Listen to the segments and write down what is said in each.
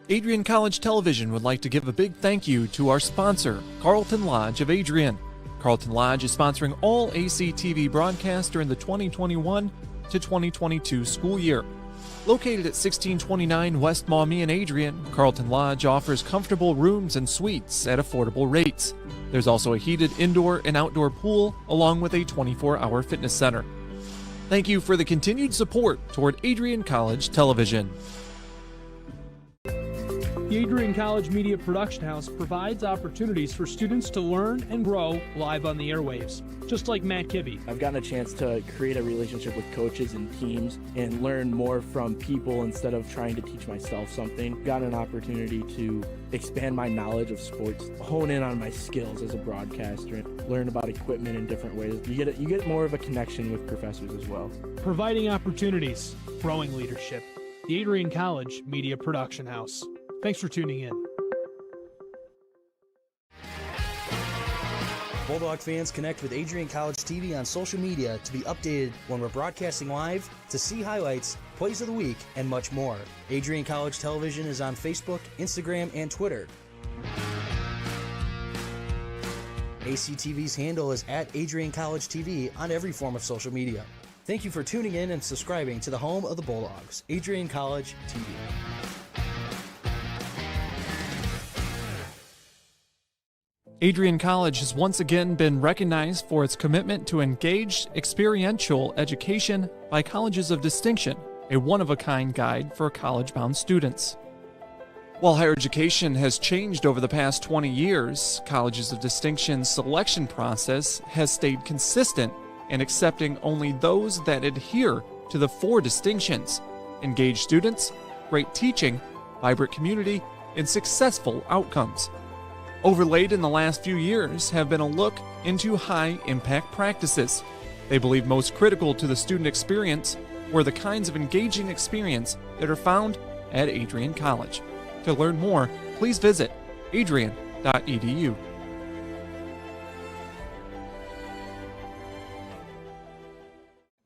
Adrian College Television would like to give a big thank you to our sponsor, Carlton Lodge of Adrian. Carlton Lodge is sponsoring all ACTV broadcasts during the 2021 to 2022 school year. Located at 1629 West Maumee in Adrian, Carlton Lodge offers comfortable rooms and suites at affordable rates. There's also a heated indoor and outdoor pool, along with a 24-hour fitness center. Thank you for the continued support toward Adrian College Television. The Adrian College Media Production House provides opportunities for students to learn and grow live on the airwaves, just like Matt Kibbe. I've gotten a chance to create a relationship with coaches and teams and learn more from people instead of trying to teach myself something. Got an opportunity to expand my knowledge of sports, hone in on my skills as a broadcaster, and learn about equipment in different ways. You get more of a connection with professors as well. Providing opportunities, growing leadership. The Adrian College Media Production House. Thanks for tuning in. Bulldog fans, connect with Adrian College TV on social media to be updated when we're broadcasting live, to see highlights, plays of the week, and much more. Adrian College Television is on Facebook, Instagram, and Twitter. ACTV's handle is at Adrian College TV on every form of social media. Thank you for tuning in and subscribing to the home of the Bulldogs, Adrian College TV. Adrian College has once again been recognized for its commitment to engaged, experiential education by Colleges of Distinction, a one-of-a-kind guide for college-bound students. While higher education has changed over the past 20 years, Colleges of Distinction's selection process has stayed consistent in accepting only those that adhere to the 4 distinctions: engaged students, great teaching, vibrant community, and successful outcomes. Overlaid in the last few years have been a look into high-impact practices. They believe most critical to the student experience were the kinds of engaging experience that are found at Adrian College. To learn more, please visit adrian.edu.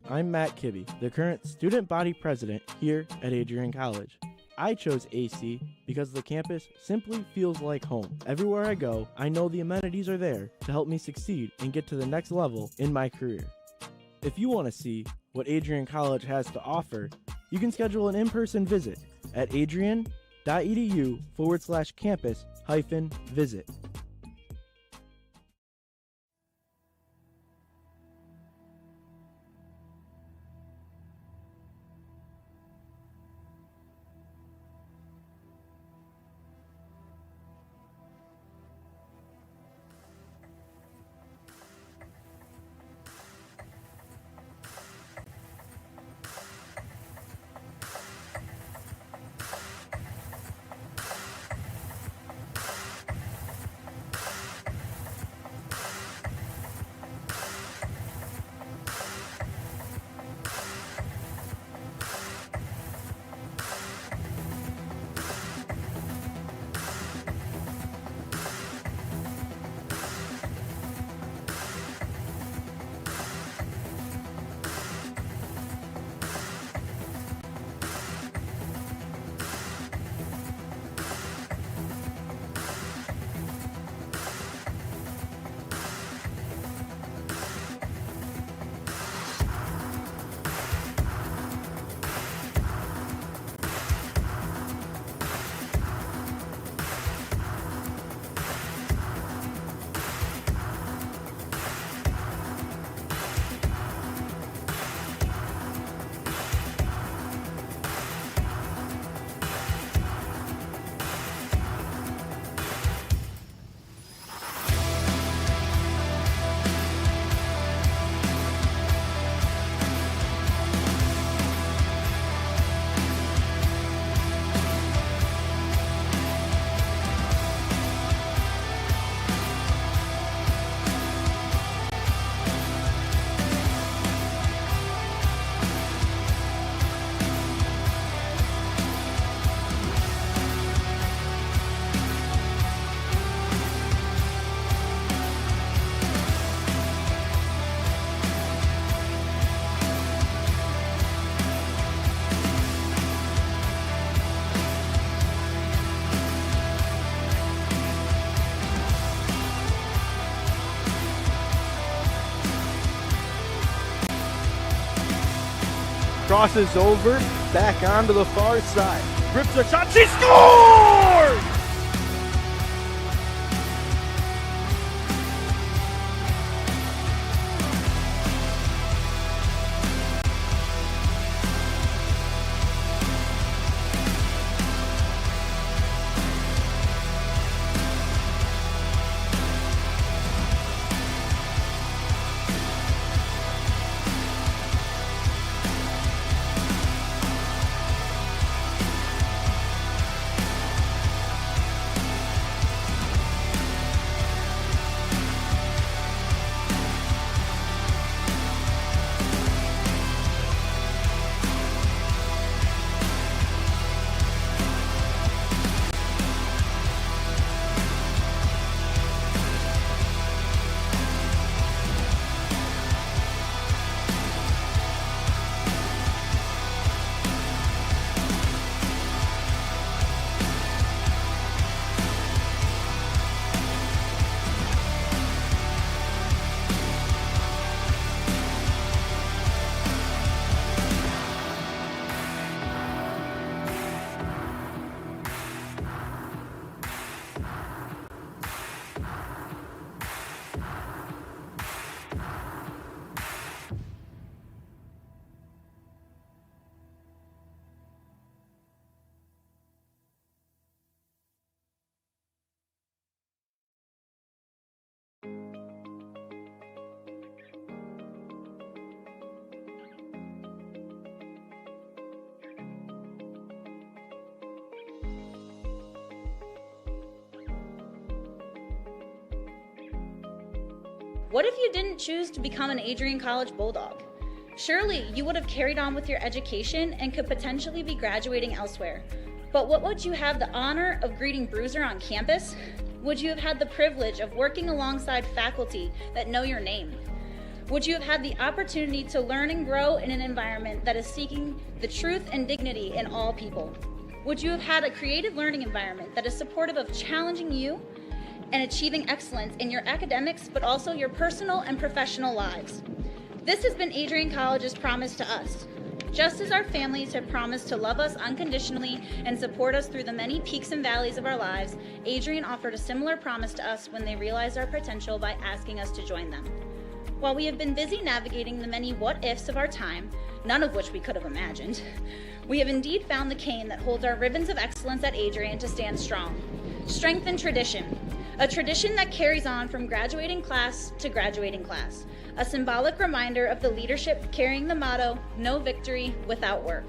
I'm Matt Kibbe, the current student body president here at Adrian College. I chose AC because the campus simply feels like home. Everywhere I go, I know the amenities are there to help me succeed and get to the next level in my career. If you want to see what Adrian College has to offer, you can schedule an in-person visit at adrian.edu/campus-visit. crosses over, back onto the far side. Rips a shot, she scores! What if you didn't choose to become an Adrian College Bulldog? Surely you would have carried on with your education and could potentially be graduating elsewhere. But what would you have the honor of greeting Bruiser on campus? Would you have had the privilege of working alongside faculty that know your name? Would you have had the opportunity to learn and grow in an environment that is seeking the truth and dignity in all people? Would you have had a creative learning environment that is supportive of challenging you and achieving excellence in your academics, but also your personal and professional lives? This has been Adrian College's promise to us. Just as our families have promised to love us unconditionally and support us through the many peaks and valleys of our lives, Adrian offered a similar promise to us when they realized our potential by asking us to join them. While we have been busy navigating the many what-ifs of our time, none of which we could have imagined, we have indeed found the cane that holds our ribbons of excellence at Adrian to stand strong. Strength and tradition. A tradition that carries on from graduating class to graduating class. A symbolic reminder of the leadership carrying the motto, no victory without work.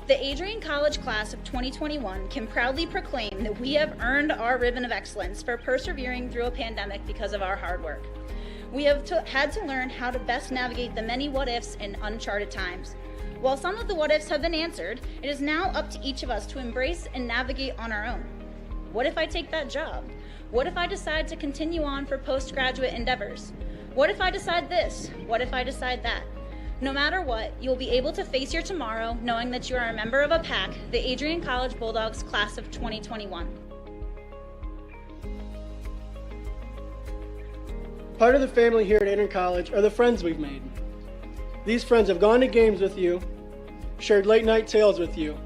The Adrian College class of 2021 can proudly proclaim that we have earned our ribbon of excellence for persevering through a pandemic because of our hard work. We have had to learn how to best navigate the many what-ifs in uncharted times. While some of the what-ifs have been answered, it is now up to each of us to embrace and navigate on our own. What if I take that job? What if I decide to continue on for postgraduate endeavors? What if I decide this? What if I decide that? No matter what, you'll be able to face your tomorrow knowing that you are a member of a pack, the Adrian College Bulldogs class of 2021. Part of the family here at Adrian College are the friends we've made. These friends have gone to games with you, shared late night tales with you,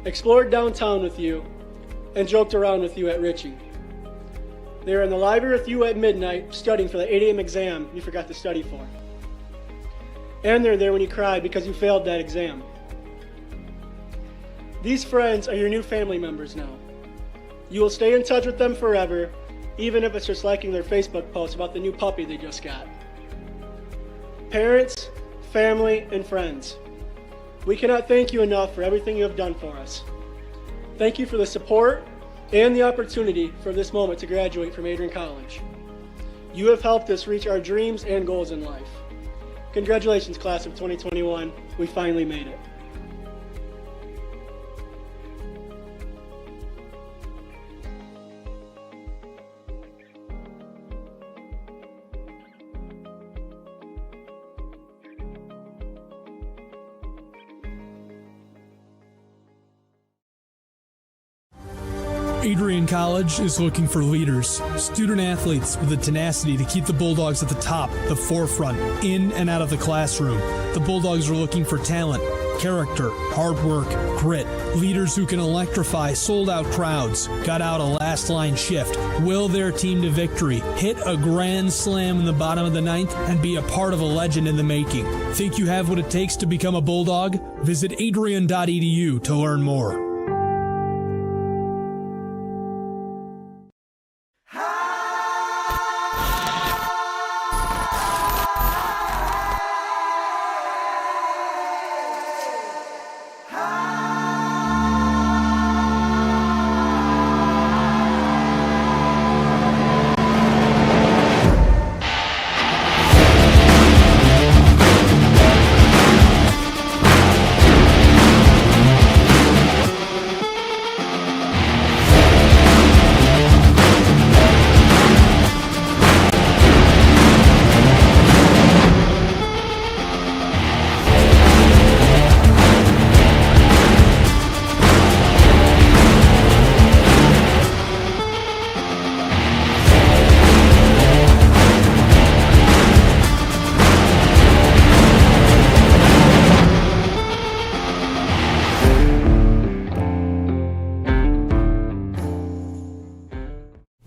explored downtown with you, and joked around with you at Ritchie. They were in the library with you at midnight studying for the 8 a.m. exam you forgot to study for. And they're there when you cried because you failed that exam. These friends are your new family members now. You will stay in touch with them forever, even if it's just liking their Facebook post about the new puppy they just got. Parents, family, and friends, we cannot thank you enough for everything you have done for us. Thank you for the support and the opportunity for this moment to graduate from Adrian College. You have helped us reach our dreams and goals in life. Congratulations, class of 2021. We finally made it. Adrian College is looking for leaders, student athletes with the tenacity to keep the Bulldogs at the top, the forefront, in and out of the classroom. The Bulldogs are looking for talent, Character, hard work, grit, leaders who can electrify sold-out crowds, got out a last-line shift, will their team to victory, hit a grand slam in the bottom of the ninth, and be a part of a legend in the making. Think you have what it takes to become a Bulldog? Visit adrian.edu to learn more.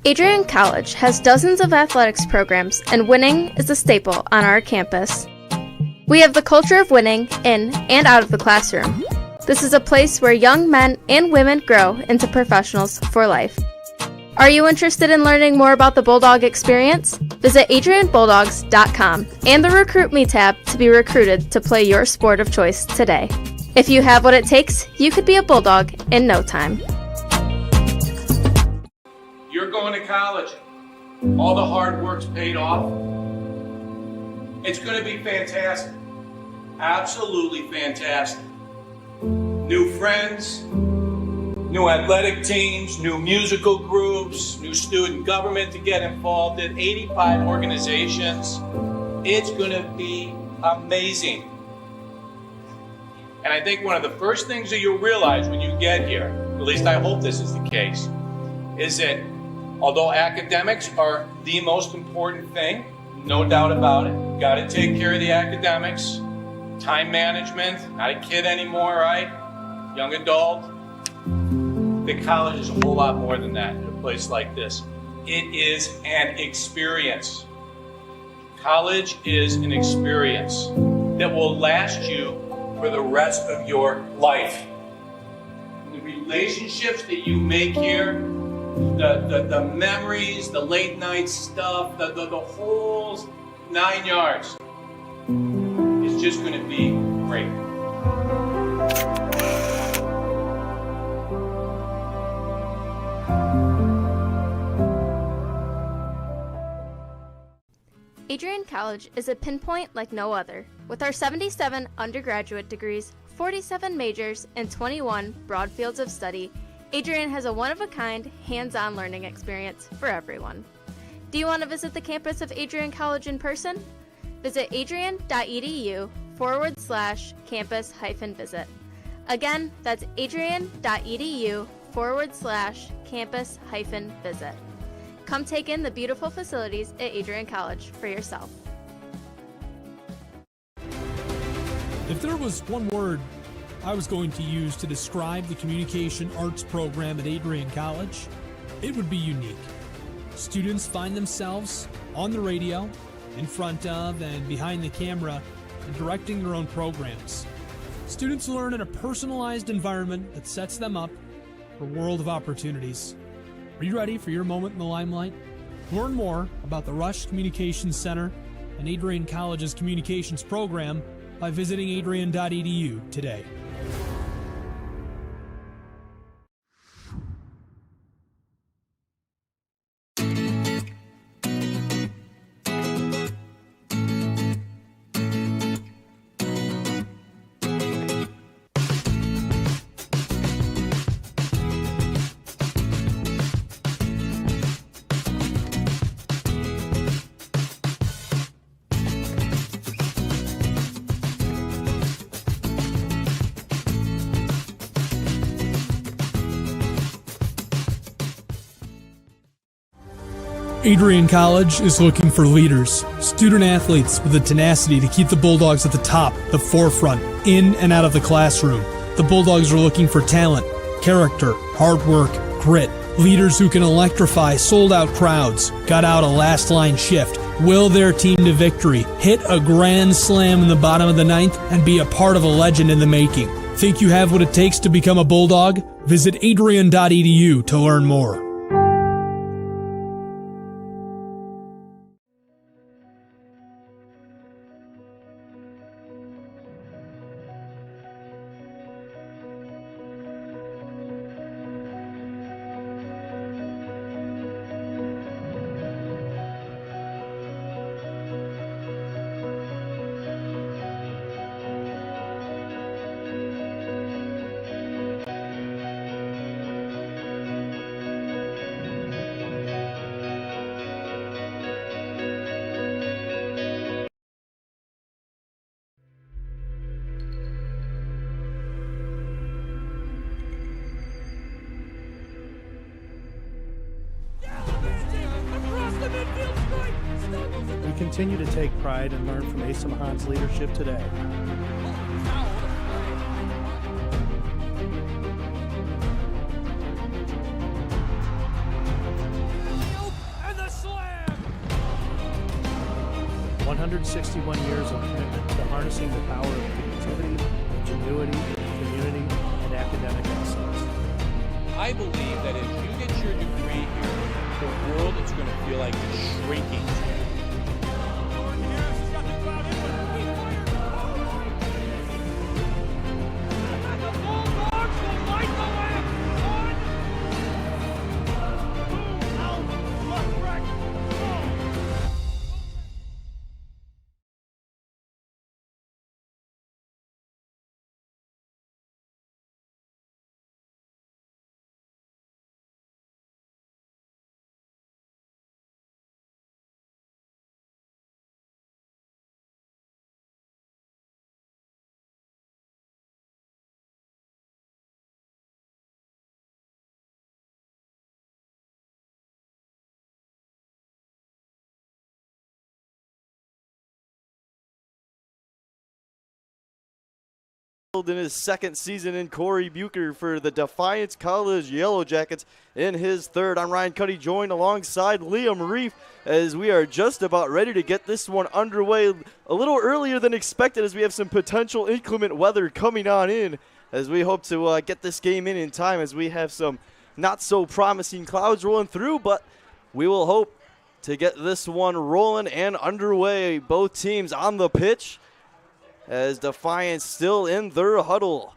Adrian College has dozens of athletics programs, and winning is a staple on our campus. We have the culture of winning in and out of the classroom. This is a place where young men and women grow into professionals for life. Are you interested in learning more about the Bulldog experience? Visit adrianbulldogs.com and the Recruit Me tab to be recruited to play your sport of choice today. If you have what it takes, you could be a Bulldog in no time. You're going to college. All the hard work's paid off. It's going to be fantastic. Absolutely fantastic. New friends, new athletic teams, new musical groups, new student government to get involved in, 85 organizations. It's going to be amazing. And I think one of the first things that you'll realize when you get here, at least I hope this is the case, is that although academics are the most important thing, no doubt about it, got to take care of the academics, time management, not a kid anymore, right? Young adult. The college is a whole lot more than that in a place like this. It is an experience. College is an experience that will last you for the rest of your life. The relationships that you make here, the memories, the late night stuff, the whole 9 yards is just going to be great. Adrian College is a pinpoint like no other. With our 77 undergraduate degrees, 47 majors, and 21 broad fields of study, Adrian has a one-of-a-kind, hands-on learning experience for everyone. Do you want to visit the campus of Adrian College in person? Visit adrian.edu/campus-visit. Again, that's adrian.edu/campus-visit. Come take in the beautiful facilities at Adrian College for yourself. If there was one word I was going to use to describe the communication arts program at Adrian College, it would be unique. Students find themselves on the radio, in front of and behind the camera, and directing their own programs. Students learn in a personalized environment that sets them up for a world of opportunities. Are you ready for your moment in the limelight? Learn more about the Rush Communications Center and Adrian College's communications program by visiting adrian.edu today. Adrian College is looking for leaders, student athletes with the tenacity to keep the Bulldogs at the top, the forefront, in and out of the classroom. The Bulldogs are looking for talent, character, hard work, grit, leaders who can electrify sold-out crowds, gut out a last-line shift, will their team to victory, hit a grand slam in the bottom of the ninth, and be a part of a legend in the making. Think you have what it takes to become a Bulldog? Visit adrian.edu to learn more. We continue to take pride and learn from Asa Mahan's leadership today. And the slam! 161 years of commitment to harnessing the power of creativity, ingenuity, community, and academic excellence. I believe that if you get your degree here, the world is going to feel like it's shrinking. In his second season in Corey Bucher for the Defiance College Yellow Jackets in his third. I'm Ryan Cuddy, joined alongside Liam Reef as we are just about ready to get this one underway a little earlier than expected as we have some potential inclement weather coming on in as we hope to get this game in time as we have some not so promising clouds rolling through, but we will hope to get this one rolling and underway. Both teams on the pitch as Defiance still in their huddle.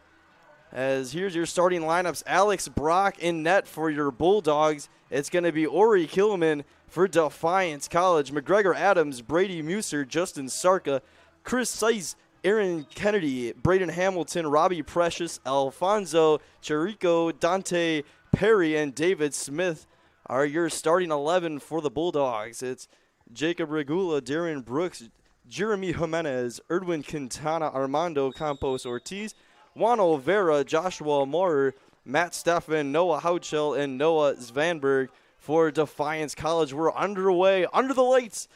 As here's your starting lineups. Alex Brock in net for your Bulldogs. It's going to be Ori Kilman for Defiance College. McGregor Adams, Brady Muser, Justin Sarka, Chris Seiss, Aaron Kennedy, Braden Hamilton, Robbie Precious, Alfonso Chirico, Dante Perry, and David Smith are your starting 11 for the Bulldogs. It's Jacob Regula, Darian Brooks, Jeremy Jimenez, Erdwin Quintana, Armando Campos Ortiz, Juan Olvera, Joshua Moore, Matt Steffen, Noah Houchel, and Noah Zvanberg for Defiance College. We're underway under the lights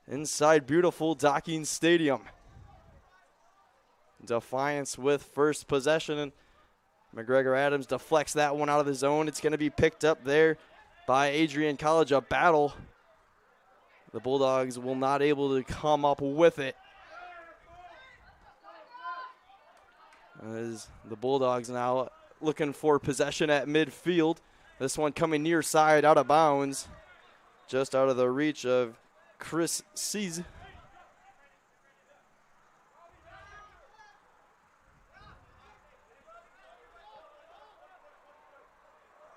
inside beautiful Docking Stadium. Defiance with first possession, and McGregor Adams deflects that one out of the zone. It's going to be picked up there by Adrian College, a battle. The Bulldogs will not able to come up with it. As the Bulldogs now looking for possession at midfield. This one coming near side, out of bounds. Just out of the reach of Chris Seiss.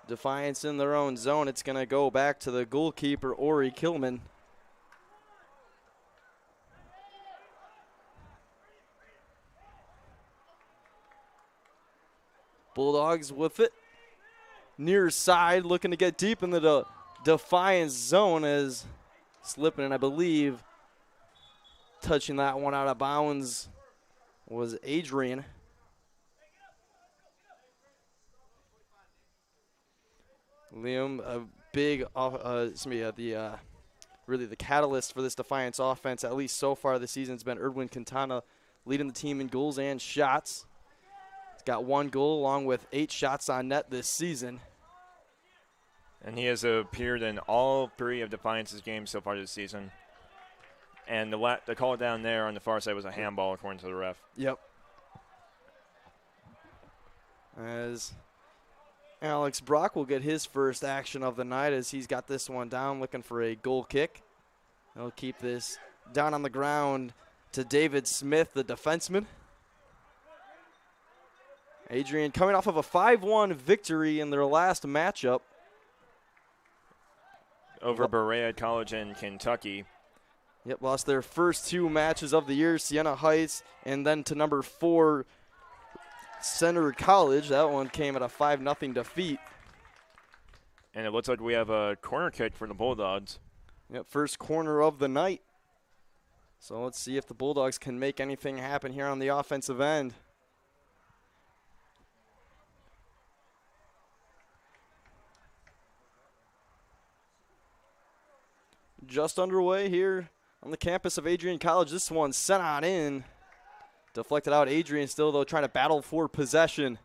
Defiance in their own zone. It's going to go back to the goalkeeper, Ori Kilman. Bulldogs with it. Near side, looking to get deep into the Defiance zone as slipping, and I believe touching that one out of bounds was Adrian. Liam, a big, the really the catalyst for this Defiance offense, at least so far this season, has been Edwin Quintana leading the team in goals and shots. He's got 1 goal along with 8 shots on net this season. And he has appeared in all 3 of Defiance's games so far this season. And the call down there on the far side was a handball according to the ref. Yep. As Alex Brock will get his first action of the night as he's got this one down, looking for a goal kick. He'll keep this down on the ground to David Smith, the defenseman. Adrian coming off of a 5-1 victory in their last matchup. Over Berea College in Kentucky. Yep, lost their first 2 matches of the year, Siena Heights, and then to number 4, Center College. That one came at a 5-0 defeat. And it looks like we have a corner kick for the Bulldogs. Yep, first corner of the night. So let's see if the Bulldogs can make anything happen here on the offensive end. Just underway here on the campus of Adrian College. This one sent on in. Deflected out. Adrian still, though, trying to battle for possession.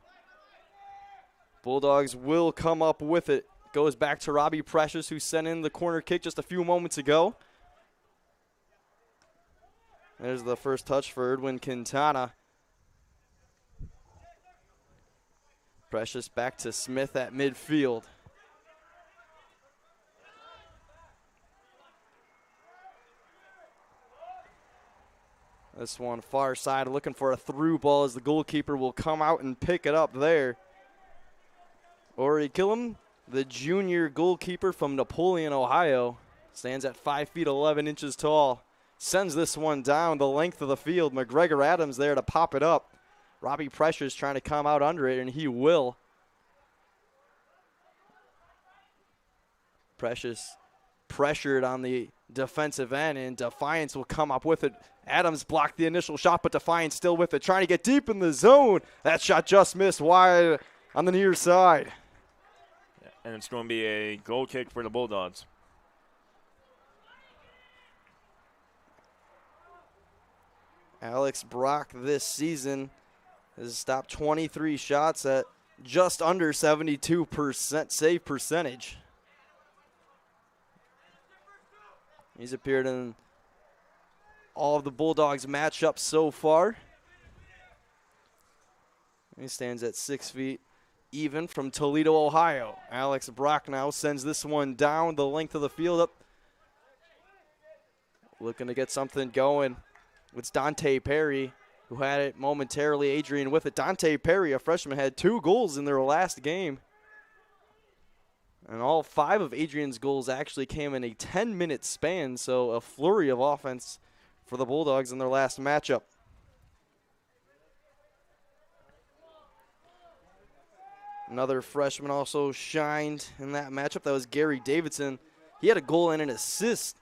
Bulldogs will come up with it. Goes back to Robbie Precious, who sent in the corner kick just a few moments ago. There's the first touch for Edwin Quintana. Precious back to Smith at midfield. This one far side, looking for a through ball as the goalkeeper will come out and pick it up there. Ori Killam, the junior goalkeeper from Napoleon, Ohio, stands at 5 feet 11 inches tall. Sends this one down the length of the field. McGregor Adams there to pop it up. Robbie Precious trying to come out under it, and he will. Precious pressured on the defensive end, and Defiance will come up with it. Adams blocked the initial shot, but Defiance still with it, trying to get deep in the zone. That shot just missed wide on the near side. And it's going to be a goal kick for the Bulldogs. Alex Brock this season has stopped 23 shots at just under 72% save percentage. He's appeared in all of the Bulldogs matchups so far. He stands at 6 feet even from Toledo, Ohio. Alex Brock now sends this one down the length of the field up. Looking to get something going. It's Dante Perry who had it momentarily. Adrian with it. Dante Perry, a freshman, had 2 goals in their last game. And all 5 of Adrian's goals actually came in a 10-minute span, so a flurry of offense for the Bulldogs in their last matchup. Another freshman also shined in that matchup. That was Gary Davidson. He had a goal and an assist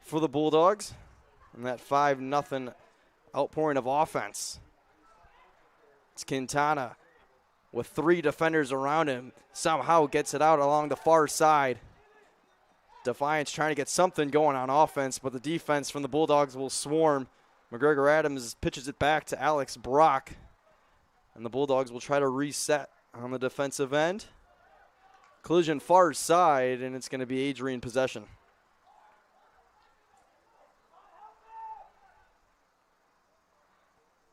for the Bulldogs in that 5-0 outpouring of offense. It's Quintana with 3 defenders around him. Somehow gets it out along the far side. Defiance trying to get something going on offense, but the defense from the Bulldogs will swarm. McGregor Adams pitches it back to Alex Brock, and the Bulldogs will try to reset on the defensive end. Collision far side, and it's going to be Adrian possession.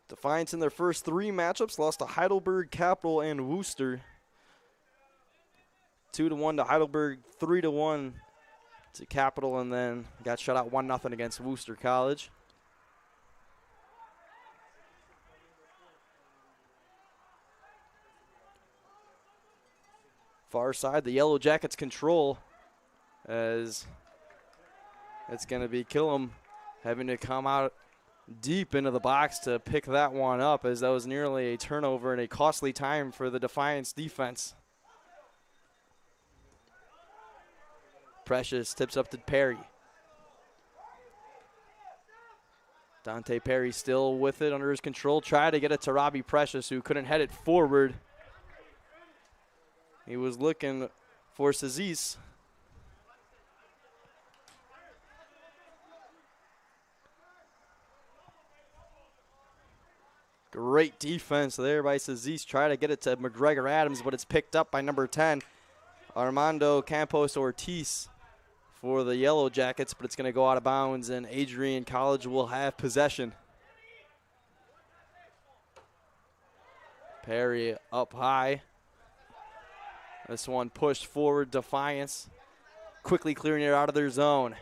Defiance in their first 3 matchups lost to Heidelberg, Capital, and Worcester. 2-1 to Heidelberg, 3-1 to Capital, and then got shut out 1-0 against Worcester College. Far side, the Yellow Jackets control as it's going to be Killam having to come out deep into the box to pick that one up, as that was nearly a turnover and a costly time for the Defiance defense. Precious tips up to Perry. Dante Perry still with it under his control. Tried to get it to Robbie Precious, who couldn't head it forward. He was looking for Sazis. Great defense there by Saziz. Try to get it to McGregor Adams, but it's picked up by number 10, Armando Campos Ortiz for the Yellow Jackets, but it's going to go out of bounds, and Adrian College will have possession. Perry up high. This one pushed forward. Defiance quickly clearing it out of their zone.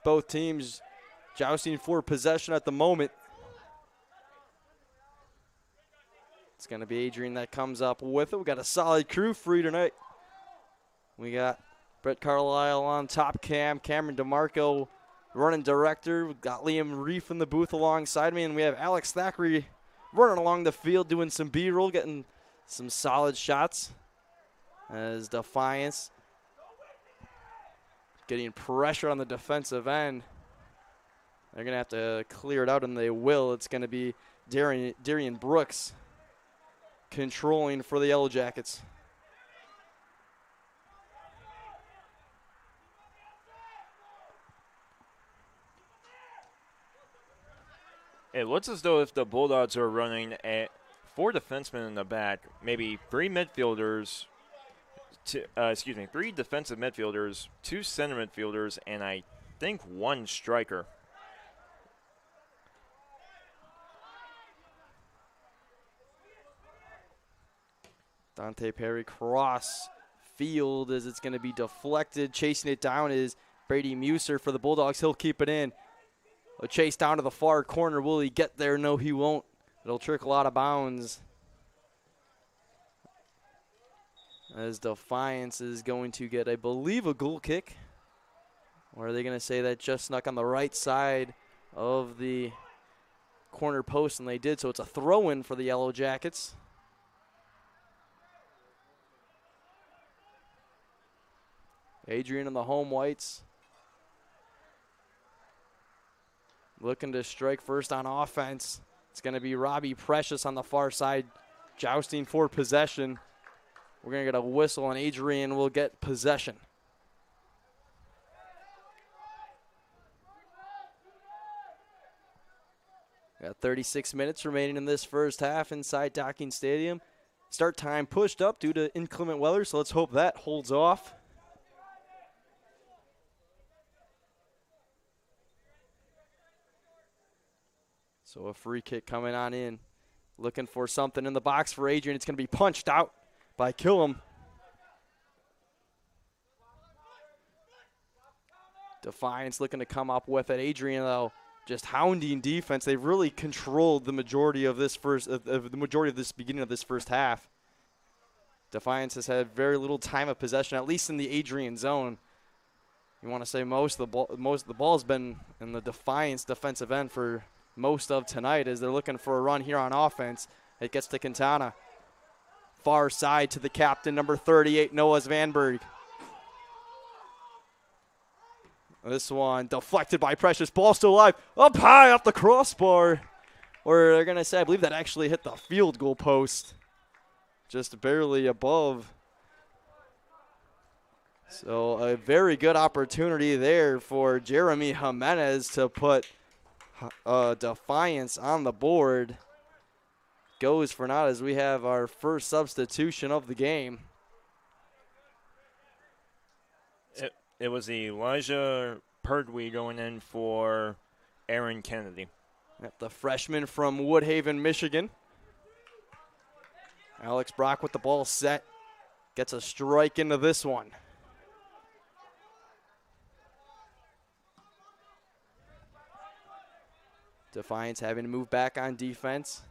Both teams jousting for possession at the moment. It's going to be Adrian that comes up with it. We got a solid crew for you tonight. We got Brett Carlisle on top cam, Cameron DeMarco running director. We've got Liam Reef in the booth alongside me, and we have Alex Thackeray running along the field doing some B-roll, getting some solid shots as Defiance getting pressure on the defensive end. They're going to have to clear it out, and they will. It's going to be Darian Brooks controlling for the Yellow Jackets. It looks as though if the Bulldogs are running at 4 defensemen in the back, maybe 3 midfielders, 3 defensive midfielders, 2 center midfielders, and I think 1 striker. Dante Perry cross field as it's going to be deflected. Chasing it down is Brady Muser for the Bulldogs. He'll keep it in. A chase down to the far corner. Will he get there? No, he won't. It'll trickle out of bounds. As Defiance is going to get, I believe, a goal kick. Or are they going to say that just snuck on the right side of the corner post? And they did, so it's a throw-in for the Yellow Jackets. Adrian and the home whites looking to strike first on offense. It's going to be Robbie Precious on the far side, jousting for possession. We're going to get a whistle, and Adrian will get possession. Got 36 minutes remaining in this first half inside Docking Stadium. Start time pushed up due to inclement weather, so let's hope that holds off. So a free kick coming on in. Looking for something in the box for Adrian. It's going to be punched out by Killam. Defiance looking to come up with it. Adrian, though, just hounding defense. They've really controlled the majority of this beginning of this first half. Defiance has had very little time of possession, at least in the Adrian zone. You want to say most of the ball's been in the Defiance defensive end for most of tonight as they're looking for a run here on offense. It gets to Quintana. Far side to the captain, number 38, Noah Svanberg. This one deflected by Precious. Ball still alive. Up high off the crossbar. Or they're going to say, I believe that actually hit the field goal post. Just barely above. So a very good opportunity there for Jeremy Jimenez to put Defiance on the board. Goes for naught as we have our first substitution of the game. It was Elijah Perdue going in for Aaron Kennedy. The freshman from Woodhaven, Michigan. Alex Brock with the ball set. Gets a strike into this one. Defiance having to move back on defense.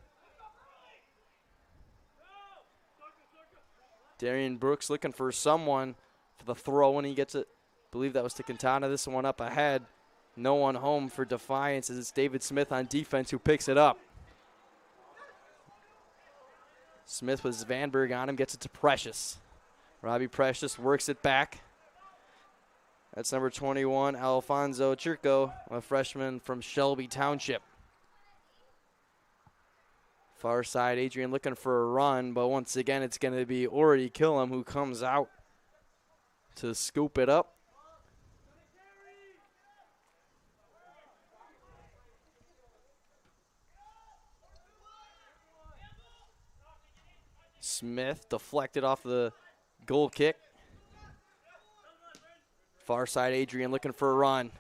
Darian Brooks looking for someone for the throw when he gets it. I believe that was to Quintana. This one up ahead. No one home for Defiance as it's David Smith on defense who picks it up. Smith with Svanberg on him, gets it to Precious. Robbie Precious works it back. That's number 21, Alfonso Chirco, a freshman from Shelby Township. Far side, Adrian looking for a run, but once again, it's going to be Ori Killam who comes out to scoop it up. Smith deflected off the goal kick. Far side, Adrian looking for a run.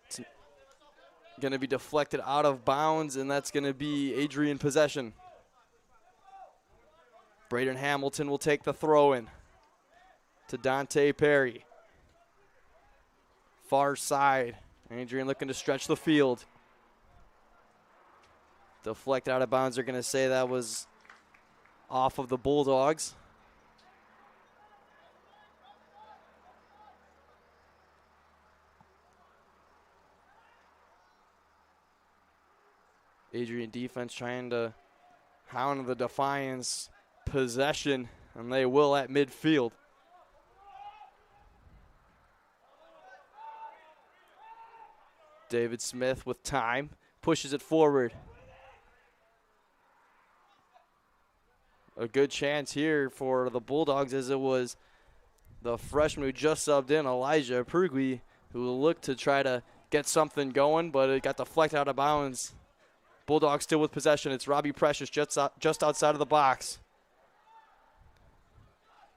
It's going to be deflected out of bounds, and that's going to be Adrian possession. Braden Hamilton will take the throw in to Dante Perry. Far side, Adrian looking to stretch the field. Deflected out of bounds. They're going to say that was off of the Bulldogs. Adrian defense trying to hound the Defiance possession, and they will at midfield. David Smith with time, pushes it forward. A good chance here for the Bulldogs, as it was the freshman who just subbed in, Elijah Perugui, who will look to try to get something going, but it got deflected out of bounds. Bulldogs still with possession. It's Robbie Precious just outside of the box.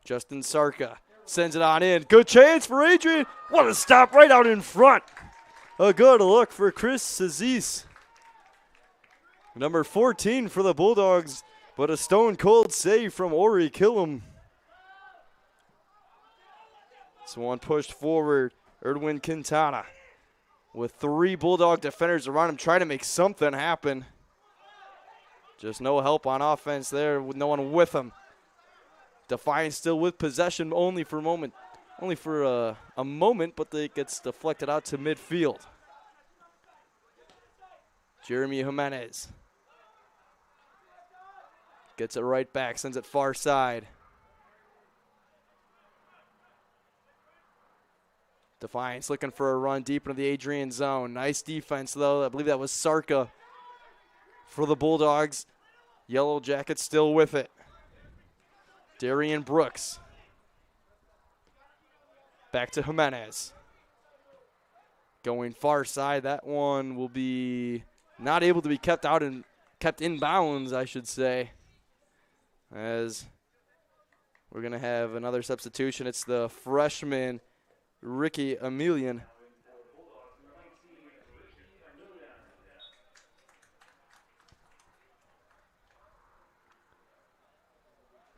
Justin Sarka sends it on in. Good chance for Adrian. What a stop right out in front. A good look for Chris Aziz. Number 14 for the Bulldogs, but a stone-cold save from Ori Killam. So one pushed forward, Erdwin Quintana, with 3 Bulldog defenders around him trying to make something happen. Just no help on offense there with no one with him. Defiance still with possession only for a moment, but it gets deflected out to midfield. Jeremy Jimenez gets it right back, sends it far side. Defiance looking for a run deep into the Adrian zone. Nice defense, though. I believe that was Sarka for the Bulldogs. Yellow Jackets still with it. Darian Brooks. Back to Jimenez. Going far side. That one will be not able to be kept in bounds, I should say. As we're going to have another substitution. It's the freshman Ricky Emilian.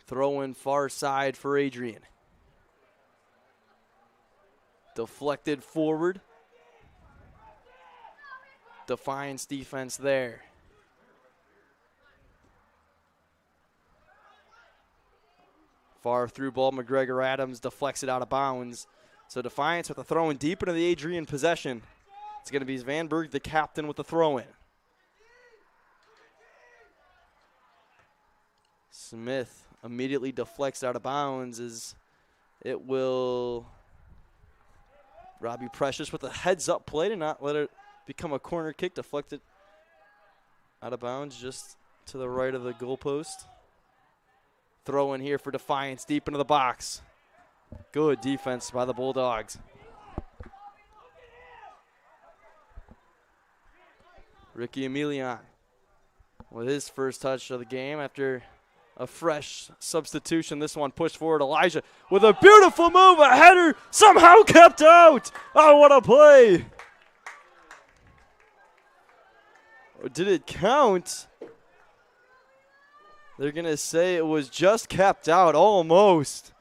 Throw in far side for Adrian. Deflected forward. Defiance defense there. Far through ball, McGregor Adams deflects it out of bounds. So Defiance with the throw in deep into the Adrian possession. It's going to be Svanberg, the captain, with the throw in. Smith immediately deflects out of bounds as it will. Robbie Precious with a heads-up play to not let it become a corner kick. Deflected out of bounds just to the right of the goalpost. Throw in here for Defiance deep into the box. Good defense by the Bulldogs. Ricky Emilian with his first touch of the game after a fresh substitution. This one pushed forward. Elijah with a beautiful move. A header somehow kept out. Oh, what a play. Or did it count? They're going to say it was just kept out almost.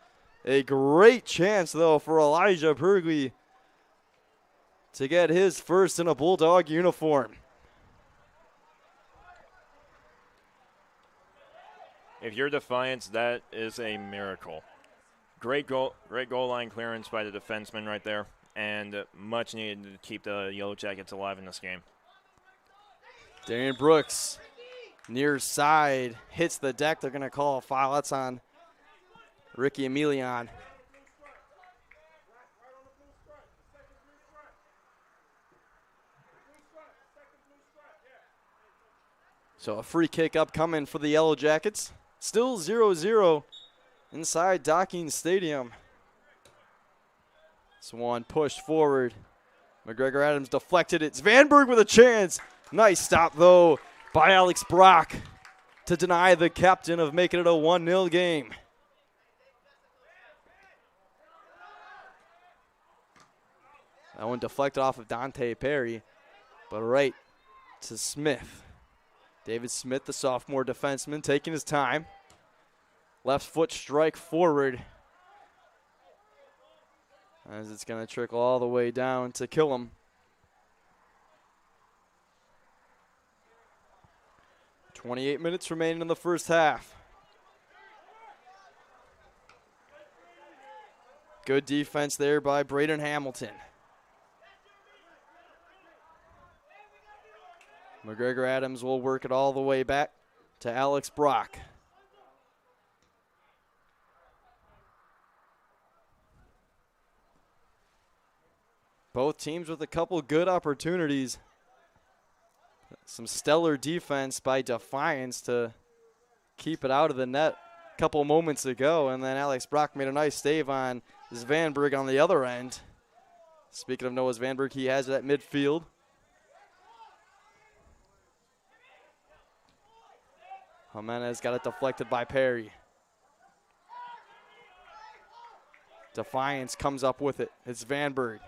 A great chance, though, for Elijah Perugui to get his first in a Bulldog uniform. If you're Defiance, that is a miracle. Great goal line clearance by the defenseman right there, and much needed to keep the Yellow Jackets alive in this game. Darian Brooks, near side, hits the deck. They're going to call a foul. That's on Ricky Emilian. So a free kick upcoming for the Yellow Jackets. Still 0-0 inside Docking Stadium. This one pushed forward. McGregor Adams deflected it. Svanberg with a chance. Nice stop, though, by Alex Brock. to deny the captain of making it a 1-0 game. That one deflected off of Dante Perry, but right to Smith. David Smith, the sophomore defenseman, taking his time. Left foot strike forward, as it's going to trickle all the way down to kill him. 28 minutes remaining in the first half. Good defense there by Braden Hamilton. McGregor Adams will work it all the way back to Alex Brock. Both teams with a couple good opportunities. Some stellar defense by Defiance to keep it out of the net a couple moments ago. And then Alex Brock made a nice save on Svanberg on the other end. Speaking of Noah Svanberg, he has it at midfield. Jimenez got it deflected by Perry. Defiance comes up with it. It's Vanberg.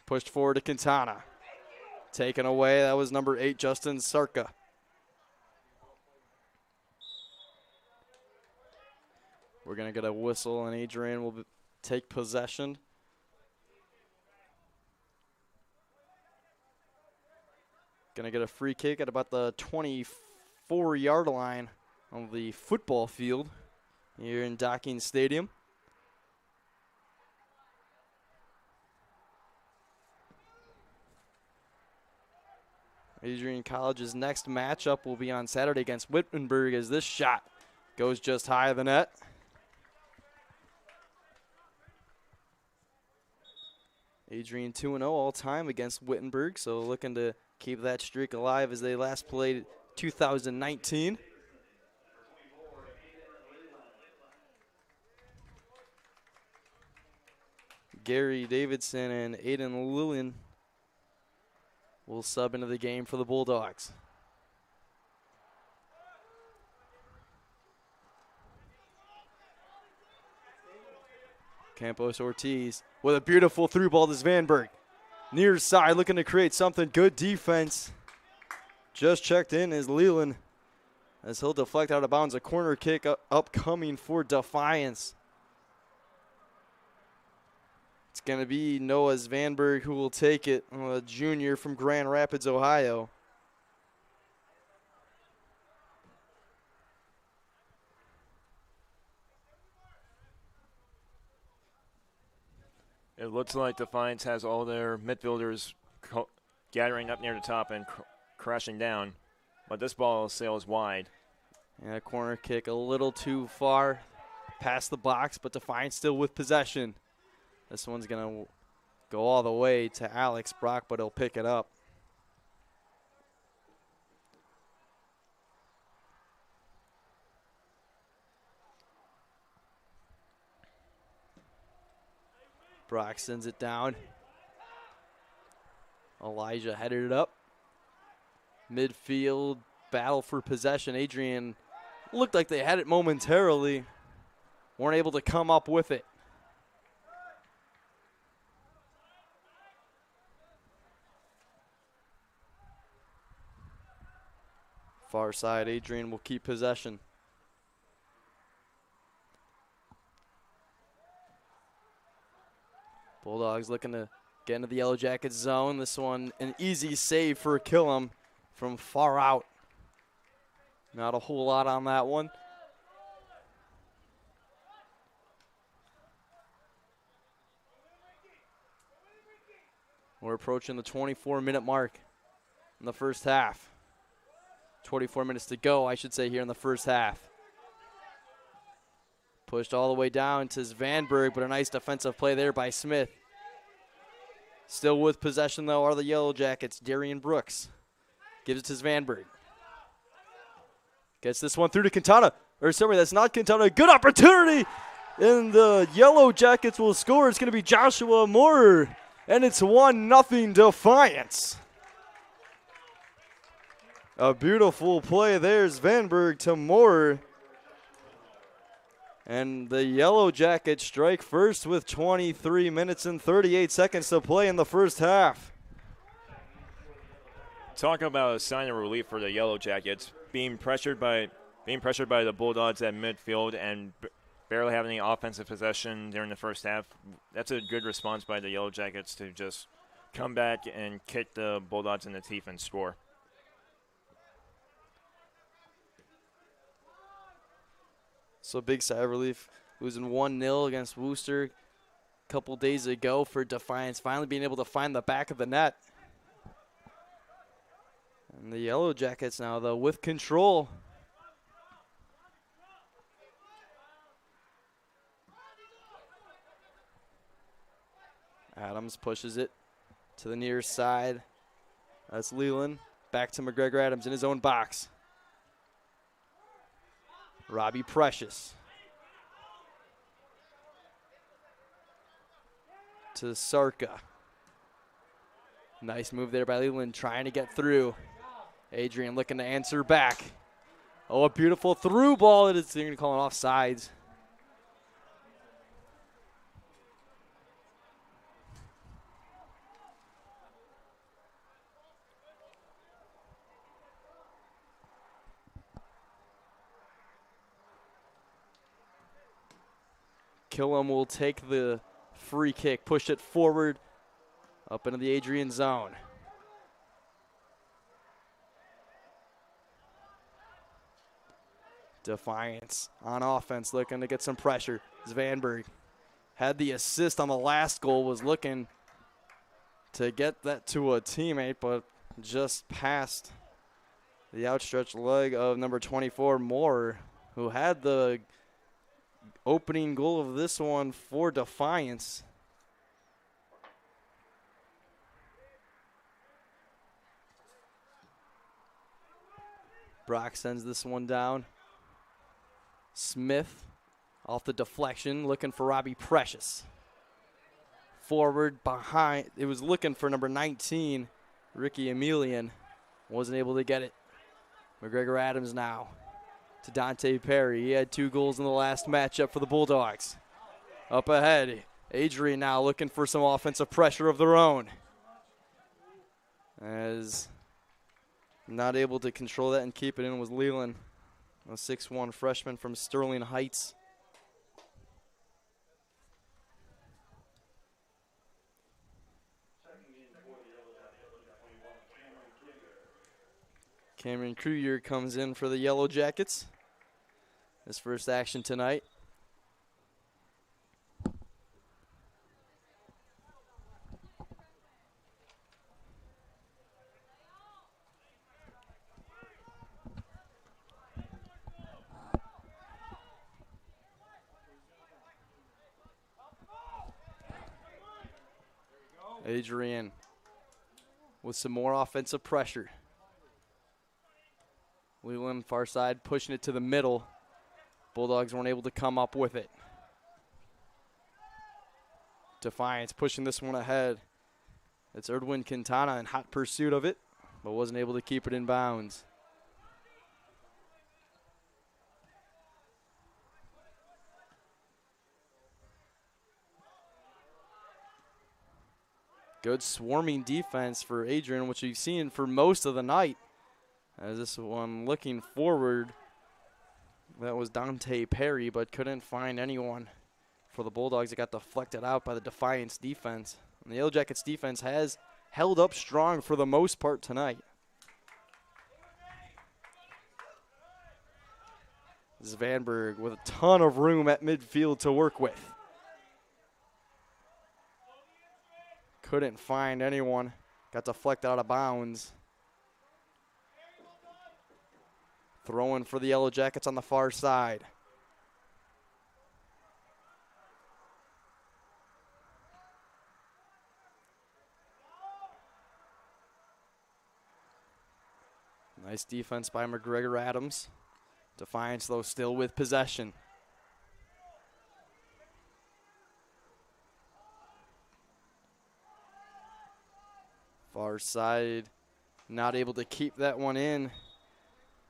Pushed forward to Quintana. Taken away, that was number 8, Justin Sarka. We're going to get a whistle, and Adrian will take possession. Going to get a free kick at about the 24-yard line on the football field here in Docking Stadium. Adrian College's next matchup will be on Saturday against Wittenberg, as this shot goes just high of the net. Adrian 2-0 all time against Wittenberg, so looking to keep that streak alive as they last played 2019. Gary Davidson and Aiden Lillian will sub into the game for the Bulldogs. Campos Ortiz with a beautiful through ball to Svanberg. Near side looking to create something. Good defense. Just checked in is Leland as he'll deflect out of bounds. A corner kick upcoming for Defiance. It's going to be Noah Svanberg who will take it, a junior from Grand Rapids, Ohio. It looks like Defiance has all their midfielders gathering up near the top and crashing down, but this ball sails wide. Yeah, corner kick a little too far past the box, but Defiance still with possession. This one's going to go all the way to Alex Brock, but he'll pick it up. Brock sends it down. Elijah headed it up. Midfield battle for possession. Adrian looked like they had it momentarily. Weren't able to come up with it. Far side, Adrian will keep possession. Bulldogs looking to get into the Yellow Jackets zone. This one, an easy save for Killam from far out. Not a whole lot on that one. We're approaching the 24-minute mark in the first half. 24 minutes to go, I should say, here in the first half. Pushed all the way down to Svanberg, but a nice defensive play there by Smith. Still with possession, though, are the Yellow Jackets. Darian Brooks gives it to Svanberg. Gets this one through to Quintana. Or sorry, that's not Quintana. Good opportunity, and the Yellow Jackets will score. It's going to be Joshua Moore, and it's 1-0 Defiance. A beautiful play there. Svanberg to Moore. And the Yellow Jackets strike first with 23 minutes and 38 seconds to play in the first half. Talk about a sign of relief for the Yellow Jackets, being pressured by the Bulldogs at midfield and barely having any offensive possession during the first half. That's a good response by the Yellow Jackets to just come back and kick the Bulldogs in the teeth and score. So big sigh of relief, losing 1-0 against Worcester a couple days ago for Defiance, finally being able to find the back of the net. And the Yellow Jackets now, though, with control. Adams pushes it to the near side. That's Leland. Back to McGregor Adams in his own box. Robbie Precious. To Sarka. Nice move there by Leland, trying to get through. Adrian looking to answer back. Oh, a beautiful through ball. They're going to call it offsides. Killam will take the free kick, push it forward, up into the Adrian zone. Defiance on offense, looking to get some pressure. Svanberg had the assist on the last goal, was looking to get that to a teammate, but just passed the outstretched leg of number 24, Moore, who had the opening goal of this one for Defiance. Brock sends this one down. Smith off the deflection, looking for Robbie Precious. Forward behind, it was looking for number 19, Ricky Emilian. Wasn't able to get it. McGregor Adams now to Dante Perry. He had 2 goals in the last matchup for the Bulldogs. Up ahead, Adrian now looking for some offensive pressure of their own. As not able to control that and keep it in was Leland, a 6'1" freshman from Sterling Heights. Cameron Kruger comes in for the Yellow Jackets. His first action tonight. Adrian with some more offensive pressure. Leland far side pushing it to the middle. Bulldogs weren't able to come up with it. Defiance pushing this one ahead. It's Erdwin Quintana in hot pursuit of it, but wasn't able to keep it in bounds. Good swarming defense for Adrian, which you've seen for most of the night. As this one looking forward, that was Dante Perry, but couldn't find anyone for the Bulldogs. It got deflected out by the Defiance defense. And the Yellow Jackets defense has held up strong for the most part tonight. Svanberg with a ton of room at midfield to work with. Couldn't find anyone. Got deflected out of bounds. Throwing for the Yellow Jackets on the far side. Nice defense by McGregor Adams. Defiance, though, still with possession. Far side, not able to keep that one in.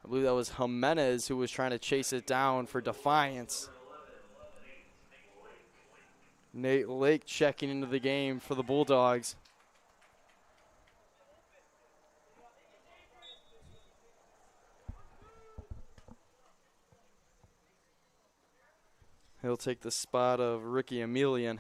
I believe that was Jimenez who was trying to chase it down for Defiance. Nate Lake checking into the game for the Bulldogs. He'll take the spot of Ricky Emelian.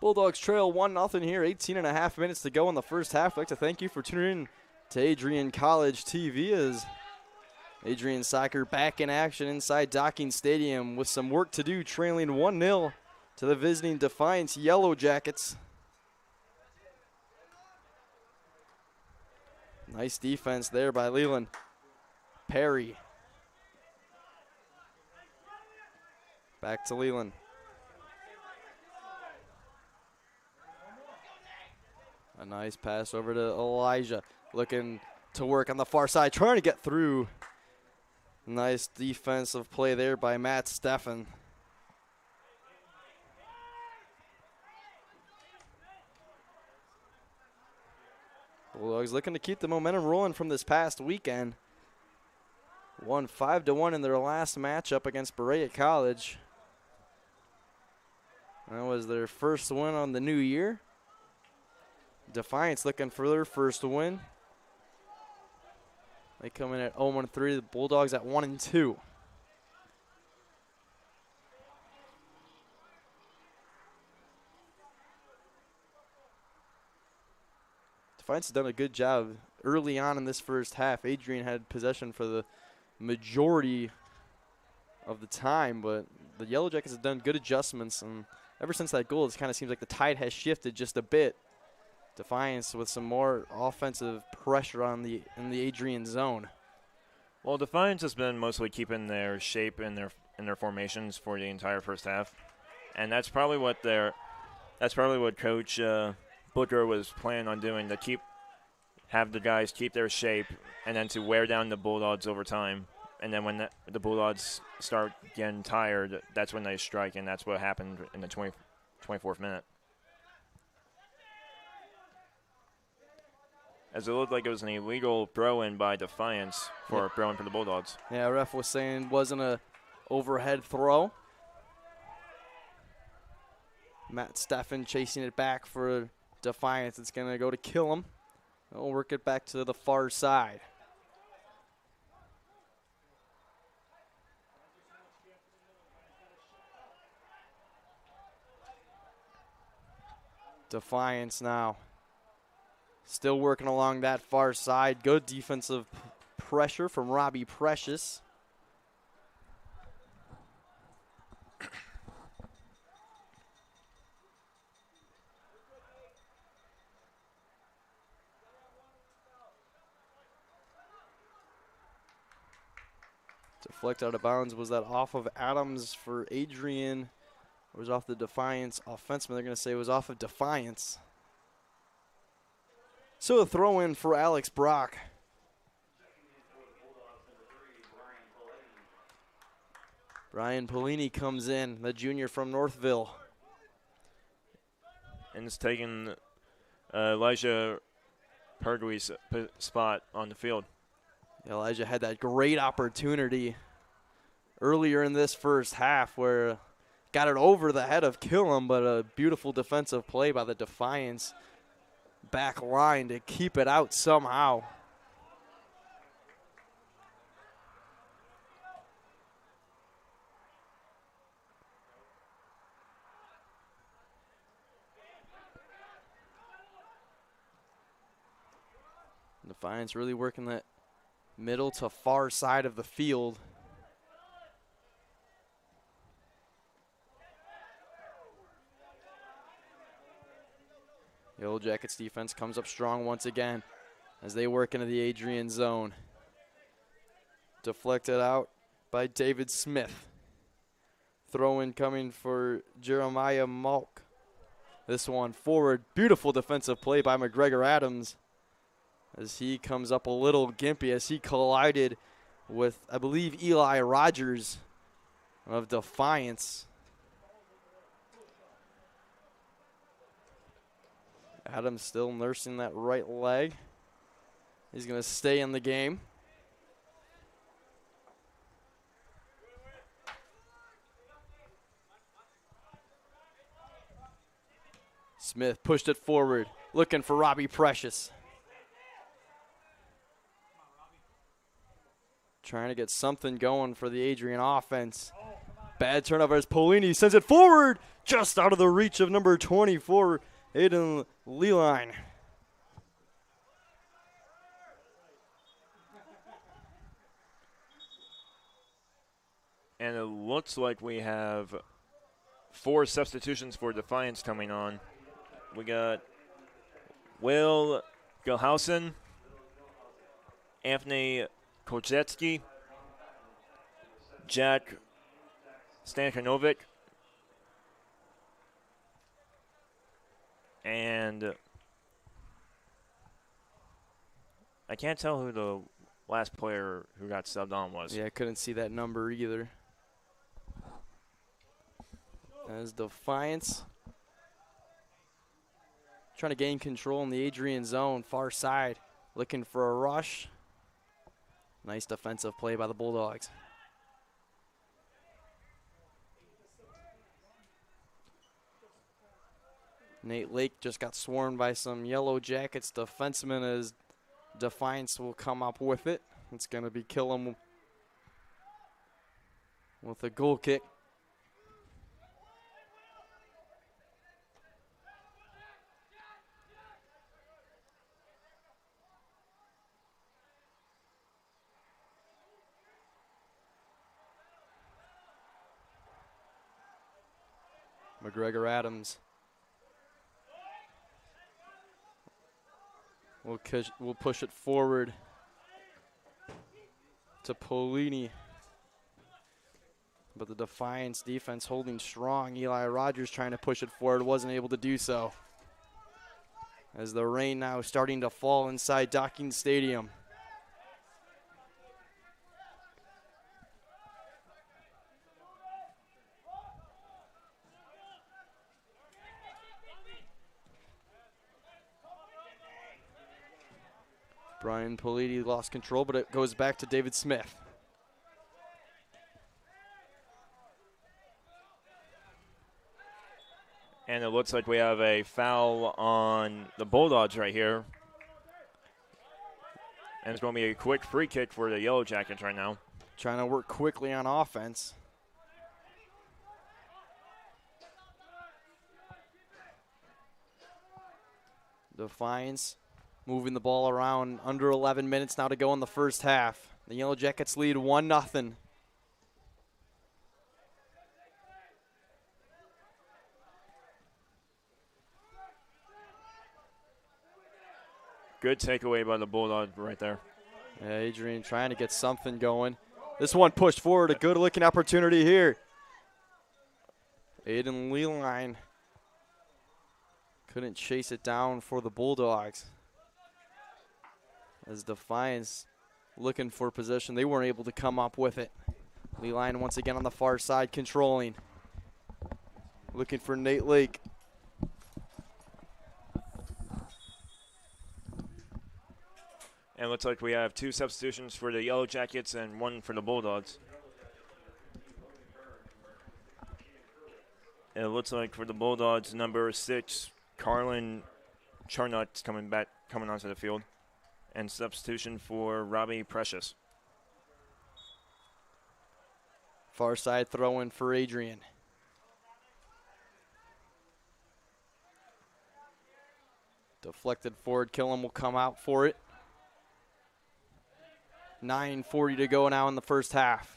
Bulldogs trail 1-0 here, 18.5 minutes to go in the first half. I'd like to thank you for tuning in to Adrian College TV as Adrian Soccer back in action inside Docking Stadium with some work to do, trailing 1-0 to the visiting Defiance Yellow Jackets. Nice defense there by Leland. Perry. Back to Leland. A nice pass over to Elijah. Looking to work on the far side, trying to get through. Nice defensive play there by Matt Steffen. Bulldogs looking to keep the momentum rolling from this past weekend. Won 5-1 in their last matchup against Berea College. That was their first win on the new year. Defiance looking for their first win. They come in at 0-3. The Bulldogs at 1-2. Defiance has done a good job early on in this first half. Adrian had possession for the majority of the time, but the Yellow Jackets have done good adjustments, and ever since that goal, it kind of seems like the tide has shifted just a bit. Defiance with some more offensive pressure on in the Adrian zone. Well, Defiance has been mostly keeping their shape in their formations for the entire first half, and that's probably what Coach Booker was planning on doing, to have the guys keep their shape and then to wear down the Bulldogs over time. And then when the Bulldogs start getting tired, that's when they strike, and that's what happened in the 24th minute. As it looked like it was an illegal throw-in by Defiance for throwing for the Bulldogs. Yeah, ref was saying it wasn't a overhead throw. Matt Steffen chasing it back for Defiance. It's going to go to Killam. They'll work it back to the far side. Defiance now. Still working along that far side. Good defensive pressure from Robbie Precious. Deflect out of bounds. Was that off of Adams for Adrian? Or was off the Defiance offenseman? They're going to say it was off of Defiance. So a throw in for Alex Brock. Brian Polini comes in, the junior from Northville. And it's taking Elijah Pergui's spot on the field. Elijah had that great opportunity earlier in this first half where got it over the head of Killam, but a beautiful defensive play by the Defiance back line to keep it out somehow. Defiance really working that middle to far side of the field. Yellow Jackets defense comes up strong once again as they work into the Adrian zone. Deflected out by David Smith. Throw in coming for Jeremiah Malk. This one forward. Beautiful defensive play by McGregor Adams as he comes up a little gimpy as he collided with, I believe, Eli Rogers of Defiance. Adams still nursing that right leg. He's going to stay in the game. Smith pushed it forward, looking for Robbie Precious. Trying to get something going for the Adrian offense. Bad turnover as Polini sends it forward, just out of the reach of number 24, Aiden Leline. And it looks like we have 4 substitutions for Defiance coming on. We got Will Gilhausen, Anthony Kozetski, Jack Stankanovic, and I can't tell who the last player who got subbed on was. Yeah, I couldn't see that number either. As Defiance trying to gain control in the Adrian zone, far side, looking for a rush. Nice defensive play by the Bulldogs. Nate Lake just got swarmed by some Yellow Jackets defensemen as Defiance will come up with it. It's going to be Killam with a goal kick. McGregor Adams will push it forward to Polini. But the Defiance defense holding strong. Eli Rogers trying to push it forward, wasn't able to do so. As the rain now starting to fall inside Docking Stadium. Brian Politi lost control, but it goes back to David Smith. And it looks like we have a foul on the Bulldogs right here. And it's going to be a quick free kick for the Yellow Jackets right now. Trying to work quickly on offense. Defiance moving the ball around. Under 11 minutes now to go in the first half. The Yellow Jackets lead 1-0. Good takeaway by the Bulldogs right there. Yeah, Adrian trying to get something going. This one pushed forward, a good looking opportunity here. Aiden Leline couldn't chase it down for the Bulldogs. As Defiance looking for possession, they weren't able to come up with it. Leline once again on the far side, controlling. Looking for Nate Lake. And it looks like we have 2 substitutions for the Yellow Jackets and 1 for the Bulldogs. And it looks like for the Bulldogs, number 6, Carlin Charnut's coming onto the field. And substitution for Robbie Precious. Far side throw in for Adrian. Deflected forward, Killam will come out for it. 9:40 to go now in the first half.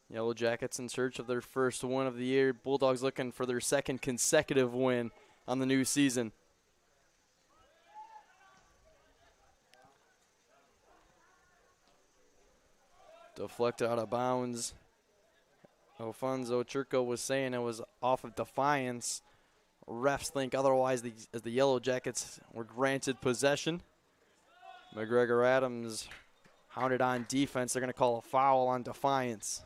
Yellow Jackets in search of their first win of the year. Bulldogs looking for their second consecutive win on the new season. Deflected out of bounds. Alfonso Churko was saying it was off of Defiance. Refs think otherwise as the Yellow Jackets were granted possession. McGregor Adams Hounded on defense. They're going to call a foul on Defiance.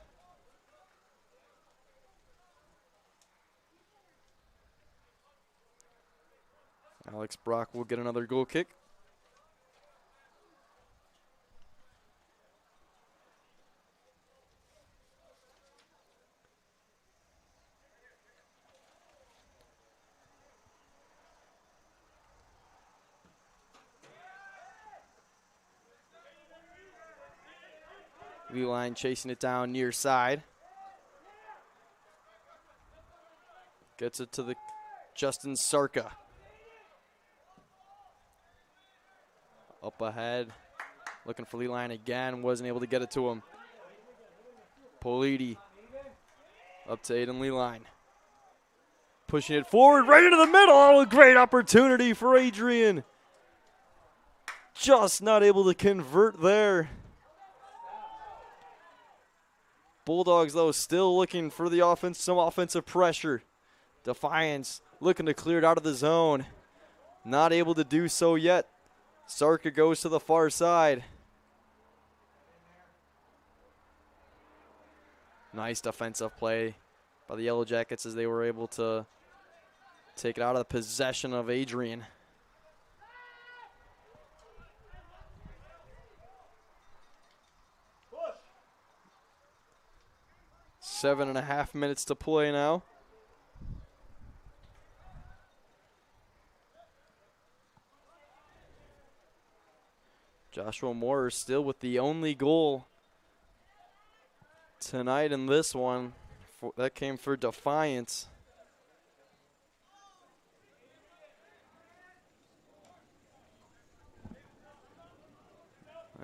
Alex Brock will get another goal kick. Line chasing it down near side. Gets it to the Justin Sarka. Up ahead. Looking for Line again. Wasn't able to get it to him. Politi. Up to Aiden Line. Pushing it forward right into the middle. Oh, a great opportunity for Adrian. Just not able to convert there. Bulldogs, though, still looking for the offense, some offensive pressure. Defiance looking to clear it out of the zone. Not able to do so yet. Sarka goes to the far side. Nice defensive play by the Yellow Jackets as they were able to take it out of the possession of Adrian. Seven and a half minutes to play now. Joshua Moore still with the only goal tonight in this one. That came for Defiance.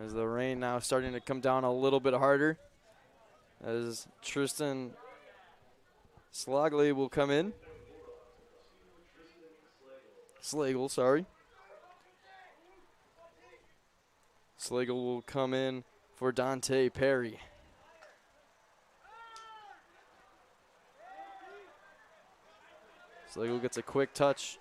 As the rain now starting to come down a little bit harder. As Tristan Slagley will come in. Slagle, sorry. Slagle will come in for Dante Perry. Slagle gets a quick touch.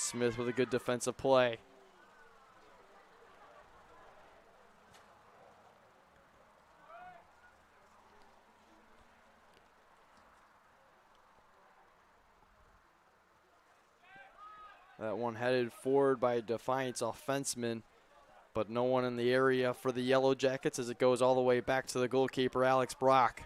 Smith with a good defensive play. That one headed forward by a Defiance offenseman, but no one in the area for the Yellow Jackets as it goes all the way back to the goalkeeper, Alex Brock.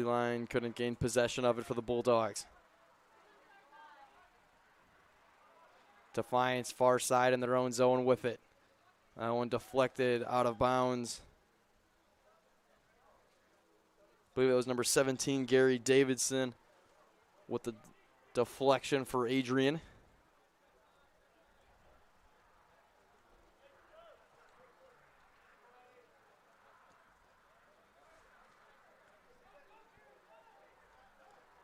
Line couldn't gain possession of it for the Bulldogs. Defiance far side in their own zone with it. That one deflected out of bounds. I believe it was number 17, Gary Davidson, with the deflection for Adrian.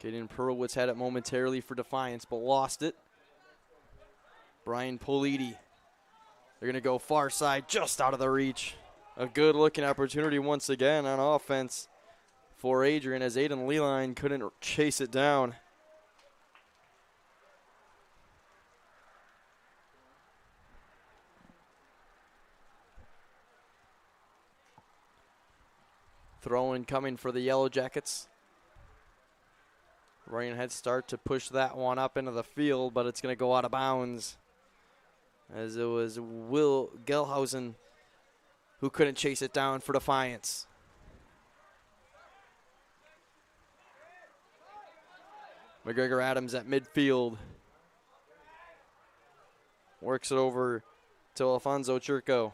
Caden Perlwitz had it momentarily for Defiance, but lost it. Brian Politi. They're going to go far side, just out of the reach. A good looking opportunity once again on offense for Adrian as Aiden Leline couldn't chase it down. Throw-in coming for the Yellow Jackets. Running head start to push that one up into the field, but it's going to go out of bounds. As it was Will Gelhausen who couldn't chase it down for Defiance. McGregor Adams at midfield. Works it over to Alfonso Churco.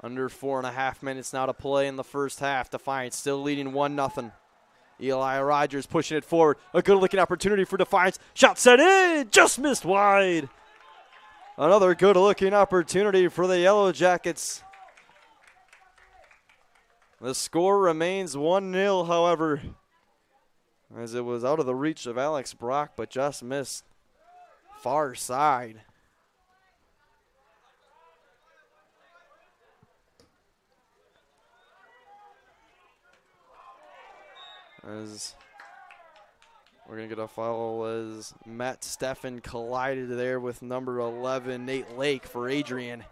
Under 4.5 minutes now to play in the first half. Defiance still leading 1-0. Eli Rogers pushing it forward. A good looking opportunity for Defiance. Shot set in, just missed wide. Another good looking opportunity for the Yellow Jackets. The score remains 1-0, however. as it was out of the reach of Alex Brock, but just missed far side. As we're going to get a foul as Matt Steffen collided there with number 11, Nate Lake, for Adrian.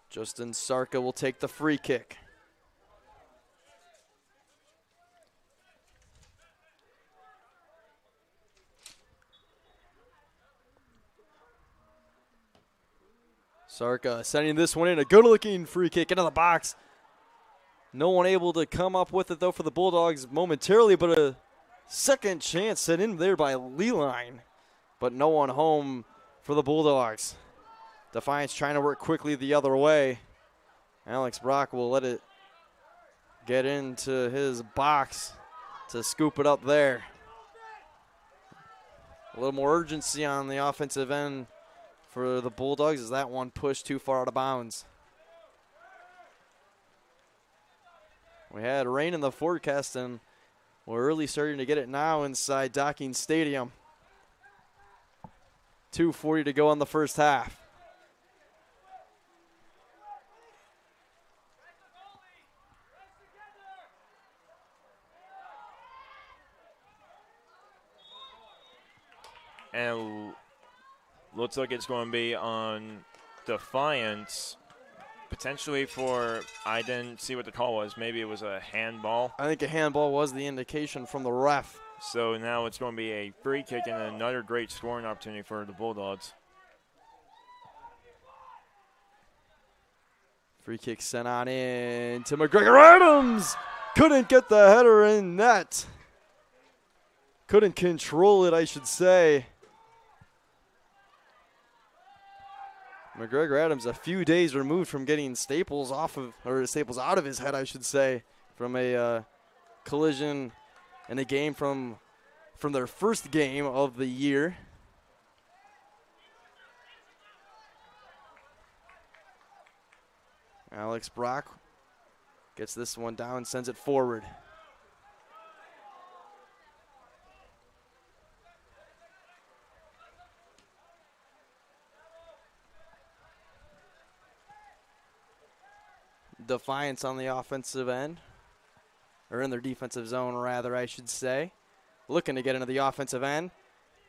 Justin Sarka will take the free kick. Sarka sending this one in, a good-looking free kick into the box. No one able to come up with it, though, for the Bulldogs momentarily, but a second chance set in there by Leeline, but no one home for the Bulldogs. Defiance trying to work quickly the other way. Alex Brock will let it get into his box to scoop it up there. A little more urgency on the offensive end for the Bulldogs as that one pushed too far out of bounds. We had rain in the forecast, and we're really starting to get it now inside Docking Stadium. 2:40 to go in the first half. And looks like it's going to be on Defiance, potentially for, I didn't see what the call was. Maybe it was a handball. I think a handball was the indication from the ref. So now it's going to be a free kick and another great scoring opportunity for the Bulldogs. Free kick sent on in to McGregor Adams. Couldn't get the header in net. Couldn't control it, I should say. McGregor Adams a few days removed from getting staples out of his head, I should say, from a collision in a game from their first game of the year. Alex Brock gets this one down, sends it forward. Defiance on the offensive end, or in their defensive zone, rather, I should say. Looking to get into the offensive end,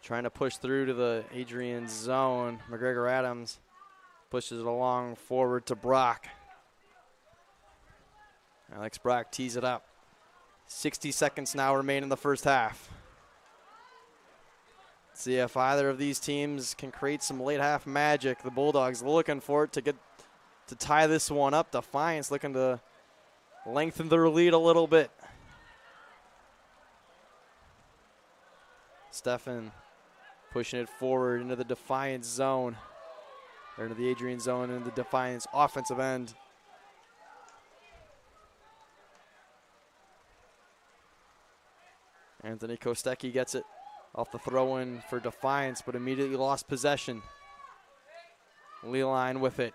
trying to push through to the Adrian zone. McGregor Adams pushes it along forward to Brock. Alex Brock tees it up. 60 seconds now remain in the first half. See if either of these teams can create some late half magic. The Bulldogs looking for it to tie this one up. Defiance looking to lengthen their lead a little bit. Steffen pushing it forward into the Defiance zone, or into the Adrian zone, into the Defiance offensive end. Anthony Kostecki gets it off the throw-in for Defiance, but immediately lost possession. Leeline with it.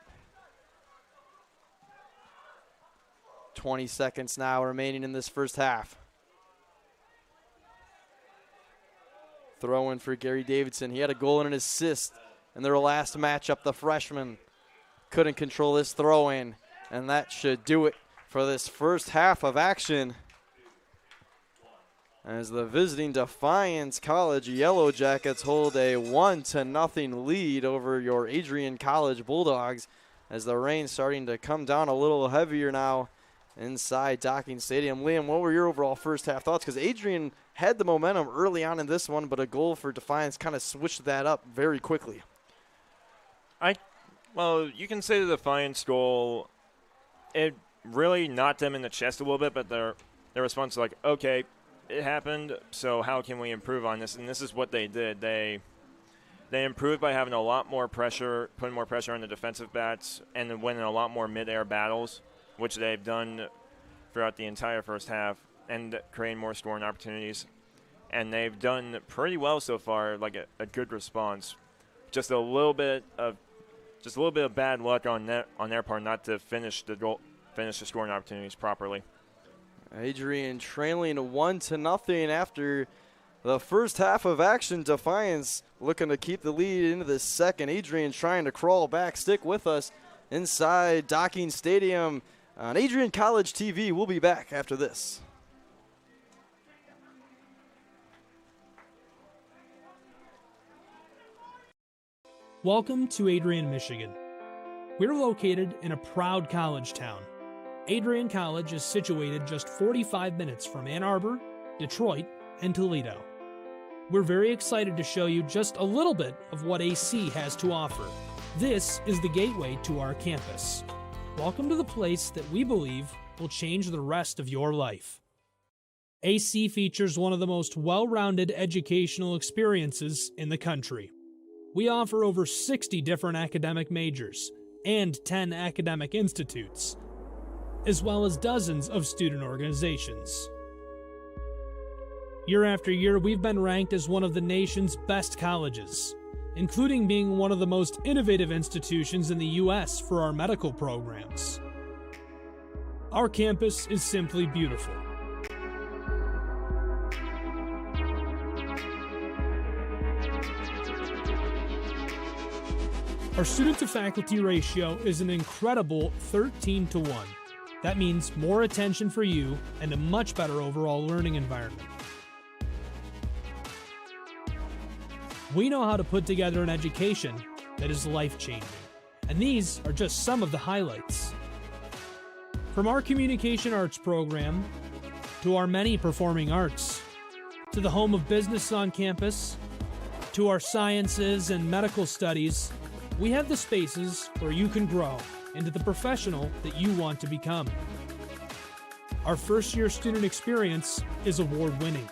20 seconds now remaining in this first half. Throw-in for Gary Davidson. He had a goal and an assist in their last matchup. The freshman couldn't control this throw-in, and that should do it for this first half of action, as the visiting Defiance College Yellow Jackets hold a 1-0 lead over your Adrian College Bulldogs, as the rain starting to come down a little heavier now inside Docking Stadium. Liam, what were your overall first half thoughts? Because Adrian had the momentum early on in this one, but a goal for Defiance kind of switched that up very quickly. Well, you can say the Defiance goal, it really knocked them in the chest a little bit, but their response is like, okay, it happened, so how can we improve on this? And this is what they did. They improved by having a lot more pressure, putting more pressure on the defensive backs, and then winning a lot more mid-air battles, which they've done throughout the entire first half, and creating more scoring opportunities. And they've done pretty well so far, like a good response. Just a little bit of bad luck on their part not to finish the goal, finish the scoring opportunities properly. Adrian trailing 1-0 after the first half of action. Defiance looking to keep the lead into the second. Adrian trying to crawl back. Stick with us inside Docking Stadium on Adrian College TV. We'll be back after this. Welcome to Adrian, Michigan. We're located in a proud college town. Adrian College is situated just 45 minutes from Ann Arbor, Detroit, and Toledo. We're very excited to show you just a little bit of what AC has to offer. This is the gateway to our campus. Welcome to the place that we believe will change the rest of your life. AC features one of the most well-rounded educational experiences in the country. We offer over 60 different academic majors and 10 academic institutes, as well as dozens of student organizations. Year after year, we've been ranked as one of the nation's best colleges, including being one of the most innovative institutions in the U.S. for our medical programs. Our campus is simply beautiful. Our student-to-faculty ratio is an incredible 13-to-1. That means more attention for you and a much better overall learning environment. We know how to put together an education that is life-changing, and these are just some of the highlights. From our communication arts program, to our many performing arts, to the home of business on campus, to our sciences and medical studies, we have the spaces where you can grow into the professional that you want to become. Our first-year student experience is award-winning.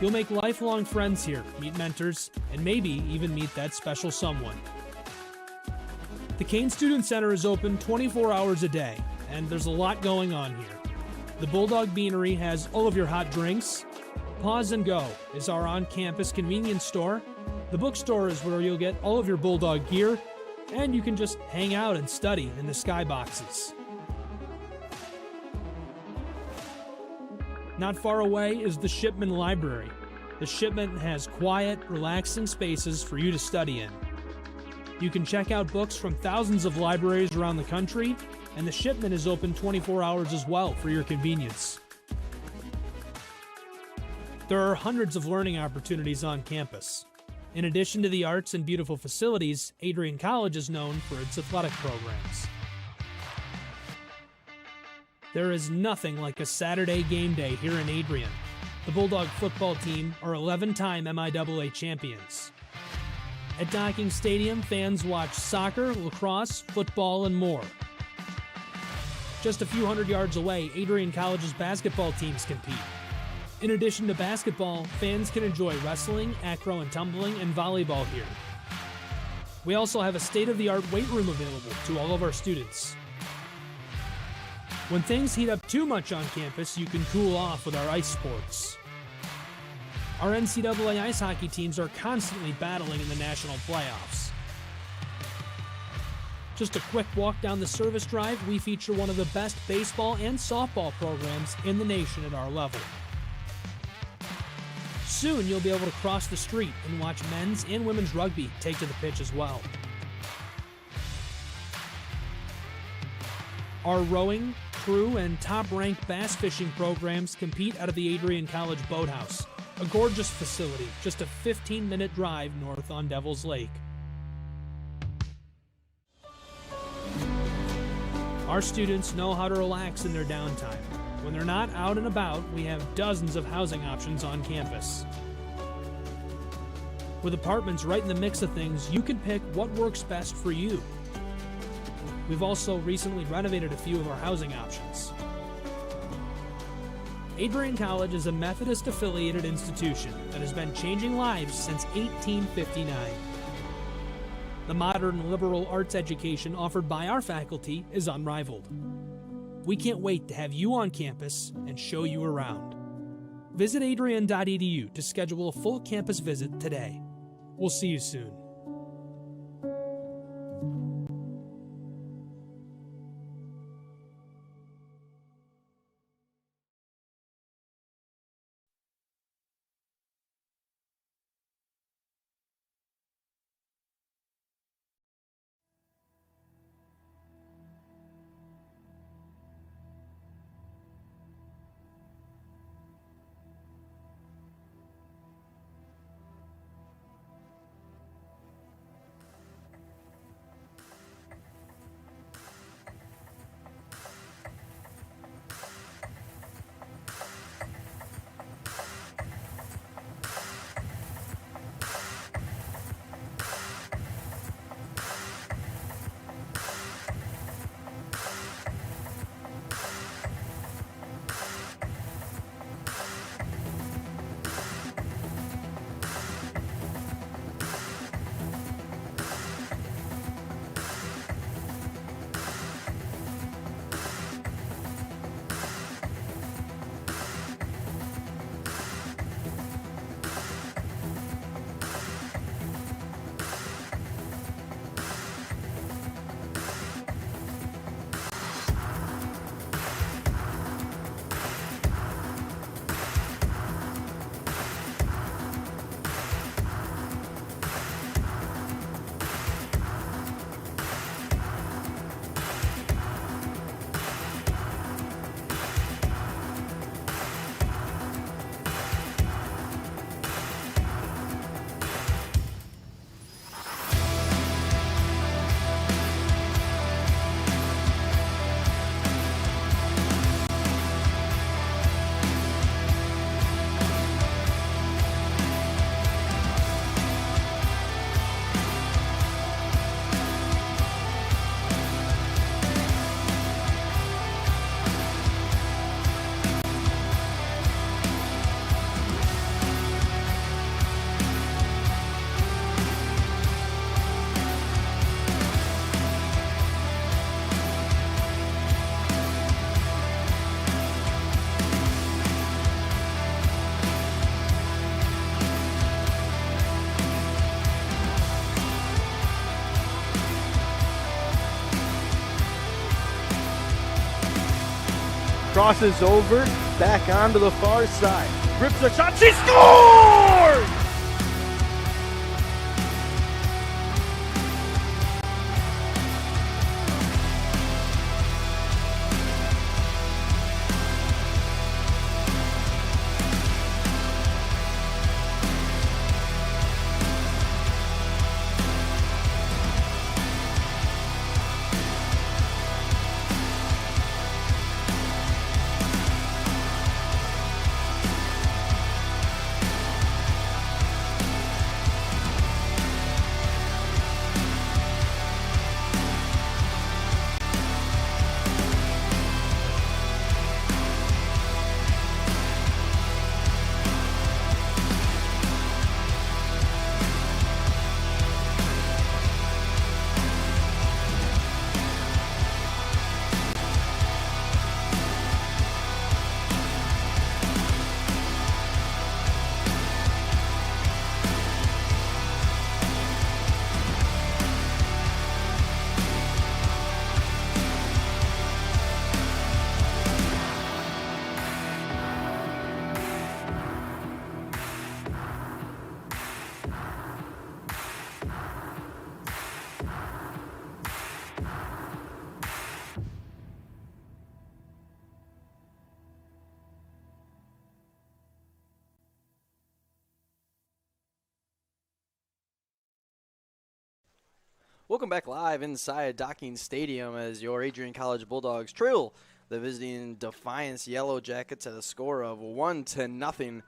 You'll make lifelong friends here, meet mentors, and maybe even meet that special someone. The Kane Student Center is open 24 hours a day, and there's a lot going on here. The Bulldog Beanery has all of your hot drinks. Pause and Go is our on-campus convenience store. The bookstore is where you'll get all of your Bulldog gear, and you can just hang out and study in the skyboxes. Not far away is the Shipman Library. The Shipman has quiet, relaxing spaces for you to study in. You can check out books from thousands of libraries around the country, and the Shipman is open 24 hours as well for your convenience. There are hundreds of learning opportunities on campus. In addition to the arts and beautiful facilities, Adrian College is known for its athletic programs. There is nothing like a Saturday game day here in Adrian. The Bulldog football team are 11-time MIAA champions. At Docking Stadium, fans watch soccer, lacrosse, football, and more. Just a few hundred yards away, Adrian College's basketball teams compete. In addition to basketball, fans can enjoy wrestling, acro and tumbling, and volleyball here. We also have a state-of-the-art weight room available to all of our students. When things heat up too much on campus, you can cool off with our ice sports. Our NCAA ice hockey teams are constantly battling in the national playoffs. Just a quick walk down the service drive, we feature one of the best baseball and softball programs in the nation at our level. Soon you'll be able to cross the street and watch men's and women's rugby take to the pitch as well. Our rowing, crew, and top-ranked bass fishing programs compete out of the Adrian College Boathouse, a gorgeous facility just a 15-minute drive north on Devil's Lake. Our students know how to relax in their downtime. When they're not out and about, we have dozens of housing options on campus. With apartments right in the mix of things, you can pick what works best for you. We've also recently renovated a few of our housing options. Adrian College is a Methodist-affiliated institution that has been changing lives since 1859. The modern liberal arts education offered by our faculty is unrivaled. We can't wait to have you on campus and show you around. Visit adrian.edu to schedule a full campus visit today. We'll see you soon. crosses over, back onto the far side. Rips a shot, she scores! Welcome back live inside Docking Stadium as your Adrian College Bulldogs trail the visiting Defiance Yellow Jackets at a score of 1-0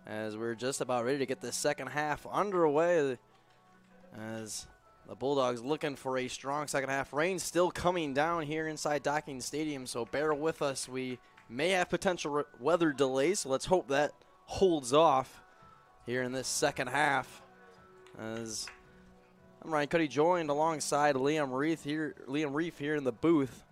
as we're just about ready to get the second half underway as the Bulldogs looking for a strong second half. Rain still coming down here inside Docking Stadium, so bear with us. We may have potential weather delays, so let's hope that holds off here in this second half as I'm Ryan Cuddy, joined alongside Liam Reef here in the booth.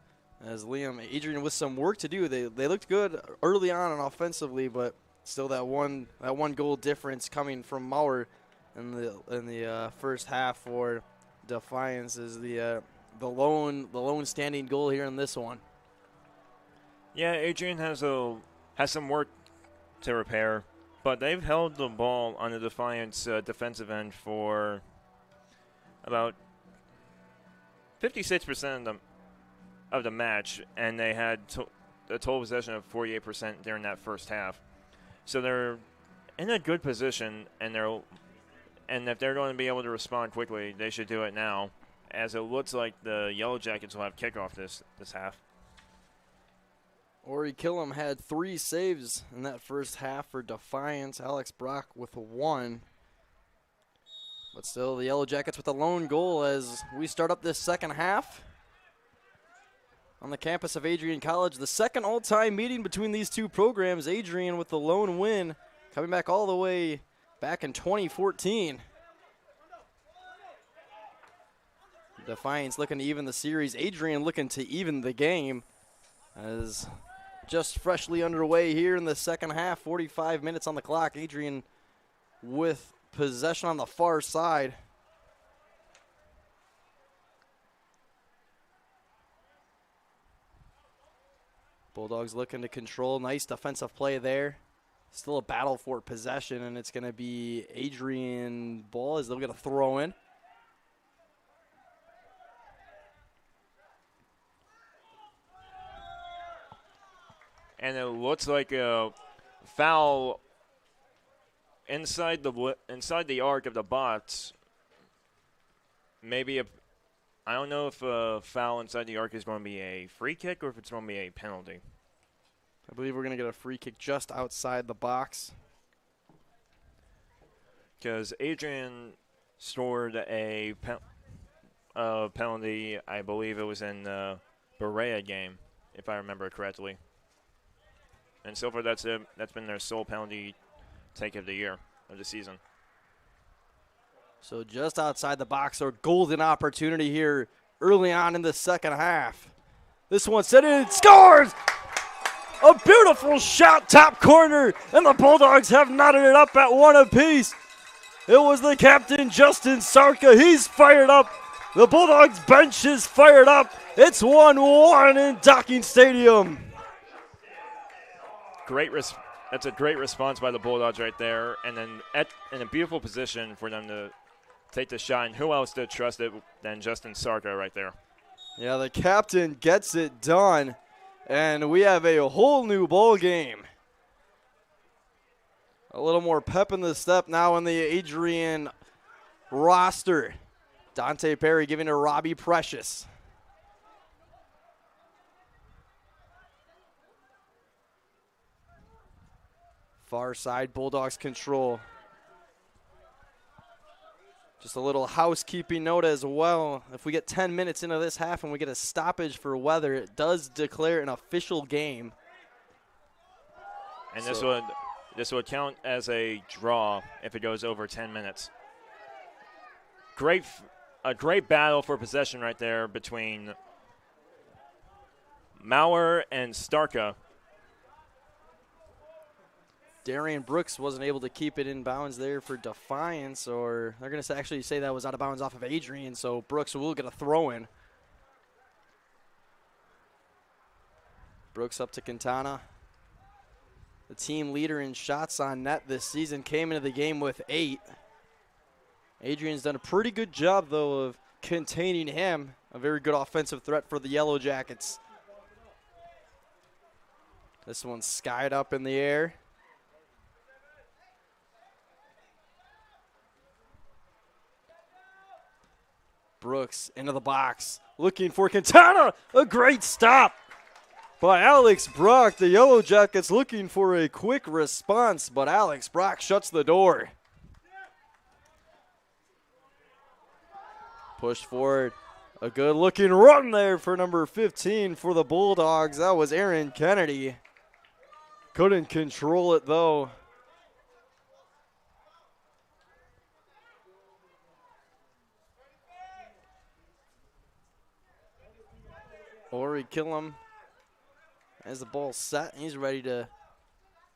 As Adrian with some work to do. They looked good early on and offensively, but still that one goal difference coming from Mauer in the first half for Defiance is the lone standing goal here in this one. Yeah, Adrian has some work to repair, but they've held the ball on the Defiance defensive end for about 56% of the match, and they had a total possession of 48% during that first half. So they're in a good position, and if they're going to be able to respond quickly, they should do it now, as it looks like the Yellow Jackets will have kickoff this half. Ori Killam had 3 saves in that first half for Defiance. Alex Brock with 1. But still, the Yellow Jackets with a lone goal as we start up this second half on the campus of Adrian College. The second all-time meeting between these two programs. Adrian with the lone win, coming back all the way back in 2014. Defiance looking to even the series. Adrian looking to even the game as just freshly underway here in the second half. 45 minutes on the clock. Adrian with possession on the far side. Bulldogs looking to control. Nice defensive play there. Still a battle for possession, and it's going to be Adrian ball as they'll get a throw in. And it looks like a foul inside the arc of the box. Maybe I don't know if a foul inside the arc is going to be a free kick or if it's going to be a penalty. I believe we're going to get a free kick just outside the box. Because Adrian scored a penalty, I believe it was in the Berea game, if I remember correctly. And so far, that's been their sole penalty take of the year, of the season. So just outside the box, our golden opportunity here early on in the second half. This one set in, scores! A beautiful shot, top corner, and the Bulldogs have knotted it up at 1 apiece. It was the captain, Justin Sarka. He's fired up. The Bulldogs bench is fired up. It's 1-1 in Docking Stadium. That's a great response by the Bulldogs right there, and then in a beautiful position for them to take the shot. And who else to trust it than Justin Sarka right there? Yeah, the captain gets it done, and we have a whole new ball game. A little more pep in the step now in the Adrian roster. Dante Perry giving to Robbie Precious. Far side, Bulldogs control. Just a little housekeeping note as well. If we get 10 minutes into this half and we get a stoppage for weather, it does declare an official game. And this would count as a draw if it goes over 10 minutes. A great battle for possession right there between Maurer and Starka. Darian Brooks wasn't able to keep it in bounds there for Defiance, or they're going to actually say that was out of bounds off of Adrian, so Brooks will get a throw in. Brooks up to Quintana. The team leader in shots on net this season came into the game with 8. Adrian's done a pretty good job, though, of containing him. A very good offensive threat for the Yellow Jackets. This one's skied up in the air. Brooks into the box, looking for Quintana. A great stop by Alex Brock. The Yellow Jackets looking for a quick response, but Alex Brock shuts the door. Push forward. A good looking run there for number 15 for the Bulldogs. That was Aaron Kennedy. Couldn't control it though. Ori Killam has the ball set. He's ready to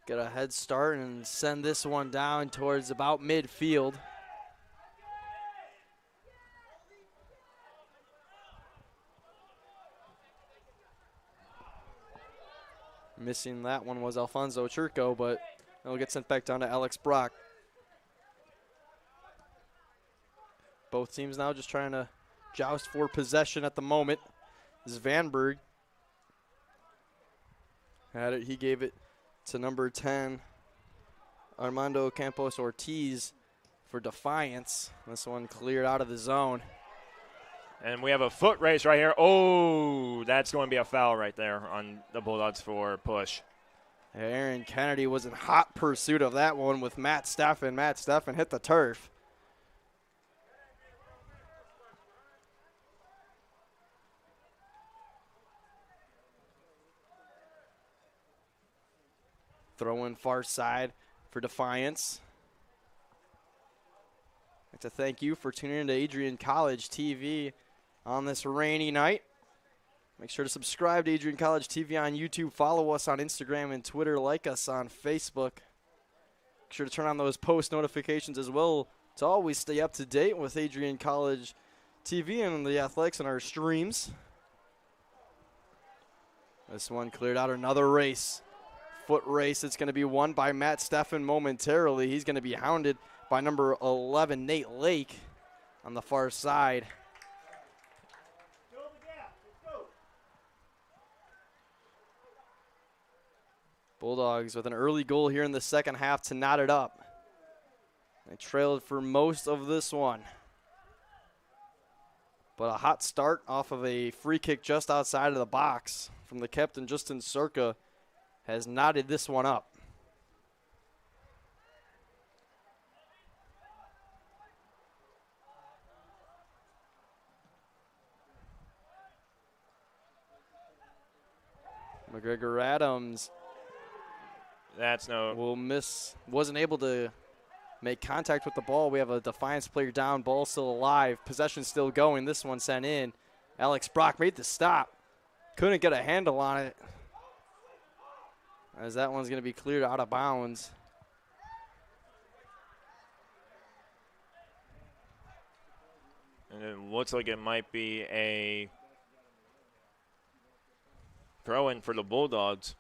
get a head start and send this one down towards about midfield. Missing that one was Alfonso Churco, but it'll get sent back down to Alex Brock. Both teams now just trying to joust for possession at the moment. This is Vanberg. Had it, he gave it to number 10, Armando Campos Ortiz for Defiance. This one cleared out of the zone. And we have a foot race right here. Oh, that's going to be a foul right there on the Bulldogs for push. Aaron Kennedy was in hot pursuit of that one with Matt Steffen. Matt Steffen hit the turf. Throw in far side for Defiance. I'd like to thank you for tuning in to Adrian College TV on this rainy night. Make sure to subscribe to Adrian College TV on YouTube. Follow us on Instagram and Twitter. Like us on Facebook. Make sure to turn on those post notifications as well to always stay up to date with Adrian College TV and the athletics and our streams. This one cleared out. Another race. Foot race. It's going to be won by Matt Steffen momentarily. He's going to be hounded by number 11, Nate Lake, on the far side. Bulldogs with an early goal here in the second half to knot it up. They trailed for most of this one. But a hot start off of a free kick just outside of the box from the captain, Justin Circa, has knotted this one up. McGregor Adams will miss, wasn't able to make contact with the ball. We have a Defiance player down, ball still alive, possession still going. This one sent in. Alex Brock made the stop. Couldn't get a handle on it, as that one's going to be cleared out of bounds. And it looks like it might be a throw-in for the Bulldogs.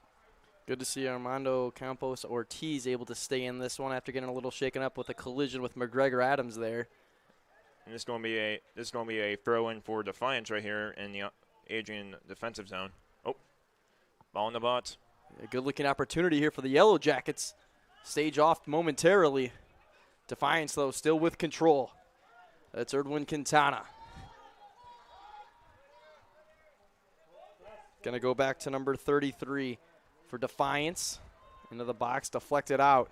Good to see Armando Campos Ortiz able to stay in this one after getting a little shaken up with a collision with McGregor Adams there. And this is going to be a throw in for Defiance right here in the Adrian defensive zone. Oh, ball in the box. A good looking opportunity here for the Yellow Jackets. Stage off momentarily. Defiance, though, still with control. That's Erdwin Quintana. Going to go back to number 33 for Defiance. Into the box, deflected out.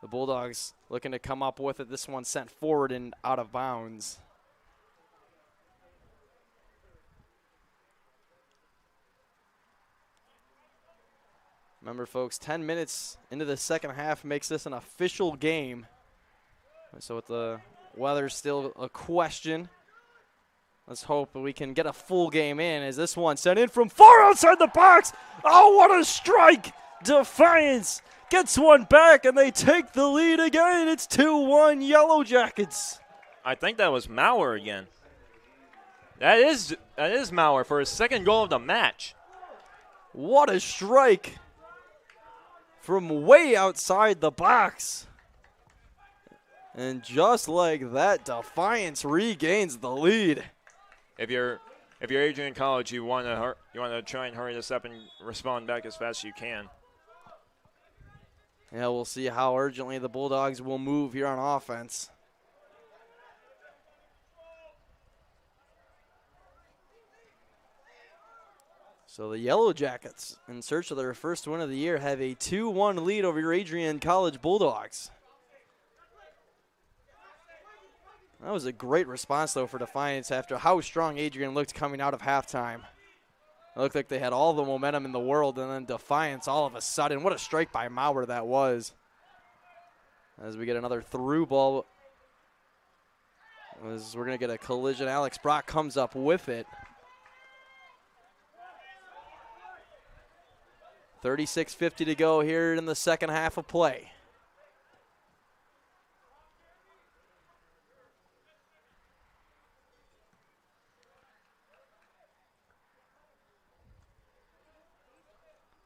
The Bulldogs looking to come up with it. This one sent forward and out of bounds. Remember, folks, 10 minutes into the second half makes this an official game. So with the weather still a question, let's hope we can get a full game in as this one sent in from far outside the box. Oh, what a strike! Defiance gets one back, and they take the lead again. It's 2-1 Yellow Jackets. I think that was Maurer again. That is Maurer for his second goal of the match. What a strike from way outside the box. And just like that, Defiance regains the lead. If you're Adrian College, you want to try and hurry this up and respond back as fast as you can. Yeah, we'll see how urgently the Bulldogs will move here on offense. So the Yellow Jackets, in search of their first win of the year, have a 2-1 lead over your Adrian College Bulldogs. That was a great response, though, for Defiance after how strong Adrian looked coming out of halftime. It looked like they had all the momentum in the world, and then Defiance all of a sudden. What a strike by Maurer that was. As we get another through ball. As we're going to get a collision. Alex Brock comes up with it. 36:50 to go here in the second half of play.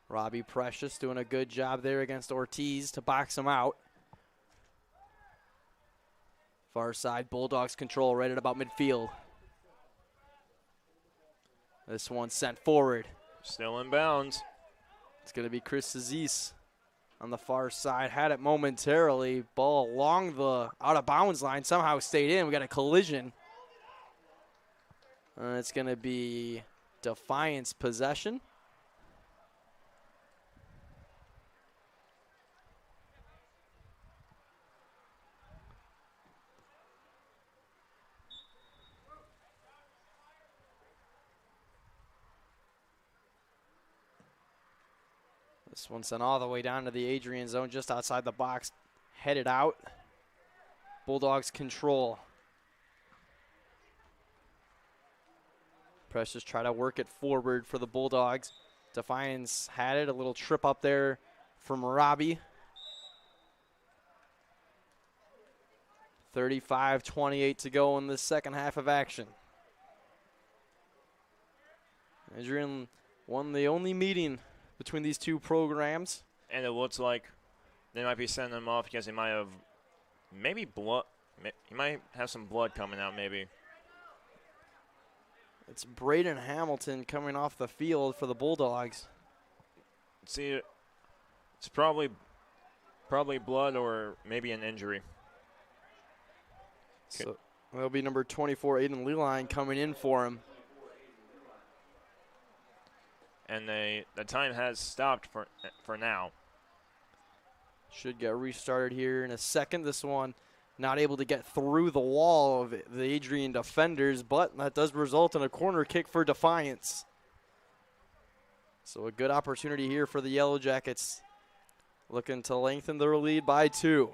Robbie Precious doing a good job there against Ortiz to box him out. Far side, Bulldogs control right at about midfield. This one sent forward. Still in bounds. It's going to be Chris Aziz on the far side. Had it momentarily. Ball along the out-of-bounds line. Somehow stayed in. We got a collision. It's going to be Defiance possession. This one sent all the way down to the Adrian zone, just outside the box, headed out. Bulldogs control. Precious try to work it forward for the Bulldogs. Defiance had it, a little trip up there from Robbie. 35-28 to go in the second half of action. Adrian won the only meeting between these two programs. And it looks like they might be sending him off because he might have maybe blood. He might have some blood coming out maybe. It's Braden Hamilton coming off the field for the Bulldogs. See, it's probably blood or maybe an injury. So that'll be number 24, Aiden Leline, coming in for him. And the time has stopped for now. Should get restarted here in a second. This one not able to get through the wall of the Adrian defenders, but that does result in a corner kick for Defiance. So a good opportunity here for the Yellow Jackets, looking to lengthen their lead by 2.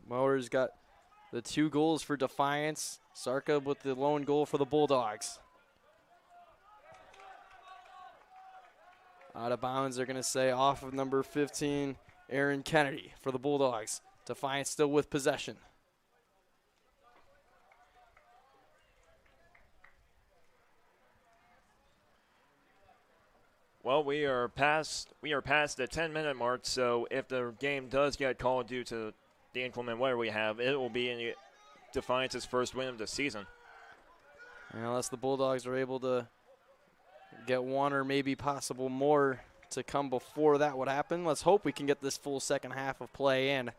Maurer's got the 2 goals for Defiance. Sarka with the lone goal for the Bulldogs. Out of bounds, they're going to say off of number 15, Aaron Kennedy for the Bulldogs. Defiance still with possession. Well, we are past the 10-minute mark, so if the game does get called due to the inclement weather we have, it will be in Defiance's first win of the season. Unless the Bulldogs are able to get one or maybe possible more to come before that would happen. Let's hope we can get this full second half of play in.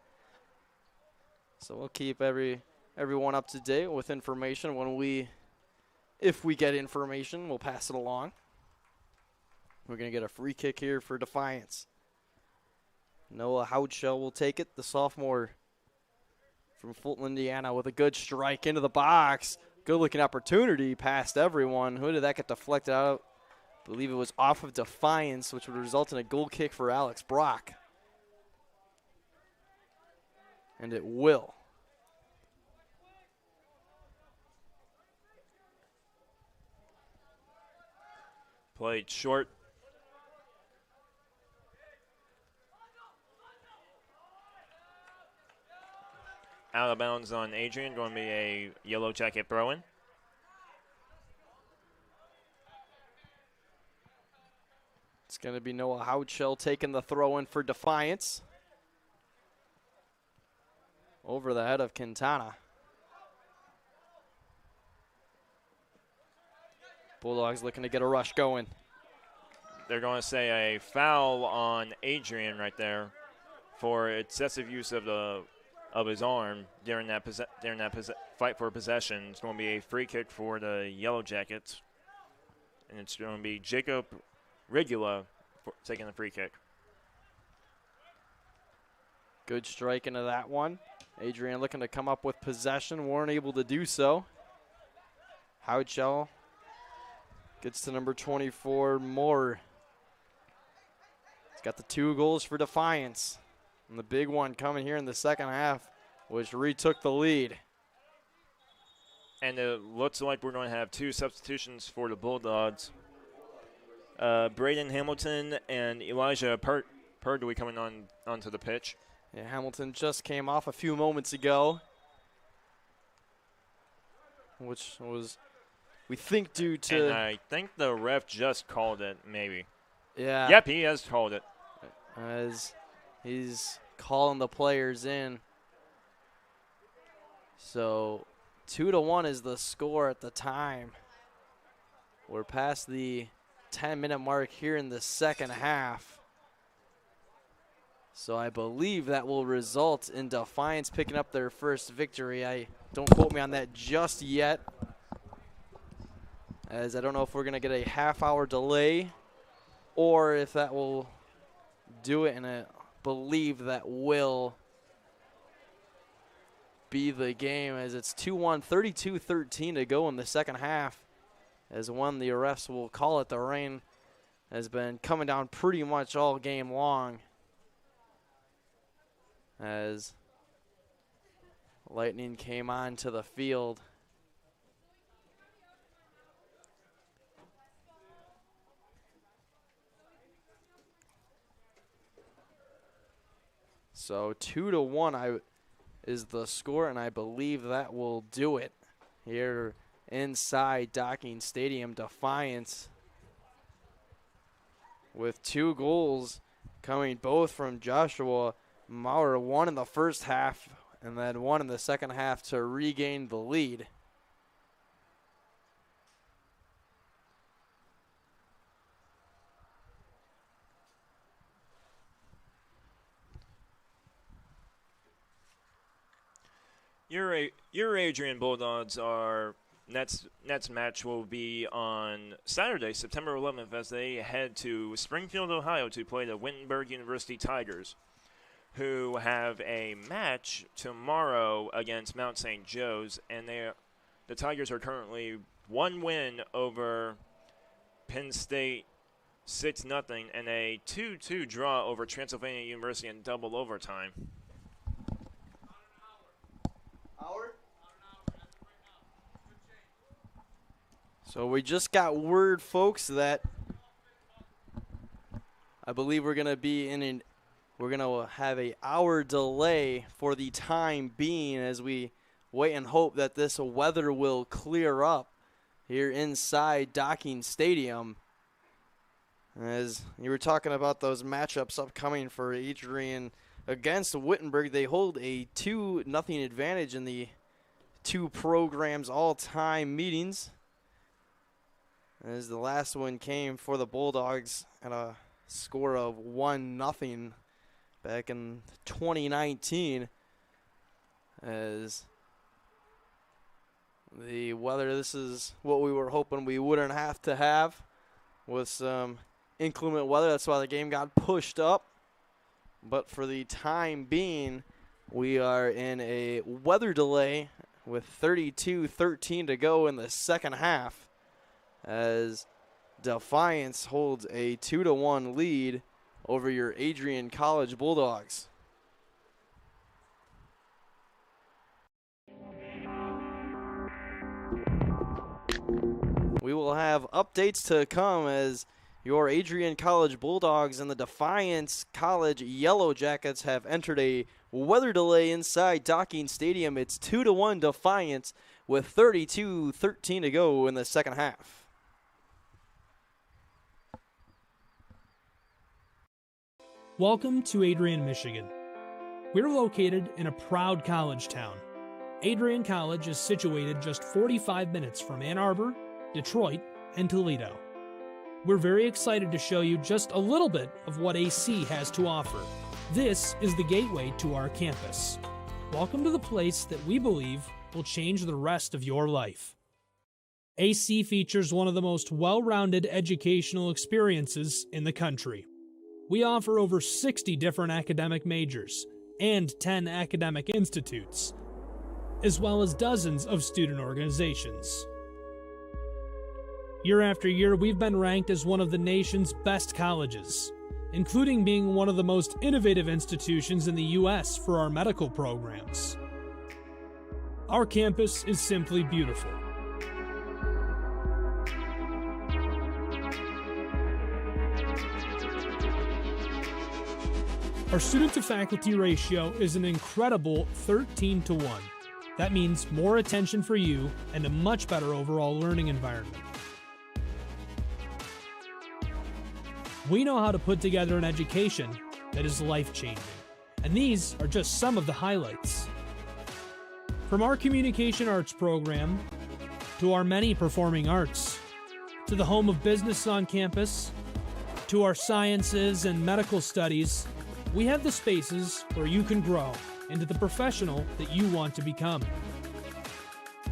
So we'll keep everyone up to date with information if we get information, we'll pass it along. We're going to get a free kick here for Defiance. Noah Houtschel will take it, the sophomore from Fulton, Indiana, with a good strike into the box. Good-looking opportunity past everyone. Who did that get deflected out of? I believe it was off of Defiance, which would result in a goal kick for Alex Brock. And it will. Played short. Out of bounds on Adrian, going to be a Yellow Jacket throw-in. It's going to be Noah Houtschel taking the throw-in for Defiance. Over the head of Quintana. Bulldogs looking to get a rush going. They're going to say a foul on Adrian right there for excessive use of his arm during that fight for possession. It's going to be a free kick for the Yellow Jackets, and it's going to be Jacob Regula taking the free kick. Good strike into that one. Adrian looking to come up with possession, weren't able to do so. Houtschel gets to number 24, Moore. He's got the 2 goals for Defiance. And the big one coming here in the second half, which retook the lead. And it looks like we're going to have 2 substitutions for the Bulldogs. Braden Hamilton and Elijah Perdue coming onto the pitch. Yeah, Hamilton just came off a few moments ago, which was, we think, due to... And I think the ref just called it, maybe. Yeah. Yep, he has called it. As he's calling the players in. So 2-1 is the score at the time. We're past the 10-minute mark here in the second half. So I believe that will result in Defiance picking up their first victory. Don't quote me on that just yet, as I don't know if we're going to get a half-hour delay or if that will do it, and I believe that will be the game, as it's 2-1, 32-13 to go in the second half. As one, the refs will call it. The rain has been coming down pretty much all game long, as lightning came on to the field. So 2-1 is the score, and I believe that will do it here inside Docking Stadium. Defiance with 2 goals coming both from Joshua Maurer, 1 in the first half and then 1 in the second half to regain the lead. Your Adrian Bulldogs are next match will be on Saturday, September 11th, as they head to Springfield, Ohio, to play the Wittenberg University Tigers, who have a match tomorrow against Mount St. Joe's, and the Tigers are currently 1 win over Penn State, 6-0, and a 2-2 draw over Transylvania University in double overtime. So we just got word, folks, that I believe we're going to be we're going to have an hour delay for the time being, as we wait and hope that this weather will clear up here inside Docking Stadium, As you were talking about those matchups upcoming for Adrian against Wittenberg, they hold a 2-0 advantage in the two programs' all-time meetings. As the last one came for the Bulldogs at a score of 1-0 back in 2019. As the weather, this is what we were hoping we wouldn't have to have with some inclement weather. That's why the game got pushed up. But for the time being, we are in a weather delay with 32-13 to go in the second half, as Defiance holds a 2-1 lead over your Adrian College Bulldogs. We will have updates to come as your Adrian College Bulldogs and the Defiance College Yellow Jackets have entered a weather delay inside Docking Stadium. It's 2-1 Defiance with 32-13 to go in the second half. Welcome to Adrian, Michigan. We're located in a proud college town. Adrian College is situated just 45 minutes from Ann Arbor, Detroit, and Toledo. We're very excited to show you just a little bit of what AC has to offer. This is the gateway to our campus. Welcome to the place that we believe will change the rest of your life. AC features one of the most well-rounded educational experiences in the country. We offer over 60 different academic majors and 10 academic institutes, as well as dozens of student organizations. Year after year, we've been ranked as one of the nation's best colleges, including being one of the most innovative institutions in the U.S. for our medical programs. Our campus is simply beautiful. Our student-to-faculty ratio is an incredible 13-to-1. That means more attention for you and a much better overall learning environment. We know how to put together an education that is life-changing, and these are just some of the highlights. From our communication arts program, to our many performing arts, to the home of business on campus, to our sciences and medical studies, we have the spaces where you can grow into the professional that you want to become.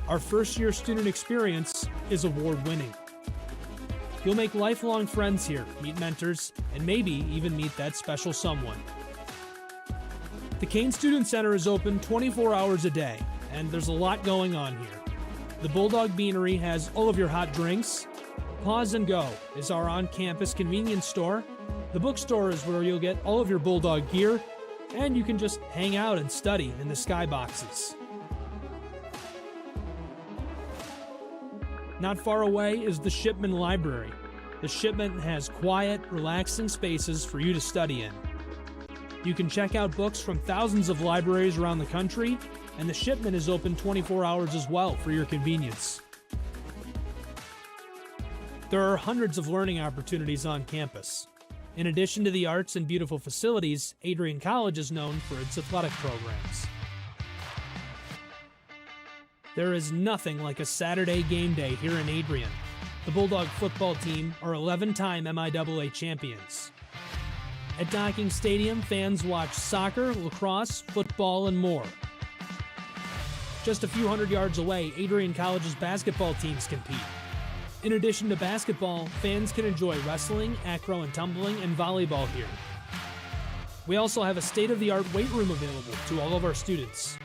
Our first-year student experience is award-winning. You'll make lifelong friends here, meet mentors, and maybe even meet that special someone. The Kane Student Center is open 24 hours a day, and there's a lot going on here. The Bulldog Beanery has all of your hot drinks. Pause and Go is our on-campus convenience store. The bookstore is where you'll get all of your Bulldog gear, and you can just hang out and study in the skyboxes. Not far away is the Shipman Library. The Shipman has quiet, relaxing spaces for you to study in. You can check out books from thousands of libraries around the country, and the Shipman is open 24 hours as well for your convenience. There are hundreds of learning opportunities on campus. In addition to the arts and beautiful facilities, Adrian College is known for its athletic programs. There is nothing like a Saturday game day here in Adrian. The Bulldog football team are 11-time MIAA champions. At Docking Stadium, fans watch soccer, lacrosse, football, and more. Just a few hundred yards away, Adrian College's basketball teams compete. In addition to basketball, fans can enjoy wrestling, acro and tumbling, and volleyball here. We also have a state-of-the-art weight room available to all of our students.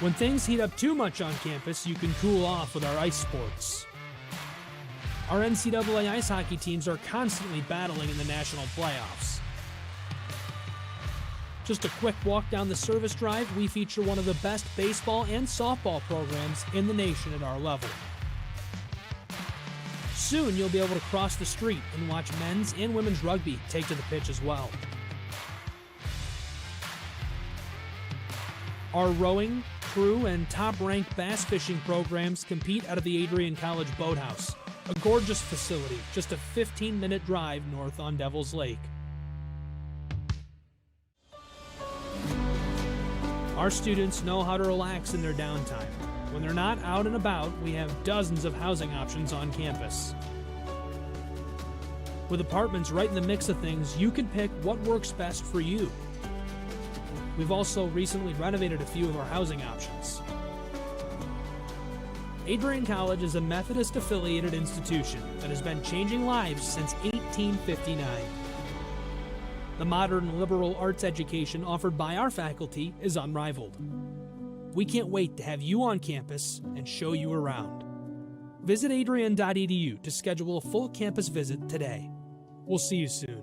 When things heat up too much on campus, you can cool off with our ice sports. Our NCAA ice hockey teams are constantly battling in the national playoffs. Just a quick walk down the service drive, we feature one of the best baseball and softball programs in the nation at our level. Soon you'll be able to cross the street and watch men's and women's rugby take to the pitch as well. Our rowing, crew, and top-ranked bass fishing programs compete out of the Adrian College Boathouse, a gorgeous facility just a 15-minute drive north on Devil's Lake. Our students know how to relax in their downtime. When they're not out and about, we have dozens of housing options on campus. With apartments right in the mix of things, you can pick what works best for you. We've also recently renovated a few of our housing options. Adrian College is a Methodist-affiliated institution that has been changing lives since 1859. The modern liberal arts education offered by our faculty is unrivaled. We can't wait to have you on campus and show you around. Visit adrian.edu to schedule a full campus visit today. We'll see you soon.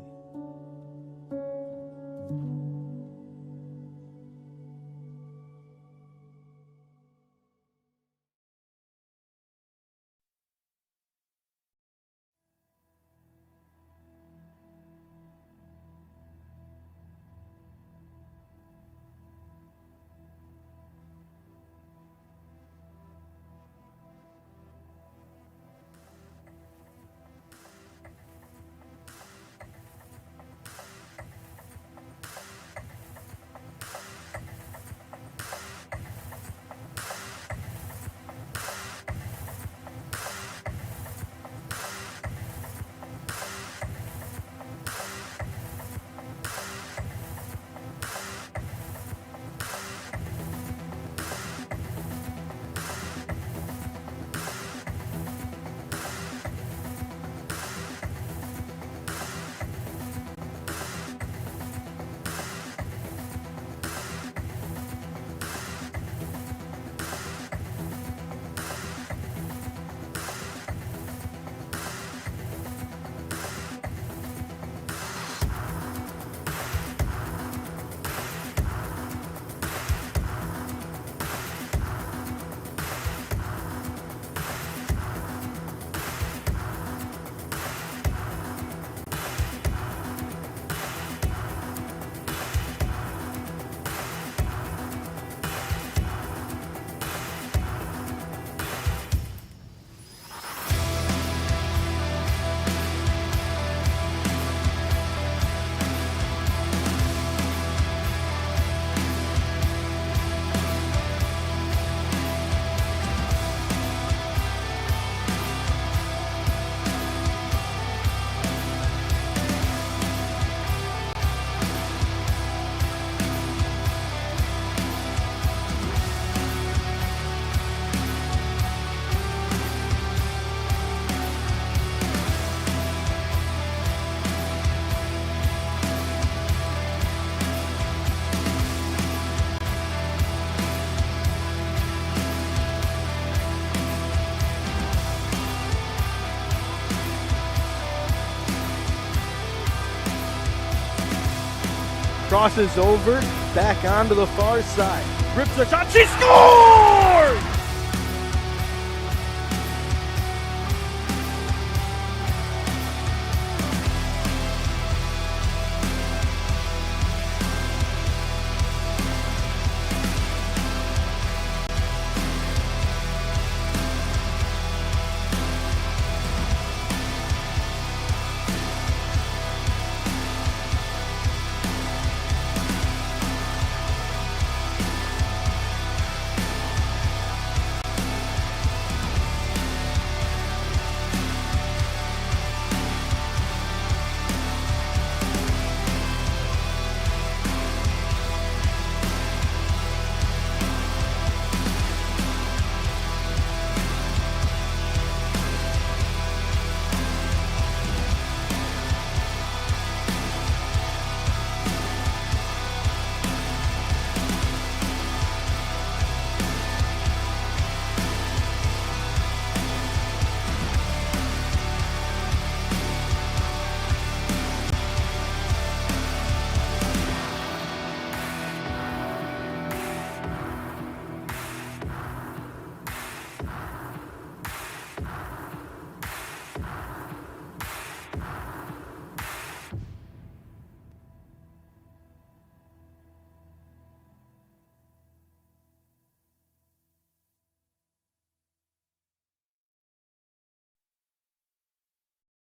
Crosses over, back onto the far side. Rips a shot, she scores!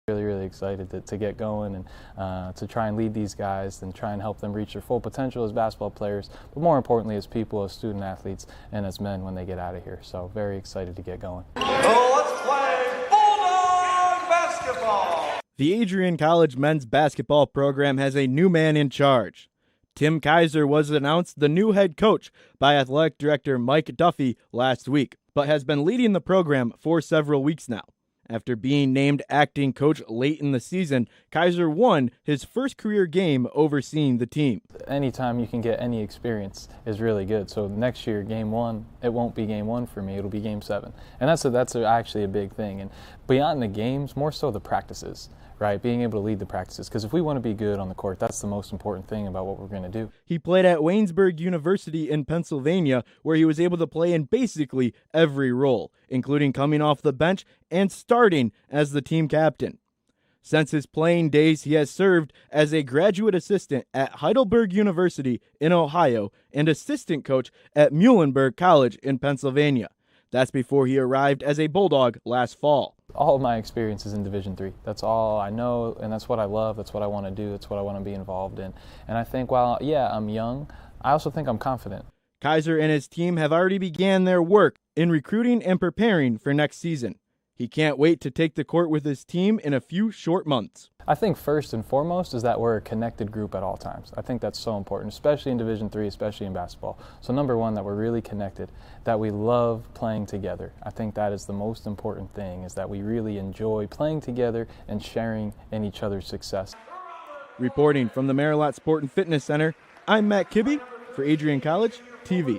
Really excited to get going and to try and lead these guys and try and help them reach their full potential as basketball players, but more importantly as people, as student athletes, and as men when they get out of here. So very excited to get going. Let's play Bulldog basketball. The Adrian College men's basketball program has a new man in charge. Tim Kaiser was announced the new head coach by athletic director Mike Duffy last week, but has been leading the program for several weeks now. After being named acting coach late in the season, Kaiser won his first career game overseeing the team. Anytime you can get any experience is really good. So next year, game 1, it won't be game 1 for me, it'll be game 7. And that's actually a big thing. And beyond the games, more so the practices, right? Being able to lead the practices. Because if we want to be good on the court, that's the most important thing about what we're going to do. He played at Waynesburg University in Pennsylvania, where he was able to play in basically every role, including coming off the bench and starting as the team captain. Since his playing days, he has served as a graduate assistant at Heidelberg University in Ohio and assistant coach at Muhlenberg College in Pennsylvania. That's before he arrived as a Bulldog last fall. All of my experience is in Division III. That's all I know, and that's what I love. That's what I want to do. That's what I want to be involved in. And I think while, I'm young, I also think I'm confident. Kaiser and his team have already began their work in recruiting and preparing for next season. He can't wait to take the court with his team in a few short months. I think first and foremost is that we're a connected group at all times. I think that's so important, especially in Division III, especially in basketball. So number one, that we're really connected, that we love playing together. I think that is the most important thing, is that we really enjoy playing together and sharing in each other's success. Reporting from the Marilot Sport and Fitness Center, I'm Matt Kibbe for Adrian College TV.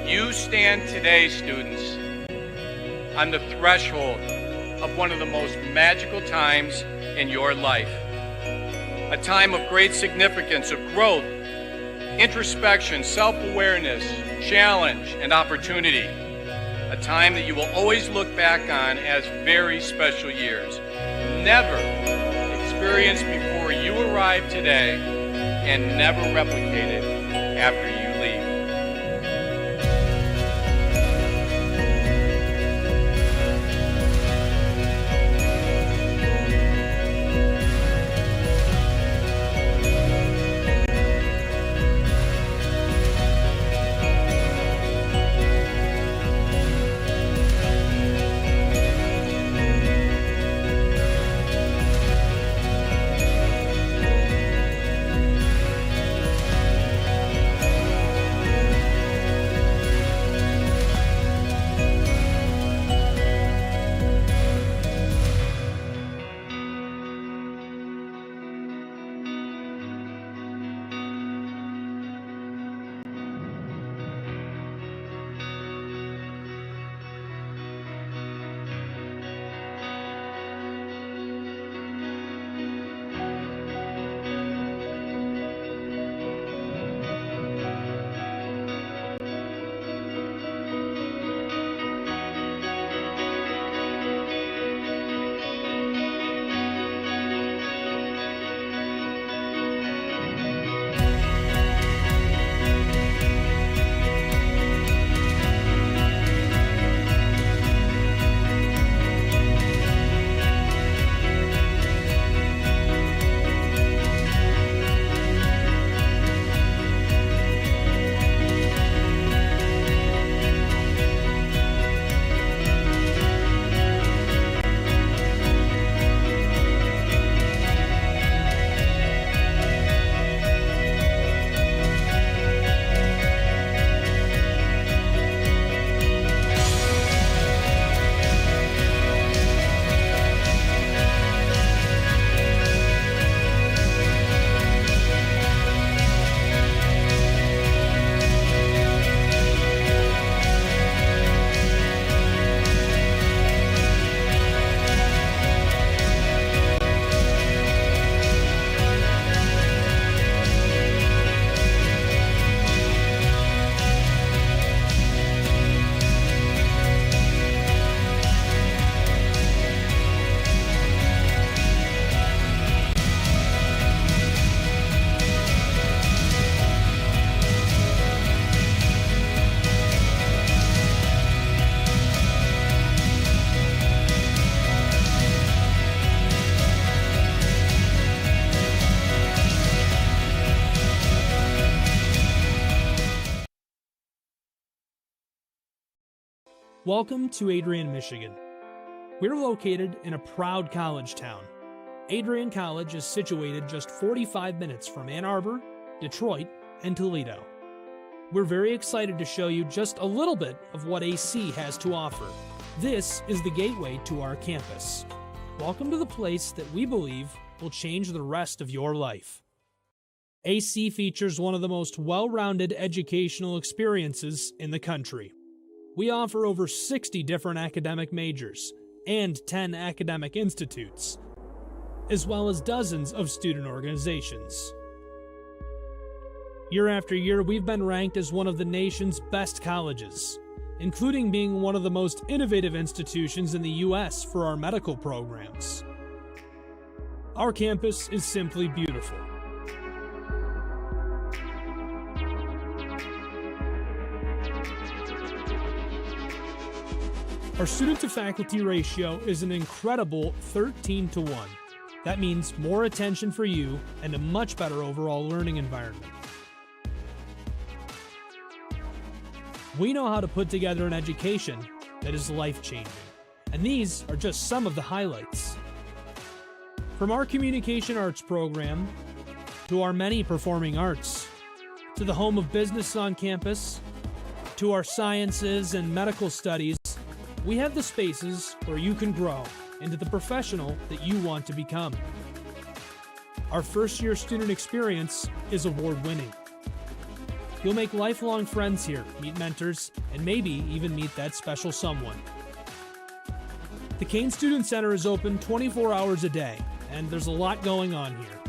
You stand today, students, on the threshold of one of the most magical times in your life. A time of great significance, of growth, introspection, self-awareness, challenge, and opportunity. A time that you will always look back on as very special years. Never experienced before you arrive today, and never replicated after you leave. Welcome to Adrian, Michigan. We're located in a proud college town. Adrian College is situated just 45 minutes from Ann Arbor, Detroit, and Toledo. We're very excited to show you just a little bit of what AC has to offer. This is the gateway to our campus. Welcome to the place that we believe will change the rest of your life. AC features one of the most well-rounded educational experiences in the country. We offer over 60 different academic majors and 10 academic institutes, as well as dozens of student organizations. Year after year, we've been ranked as one of the nation's best colleges, including being one of the most innovative institutions in the U.S. for our medical programs. Our campus is simply beautiful. Our student-to-faculty ratio is an incredible 13-to-1. That means more attention for you and a much better overall learning environment. We know how to put together an education that is life-changing, and these are just some of the highlights. From our communication arts program, to our many performing arts, to the home of business on campus, to our sciences and medical studies, we have the spaces where you can grow into the professional that you want to become. Our first-year student experience is award-winning. You'll make lifelong friends here, meet mentors, and maybe even meet that special someone. The Kane Student Center is open 24 hours a day, and there's a lot going on here.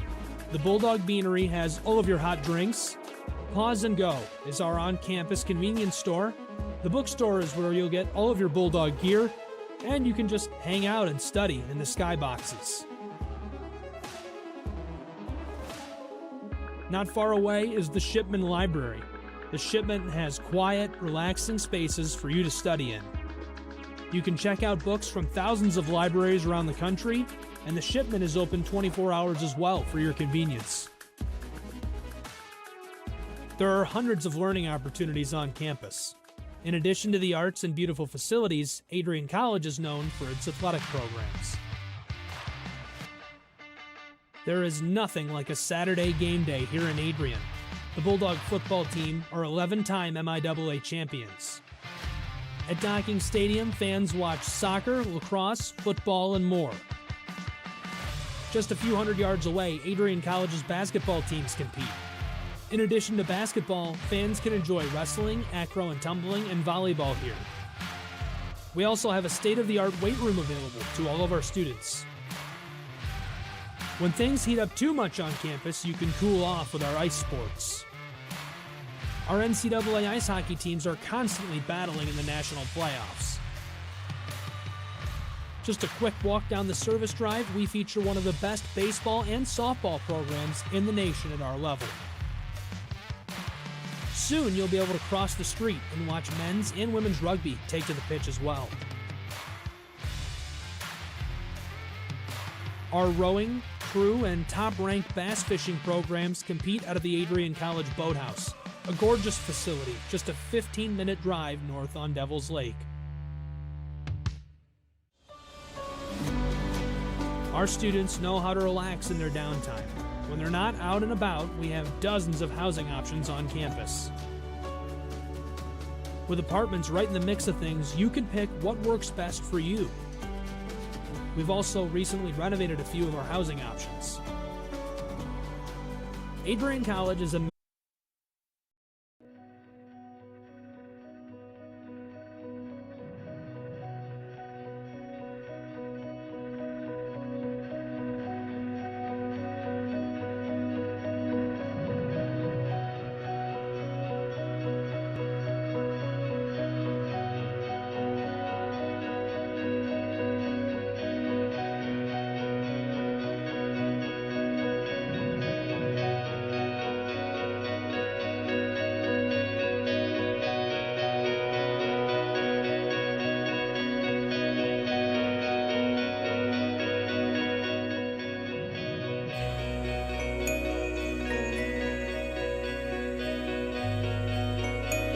The Bulldog Beanery has all of your hot drinks. Pause and Go is our on-campus convenience store. The bookstore is where you'll get all of your Bulldog gear, and you can just hang out and study in the skyboxes. Not far away is the Shipman Library. The Shipman has quiet, relaxing spaces for you to study in. You can check out books from thousands of libraries around the country, and the Shipman is open 24 hours as well for your convenience. There are hundreds of learning opportunities on campus. In addition to the arts and beautiful facilities, Adrian College is known for its athletic programs. There is nothing like a Saturday game day here in Adrian. The Bulldog football team are 11-time MIAA champions. At Docking Stadium, fans watch soccer, lacrosse, football, and more. Just a few hundred yards away, Adrian College's basketball teams compete. In addition to basketball, fans can enjoy wrestling, acro and tumbling, and volleyball here. We also have a state-of-the-art weight room available to all of our students. When things heat up too much on campus, you can cool off with our ice sports. Our NCAA ice hockey teams are constantly battling in the national playoffs. Just a quick walk down the service drive, we feature one of the best baseball and softball programs in the nation at our level. Soon you'll be able to cross the street and watch men's and women's rugby take to the pitch as well. Our rowing, crew, and top-ranked bass fishing programs compete out of the Adrian College Boathouse, a gorgeous facility just a 15-minute drive north on Devil's Lake. Our students know how to relax in their downtime. When they're not out and about, we have dozens of housing options on campus. With apartments right in the mix of things, you can pick what works best for you. We've also recently renovated a few of our housing options. Adrian College is a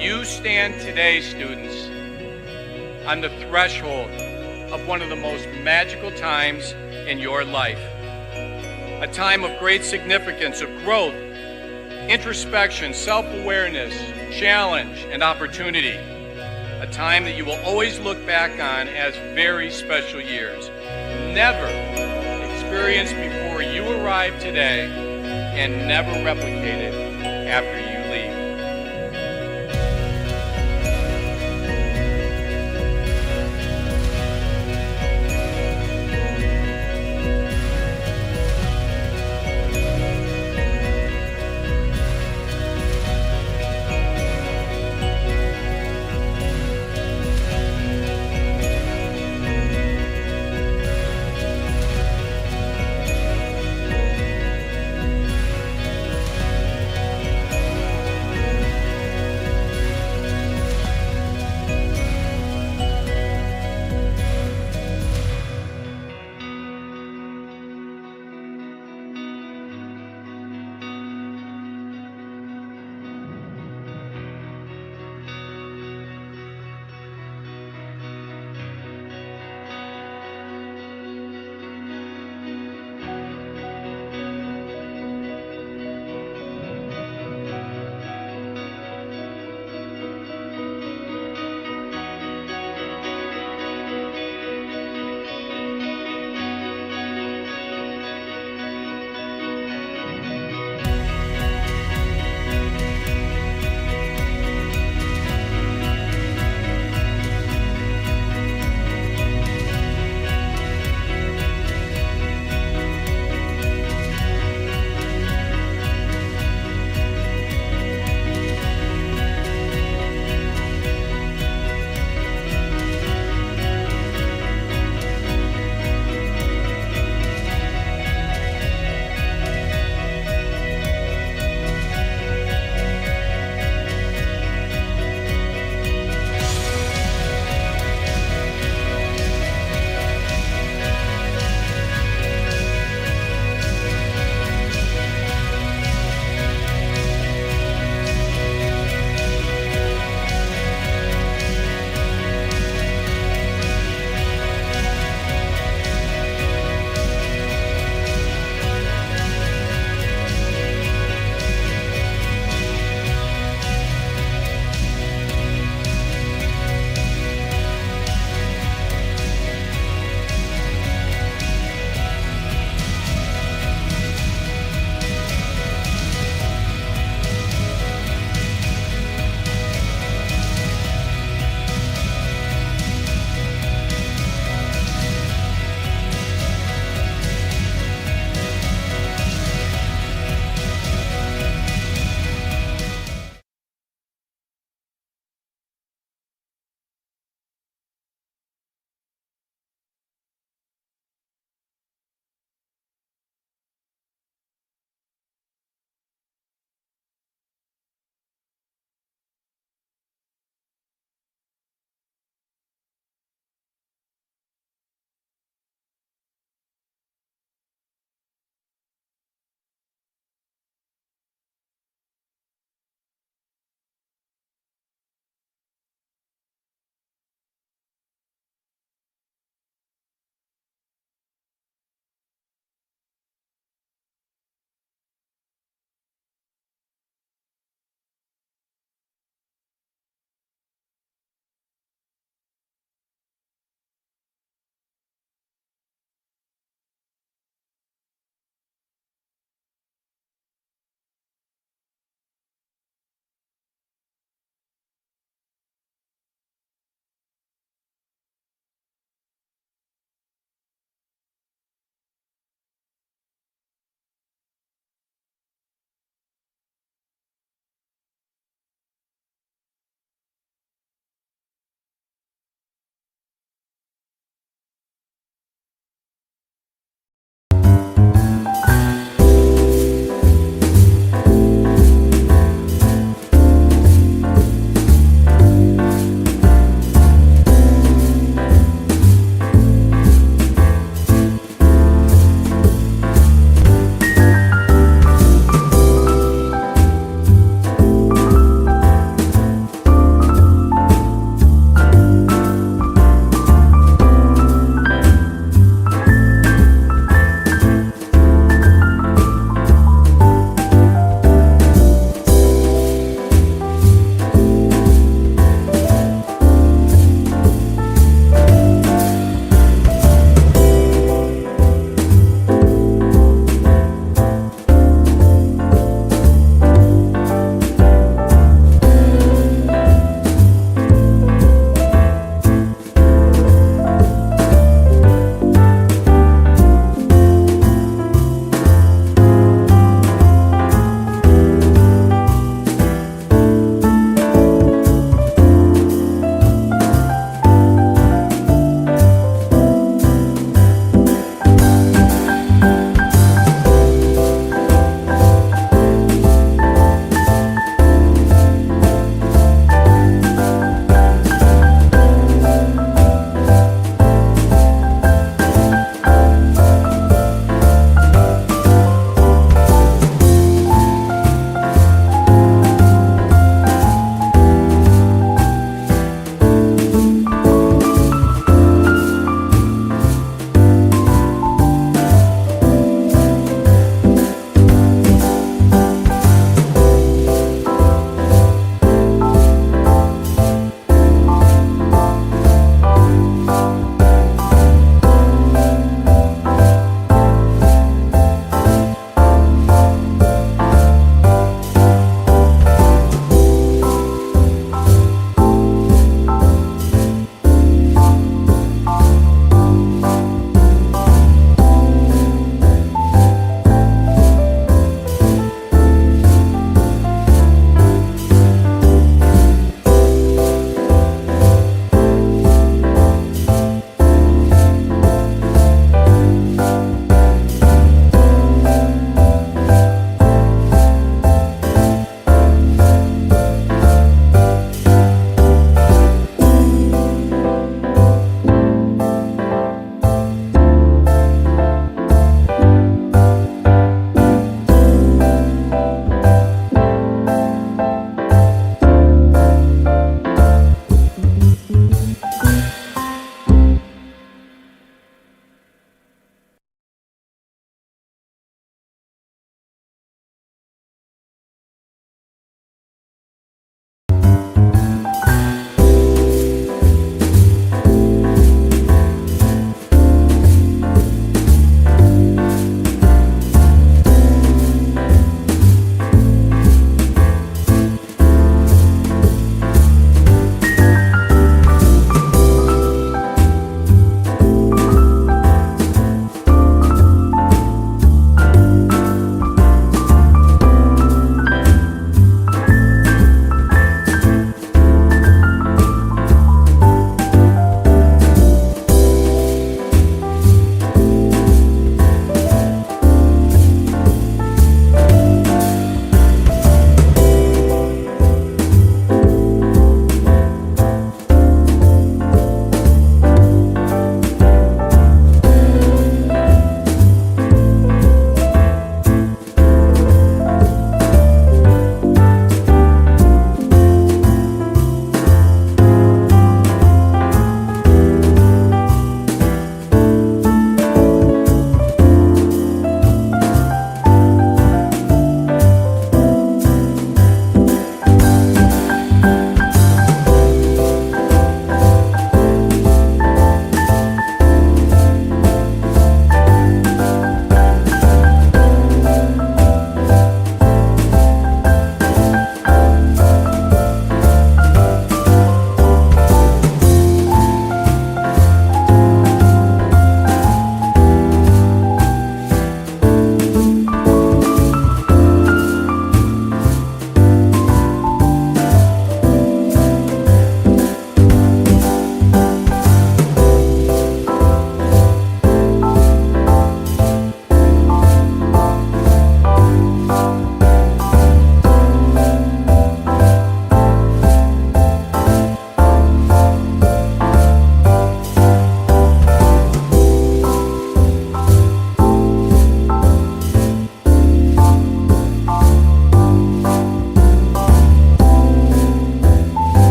You stand today, students, on the threshold of one of the most magical times in your life. A time of great significance, of growth, introspection, self-awareness, challenge, and opportunity. A time that you will always look back on as very special years. Never experienced before you arrive today and never replicated after you leave.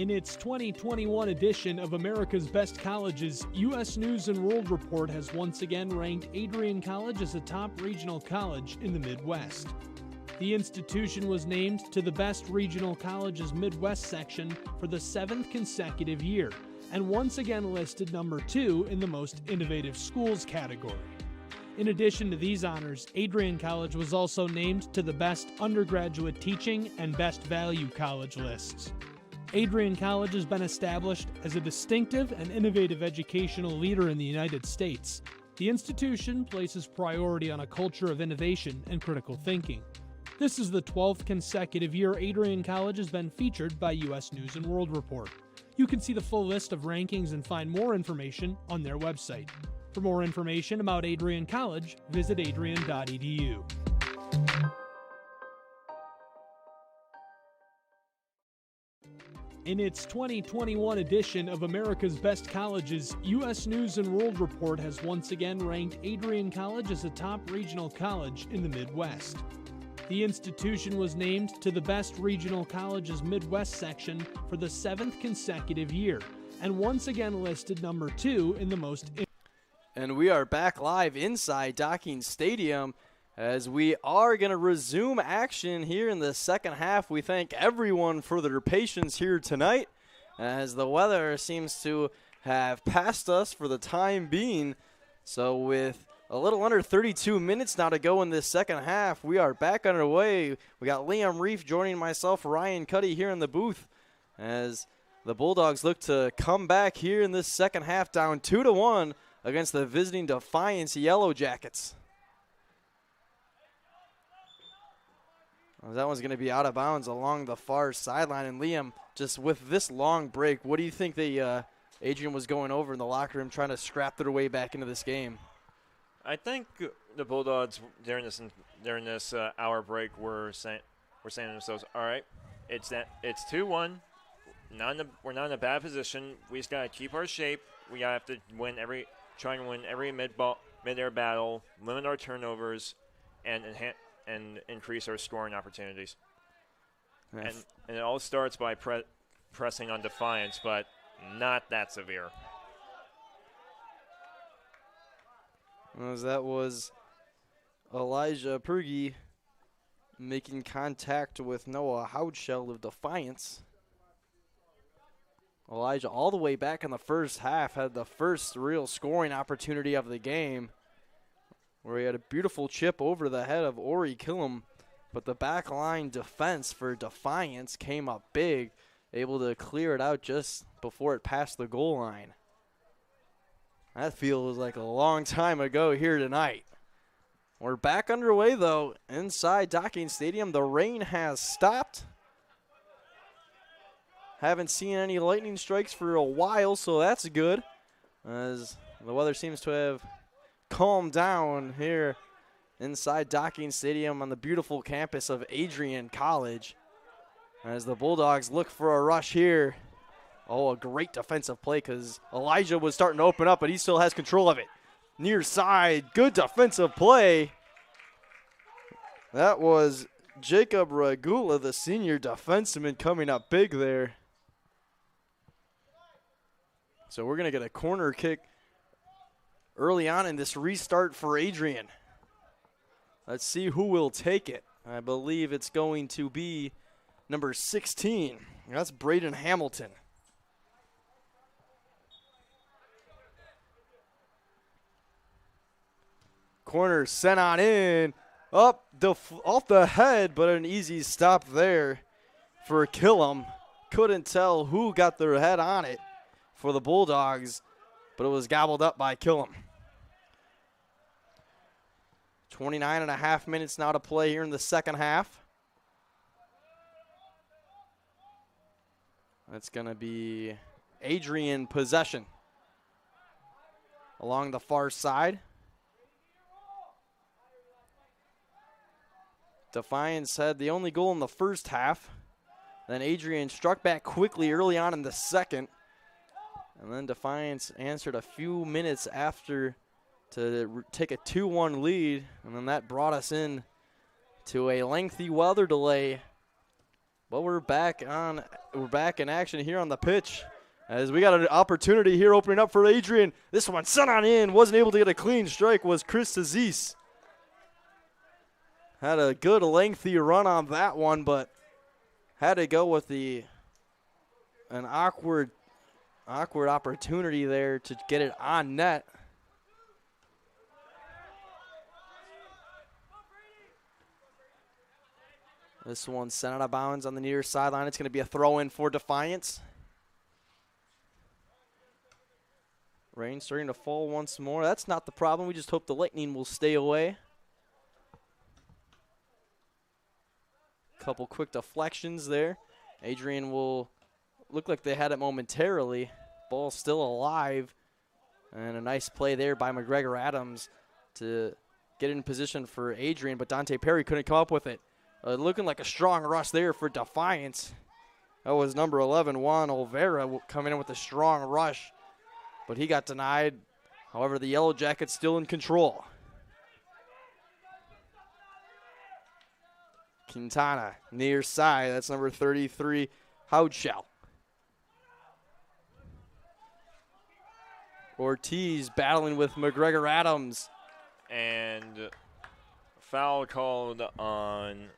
In its 2021 edition of America's Best Colleges, U.S. News & World Report has once again ranked Adrian College as a top regional college in the Midwest. The institution was named to the Best Regional Colleges Midwest section for the 7th consecutive year, and once again listed number 2 in the Most Innovative Schools category. In addition to these honors, Adrian College was also named to the Best Undergraduate Teaching and Best Value College lists. Adrian College has been established as a distinctive and innovative educational leader in the United States. The institution places priority on a culture of innovation and critical thinking. This is the 12th consecutive year Adrian College has been featured by U.S. News & World Report. You can see the full list of rankings and find more information on their website. For more information about Adrian College, visit adrian.edu. In its 2021 edition of America's Best Colleges, U.S. News & World Report has once again ranked Adrian College as a top regional college in the Midwest. The institution was named to the Best Regional Colleges Midwest section for the 7th consecutive year, and once again listed number 2 in the most. And we are back live inside Docking Stadium as we are going to resume action here in the second half. We thank everyone for their patience here tonight as the weather seems to have passed us for the time being. So with a little under 32 minutes now to go in this second half, we are back underway. We got Liam Reef joining myself, Ryan Cuddy here in the booth as the Bulldogs look to come back here in this second half down 2-1 against the visiting Defiance Yellow Jackets. That one's going to be out of bounds along the far sideline. And Liam, just with this long break, what do you think Adrian was going over in the locker room trying to scrap their way back into this game? I think the Bulldogs during this hour break were saying to themselves, all right, it's 2-1. We're not in a bad position. We just got to keep our shape. We have to try and win every mid-air battle, limit our turnovers, and increase our scoring opportunities. Yes. And it all starts by pressing on Defiance, but not that severe. As that was Elijah Pergy making contact with Noah Houtshell of Defiance. Elijah all the way back in the first half had the first real scoring opportunity of the game, where he had a beautiful chip over the head of Ori Killam, but the back line defense for Defiance came up big, able to clear it out just before it passed the goal line. That feels like a long time ago here tonight. We're back underway, though, inside Docking Stadium. The rain has stopped. Haven't seen any lightning strikes for a while, so that's good, as the weather seems to have calm down here inside Docking Stadium on the beautiful campus of Adrian College as the Bulldogs look for a rush here. Oh, a great defensive play because Elijah was starting to open up, but he still has control of it. Near side, good defensive play. That was Jacob Regula, the senior defenseman, coming up big there. So we're going to get a corner kick early on in this restart for Adrian. Let's see who will take it. I believe it's going to be number 16. That's Braden Hamilton. Corner sent on in. Up off the head, but an easy stop there for Killam. Couldn't tell who got their head on it for the Bulldogs, but it was gobbled up by Killam. 29.5 minutes now to play here in the second half. That's going to be Adrian possession along the far side. Defiance had the only goal in the first half. Then Adrian struck back quickly early on in the second. And then Defiance answered a few minutes after to take a 2-1 lead. And then that brought us in to a lengthy weather delay But we're back in action here on the pitch, as we got an opportunity here opening up for Adrian. This one sent on in, wasn't able to get a clean strike, was Chris Aziz. Had a good lengthy run on that one, but had to go with an awkward opportunity there to get it on net. This one sent out of bounds on the near sideline. It's going to be a throw-in for Defiance. Rain starting to fall once more. That's not the problem. We just hope the lightning will stay away. Couple quick deflections there. Adrian will look like they had it momentarily. Ball still alive. And a nice play there by McGregor Adams to get in position for Adrian, but Dante Perry couldn't come up with it. Looking like a strong rush there for Defiance. That was number 11, Juan Olvera, coming in with a strong rush, but he got denied. However, the Yellow Jackets still in control. Quintana, near side. That's number 33, Houtschel. Ortiz battling with McGregor Adams. And foul called on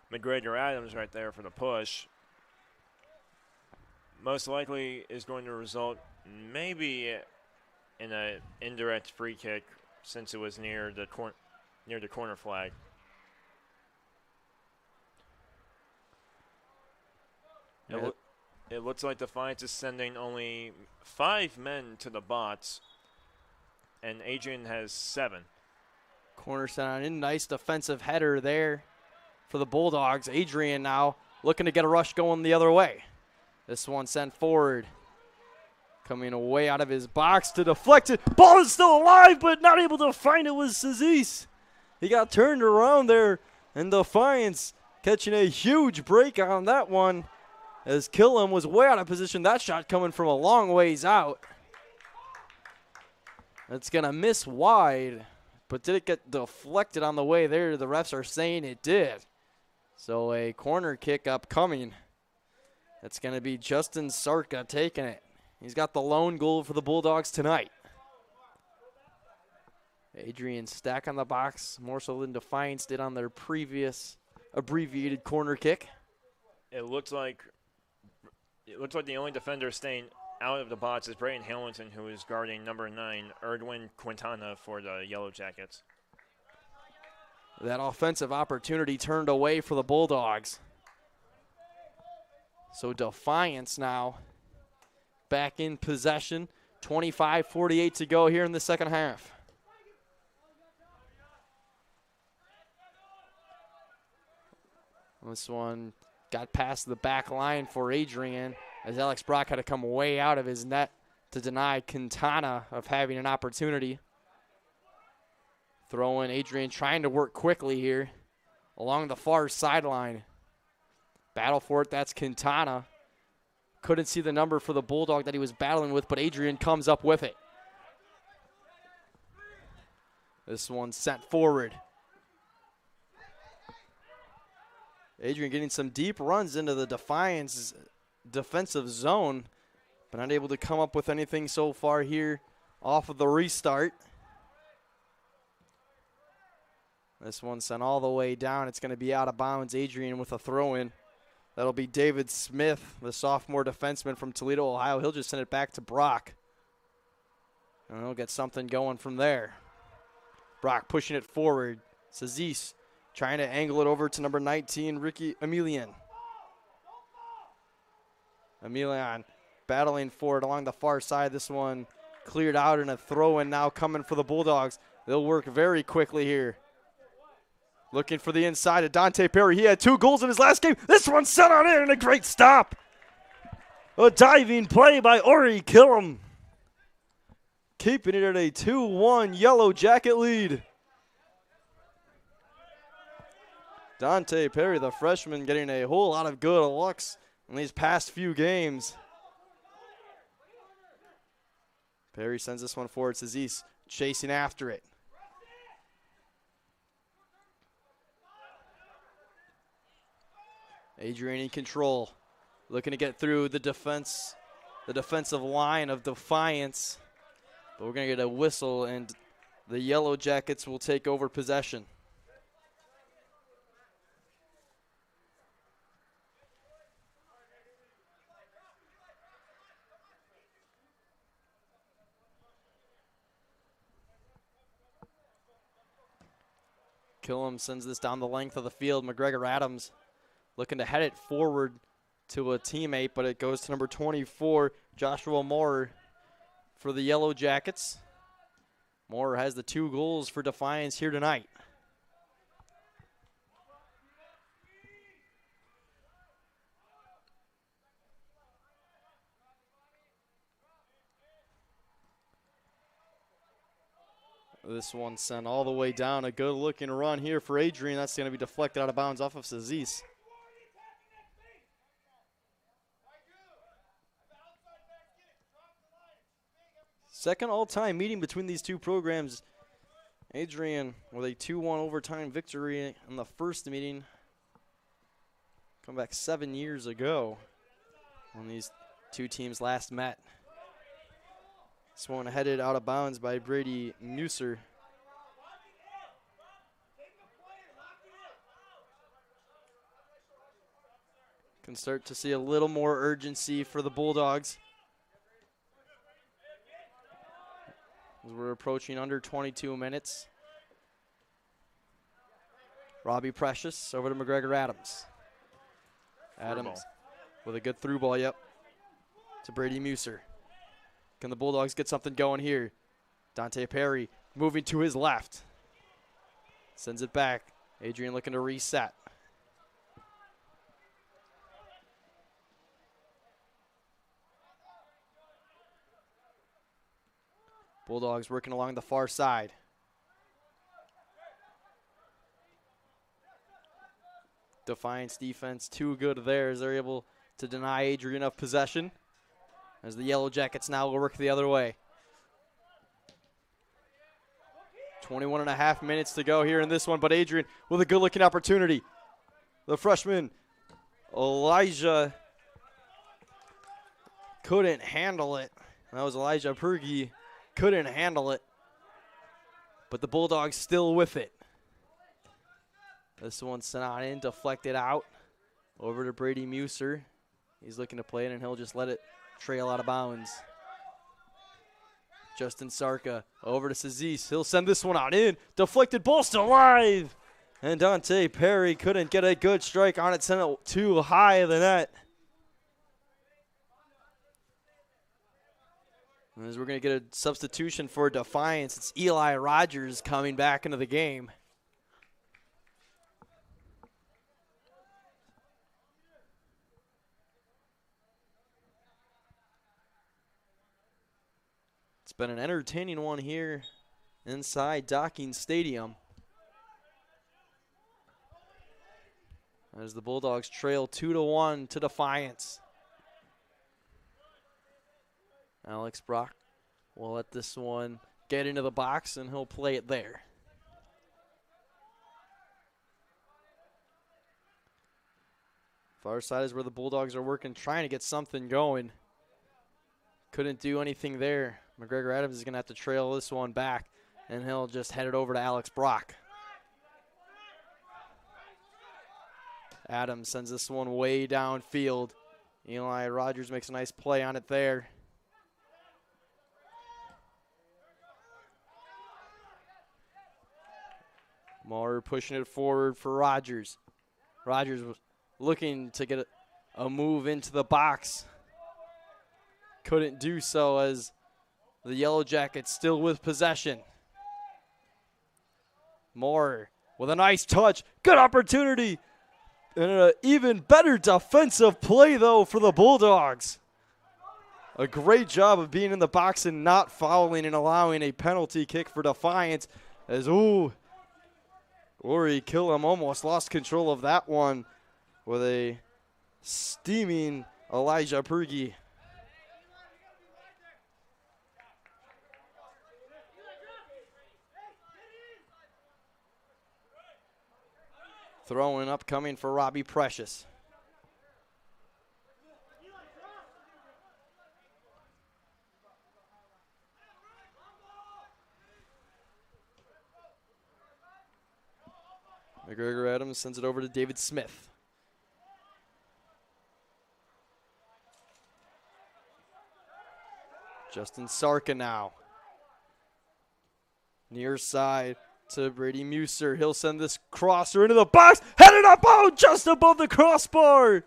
McGregor Adams right there for the push. Most likely is going to result maybe in an indirect free kick, since it was near the corner flag. It looks like Defiance is sending only 5 men to the bots, and Adrian has 7. Corner sent in, nice defensive header there for the Bulldogs. Adrian now looking to get a rush going the other way. This one sent forward. Coming away out of his box to deflect it. Ball is still alive, but not able to find it was Aziz. He got turned around there, and Defiance catching a huge break on that one, as Killam was way out of position. That shot coming from a long ways out. It's going to miss wide, but did it get deflected on the way there? The refs are saying it did. So a corner kick upcoming. That's going to be Justin Sarka taking it. He's got the lone goal for the Bulldogs tonight. Adrian stack on the box, more so than Defiance did on their previous abbreviated corner kick. It looks like the only defender staying out of the box is Brayden Hamilton, who is guarding number 9, Erdwin Quintana, for the Yellow Jackets. That offensive opportunity turned away for the Bulldogs. So Defiance now back in possession. 25:48 to go here in the second half. This one got past the back line for Adrian, as Alex Brock had to come way out of his net to deny Quintana of having an opportunity. Throw in, Adrian trying to work quickly here along the far sideline. Battle for it, that's Quintana. Couldn't see the number for the Bulldog that he was battling with, but Adrian comes up with it. This one sent forward. Adrian getting some deep runs into the Defiance defensive zone, but not able to come up with anything so far here off of the restart. This one sent all the way down. It's going to be out of bounds. Adrian with a throw-in. That'll be David Smith, the sophomore defenseman from Toledo, Ohio. He'll just send it back to Brock. And he'll get something going from there. Brock pushing it forward. Aziz trying to angle it over to number 19, Ricky Emilian. Emilian battling for it along the far side. This one cleared out, and a throw-in now coming for the Bulldogs. They'll work very quickly here. Looking for the inside of Dante Perry. He had 2 goals in his last game. This one set on in, and a great stop. A diving play by Ori Killam. Keeping it at a 2-1 Yellow Jacket lead. Dante Perry, the freshman, getting a whole lot of good looks in these past few games. Perry sends this one forward. Aziz chasing after it. Adrian in control, looking to get through the defensive line of Defiance. But we're going to get a whistle, and the Yellow Jackets will take over possession. Killam sends this down the length of the field. McGregor Adams looking to head it forward to a teammate, but it goes to number 24, Joshua Moore, for the Yellow Jackets. Moore has the 2 goals for Defiance here tonight. This one sent all the way down. A good-looking run here for Adrian. That's going to be deflected out of bounds off of Sazis. Second all-time meeting between these two programs. Adrian with a 2-1 overtime victory in the first meeting. Come back 7 years ago when these two teams last met. This one headed out of bounds by Brady Musser. Can start to see a little more urgency for the Bulldogs. As we're approaching under 22 minutes. Robbie Precious over to McGregor Adams. Adams with a good through ball, yep, to Brady Musser. Can the Bulldogs get something going here? Dante Perry moving to his left. Sends it back. Adrian looking to reset. Bulldogs working along the far side. Defiance defense too good there as they're able to deny Adrian of possession. As the Yellow Jackets now will work the other way. 21 and a half minutes to go here in this one, but Adrian with a good-looking opportunity. The freshman, Elijah, couldn't handle it. That was Elijah Pergy, couldn't handle it. But the Bulldogs still with it. This one sent on in, deflected out. Over to Brady Musser. He's looking to play it, and he'll just let it trail out of bounds. Justin Sarka over to Sazis. He'll send this one out in. Deflected ball still alive. And Dante Perry couldn't get a good strike on it. Sent it too high of the net. As we're going to get a substitution for Defiance, it's Eli Rogers coming back into the game. It's been an entertaining one here inside Docking Stadium. As the Bulldogs trail 2-1 to Defiance. Alex Brock will let this one get into the box, and he'll play it there. Far side is where the Bulldogs are working, trying to get something going. Couldn't do anything there. McGregor Adams is going to have to trail this one back, and he'll just head it over to Alex Brock. Adams sends this one way downfield. Eli Rogers makes a nice play on it there. Moore pushing it forward for Rogers. Rogers was looking to get a move into the box. Couldn't do so as the Yellow Jackets still with possession. Moore with a nice touch. Good opportunity. And an even better defensive play, though, for the Bulldogs. A great job of being in the box and not fouling and allowing a penalty kick for Defiance. As, Ori Killam almost lost control of that one with a steaming Elijah Pergy. Throwing up coming for Robbie Precious. McGregor Adams sends it over to David Smith. Justin Sarka now. Near side to Brady Muser. He'll send this crosser into the box. Headed up out just above the crossbar.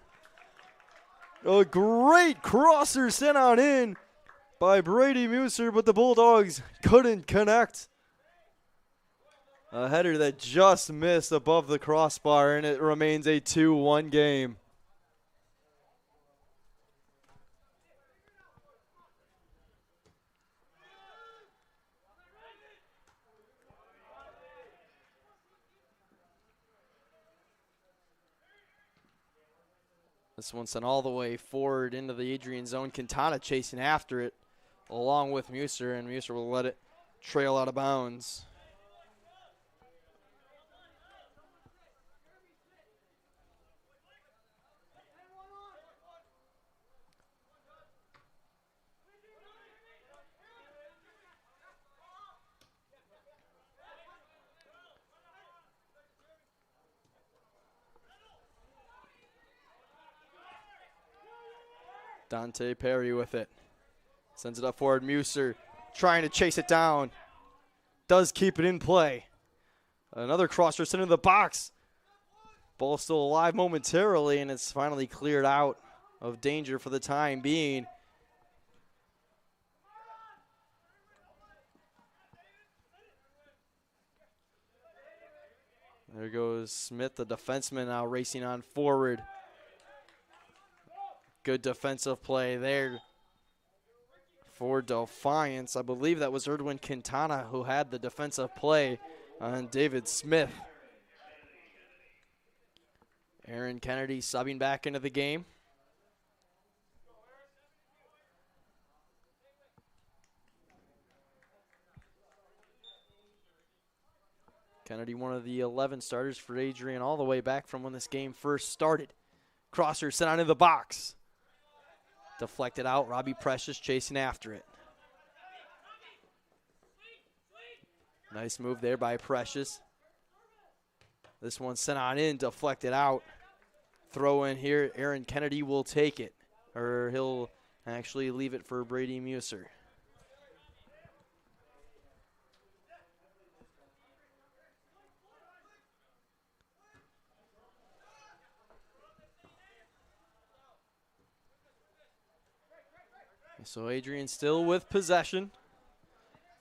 A great crosser sent on in by Brady Muser, but the Bulldogs couldn't connect. A header that just missed above the crossbar, and it remains a 2-1 game. This one sent all the way forward into the Adrian zone. Quintana chasing after it along with Muser, and Muser will let it trail out of bounds. Dante Perry with it. Sends it up forward. Muser trying to chase it down. Does keep it in play. Another crosser sent into the box. Ball still alive momentarily, and it's finally cleared out of danger for the time being. There goes Smith, the defenseman, now racing on forward. Good defensive play there for Defiance. I believe that was Erdwin Quintana who had the defensive play on David Smith. Aaron Kennedy subbing back into the game. Kennedy, one of the 11 starters for Adrian all the way back from when this game first started. Crosser sent out into the box. Deflected out. Robbie Precious chasing after it. Nice move there by Precious. This one sent on in, deflected out. Throw in here. Aaron Kennedy will take it. Or he'll actually leave it for Brady Muser. So Adrian still with possession.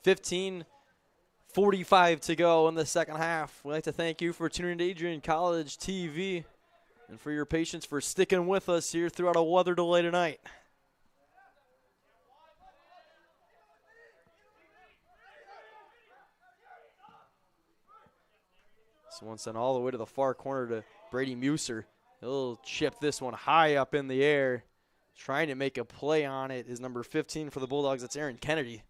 15:45 to go in the second half. We'd like to thank you for tuning in to Adrian College TV and for your patience for sticking with us here throughout a weather delay tonight. This one sent all the way to the far corner to Brady Muser. He'll chip this one high up in the air. Trying to make a play on it is number 15 for the Bulldogs. That's Aaron Kennedy.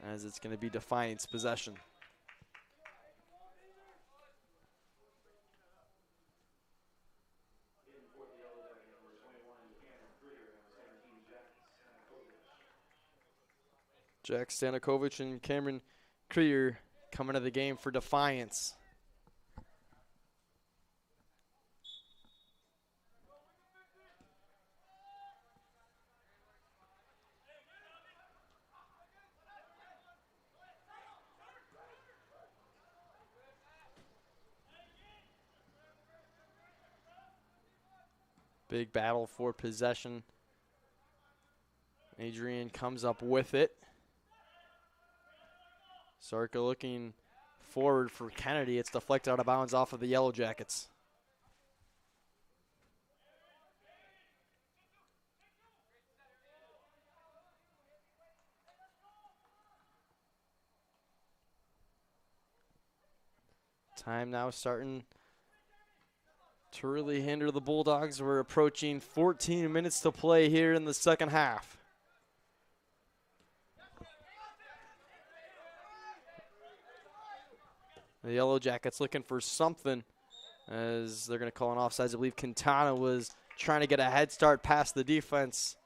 As it's going to be Defiance possession. Jack Stanakovic and Cameron Krier coming to the game for Defiance. Big battle for possession. Adrian comes up with it. Sarka looking forward for Kennedy. It's deflected out of bounds off of the Yellow Jackets. Time now starting to really hinder the Bulldogs. We're approaching 14 minutes to play here in the second half. The Yellow Jackets looking for something as they're going to call an offsides. I believe Quintana was trying to get a head start past the defense.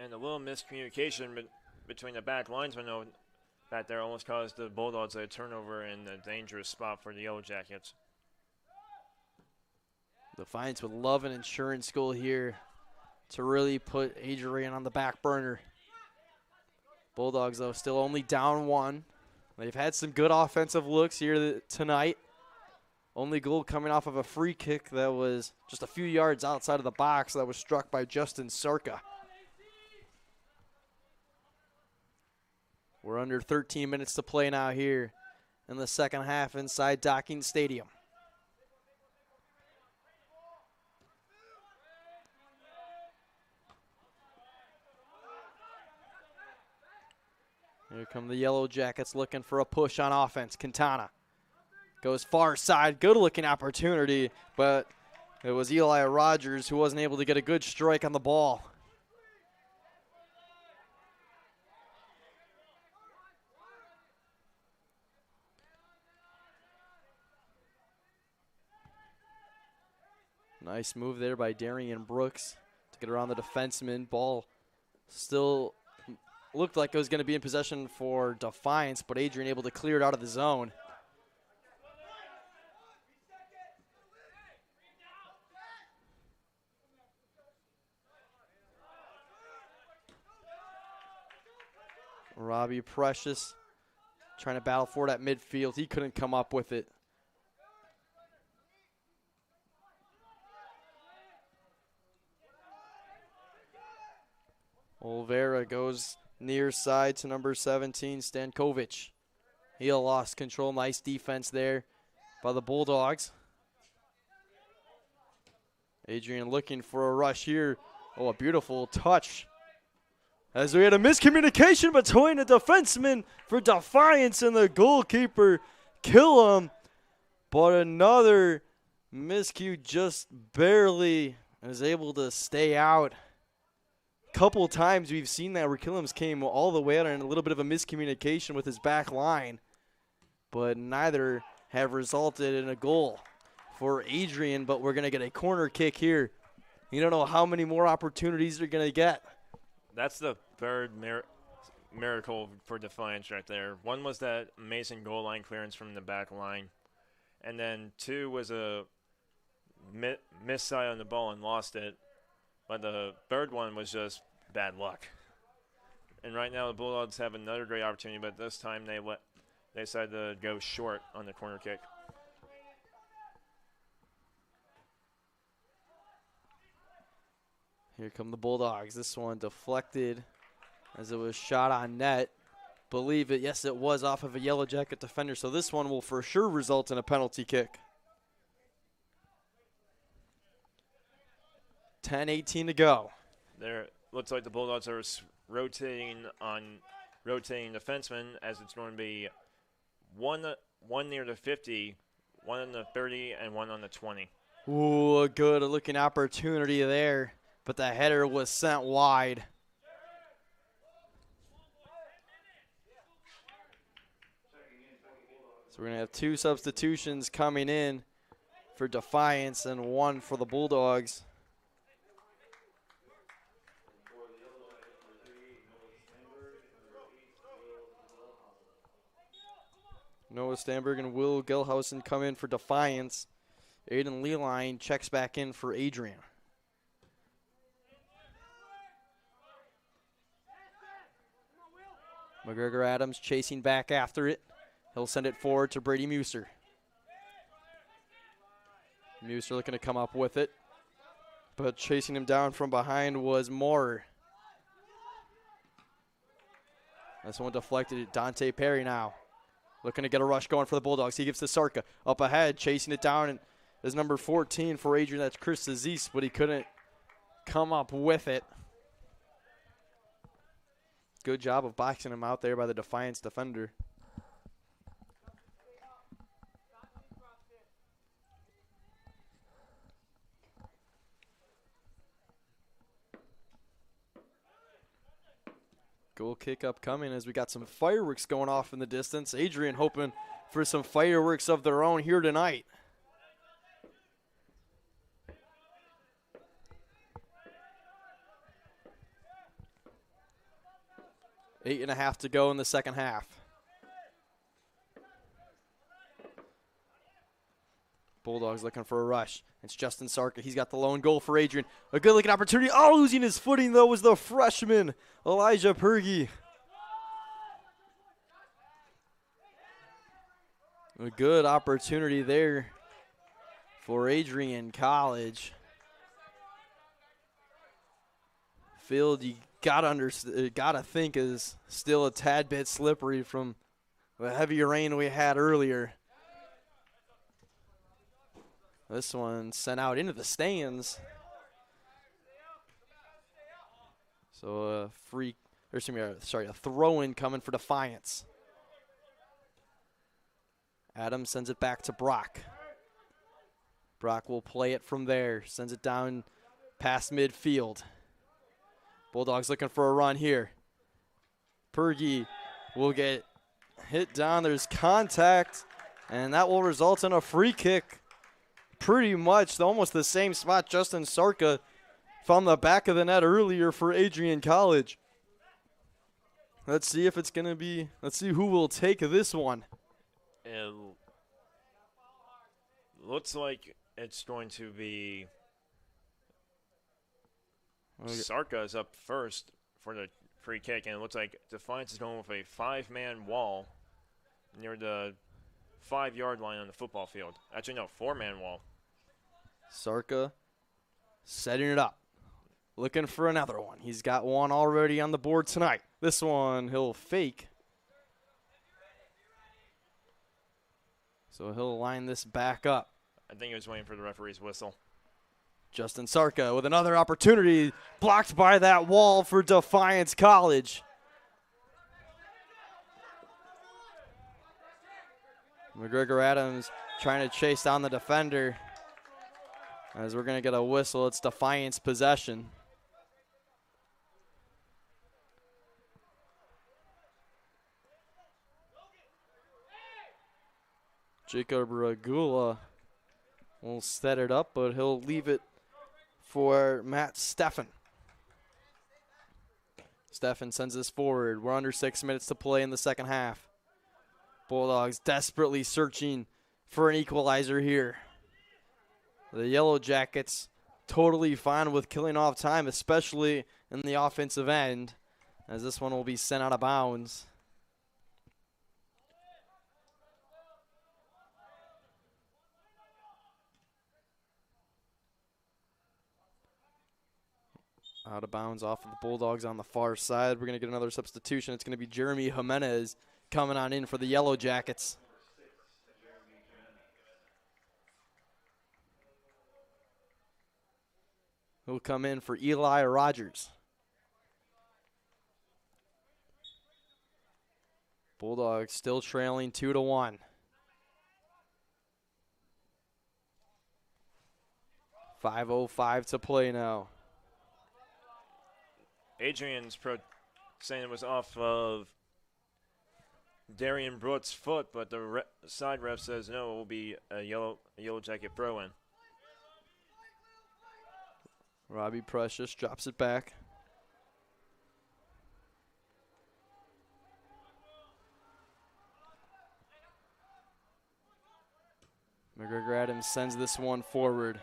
And a little miscommunication between the back linesmen back there almost caused the Bulldogs a turnover in a dangerous spot for the Yellow Jackets. Defiance would love an insurance goal here to really put Adrian on the back burner. Bulldogs, though, still only down 1. They've had some good offensive looks here tonight. Only goal coming off of a free kick that was just a few yards outside of the box that was struck by Justin Sarka. We're under 13 minutes to play now here in the second half inside Docking Stadium. Here come the Yellow Jackets looking for a push on offense. Quintana goes far side, good looking opportunity, but it was Eli Rogers who wasn't able to get a good strike on the ball. Nice move there by Darian Brooks to get around the defenseman. Ball still looked like it was going to be in possession for Defiance, but Adrian able to clear it out of the zone. Robbie Precious trying to battle for it at midfield. He couldn't come up with it. Olvera goes near side to number 17, Stankovic. He lost control. Nice defense there by the Bulldogs. Adrian looking for a rush here. Oh, a beautiful touch. As we had a miscommunication between the defenseman for Defiance and the goalkeeper, Killam. But another miscue just barely is able to stay out. Couple times we've seen that where Killam's came all the way out and a little bit of a miscommunication with his back line, but neither have resulted in a goal for Adrian. But we're going to get a corner kick here. You don't know how many more opportunities they're going to get. That's the third miracle for Defiance right there. One was that amazing goal line clearance from the back line, and then 2 was a missed side on the ball and lost it. But the third one was just bad luck. And right now the Bulldogs have another great opportunity, but this time they decided to go short on the corner kick. Here come the Bulldogs. This one deflected as it was shot on net. Believe it, yes, it was off of a Yellow Jacket defender, so this one will for sure result in a penalty kick. 10:18 to go. There looks like the Bulldogs are rotating defensemen, as it's going to be one near the 50, one on the 30, and one on the 20. Ooh, a good looking opportunity there, but the header was sent wide. So we're going to have 2 substitutions coming in for Defiance and 1 for the Bulldogs. Noah Stanberg and Will Gelhausen come in for Defiance. Aiden Leline checks back in for Adrian. McGregor Adams chasing back after it. He'll send it forward to Brady Muser. Muser looking to come up with it, but chasing him down from behind was Moore. This one deflected. Dante Perry now looking to get a rush going for the Bulldogs. He gives to Sarka. Up ahead, chasing it down, and is number 14 for Adrian. That's Chris Aziz, but he couldn't come up with it. Good job of boxing him out there by the Defiance defender. Goal kick upcoming as we got some fireworks going off in the distance. Adrian hoping for some fireworks of their own here tonight. 8.5 to go in the second half. Bulldogs looking for a rush. It's Justin Sarka. He's got the lone goal for Adrian. A good looking opportunity. Oh, losing his footing though was the freshman, Elijah Pergy. A good opportunity there for Adrian College. Field, you gotta think is still a tad bit slippery from the heavy rain we had earlier. This one sent out into the stands. So a throw-in coming for Defiance. Adams sends it back to Brock. Brock will play it from there. Sends it down past midfield. Bulldogs looking for a run here. Pergy will get hit down. There's contact, and that will result in a free kick. Pretty much almost the same spot Justin Sarka found the back of the net earlier for Adrian College. Let's see if it's going to be, let's see who will take this one. It looks like it's going to be Sarka is up first for the free kick, and it looks like Defiance is going with a 5-man wall near the 5-yard line on the football field. Actually, no, 4-man wall. Sarka setting it up, looking for another one. He's got one already on the board tonight. This one he'll fake. So he'll line this back up. I think he was waiting for the referee's whistle. Justin Sarka with another opportunity, blocked by that wall for Defiance College. McGregor Adams trying to chase down the defender. As we're going to get a whistle, it's Defiance possession. Jacob Regula will set it up, but he'll leave it for Matt Steffen. Steffen sends this forward. We're under 6 minutes to play in the second half. Bulldogs desperately searching for an equalizer here. The Yellow Jackets totally fine with killing off time, especially in the offensive end, as this one will be sent out of bounds. Out of bounds off of the Bulldogs on the far side. We're going to get another substitution. It's going to be Jeremy Jimenez coming on in for the Yellow Jackets. He'll come in for Eli Rogers. Bulldogs still trailing 2-1. 5:05 to play now. Adrian's saying it was off of Darian Brooks' foot, but the side ref says no, it will be a yellow jacket throw-in. Robbie Precious drops it back. McGregor Adams sends this one forward.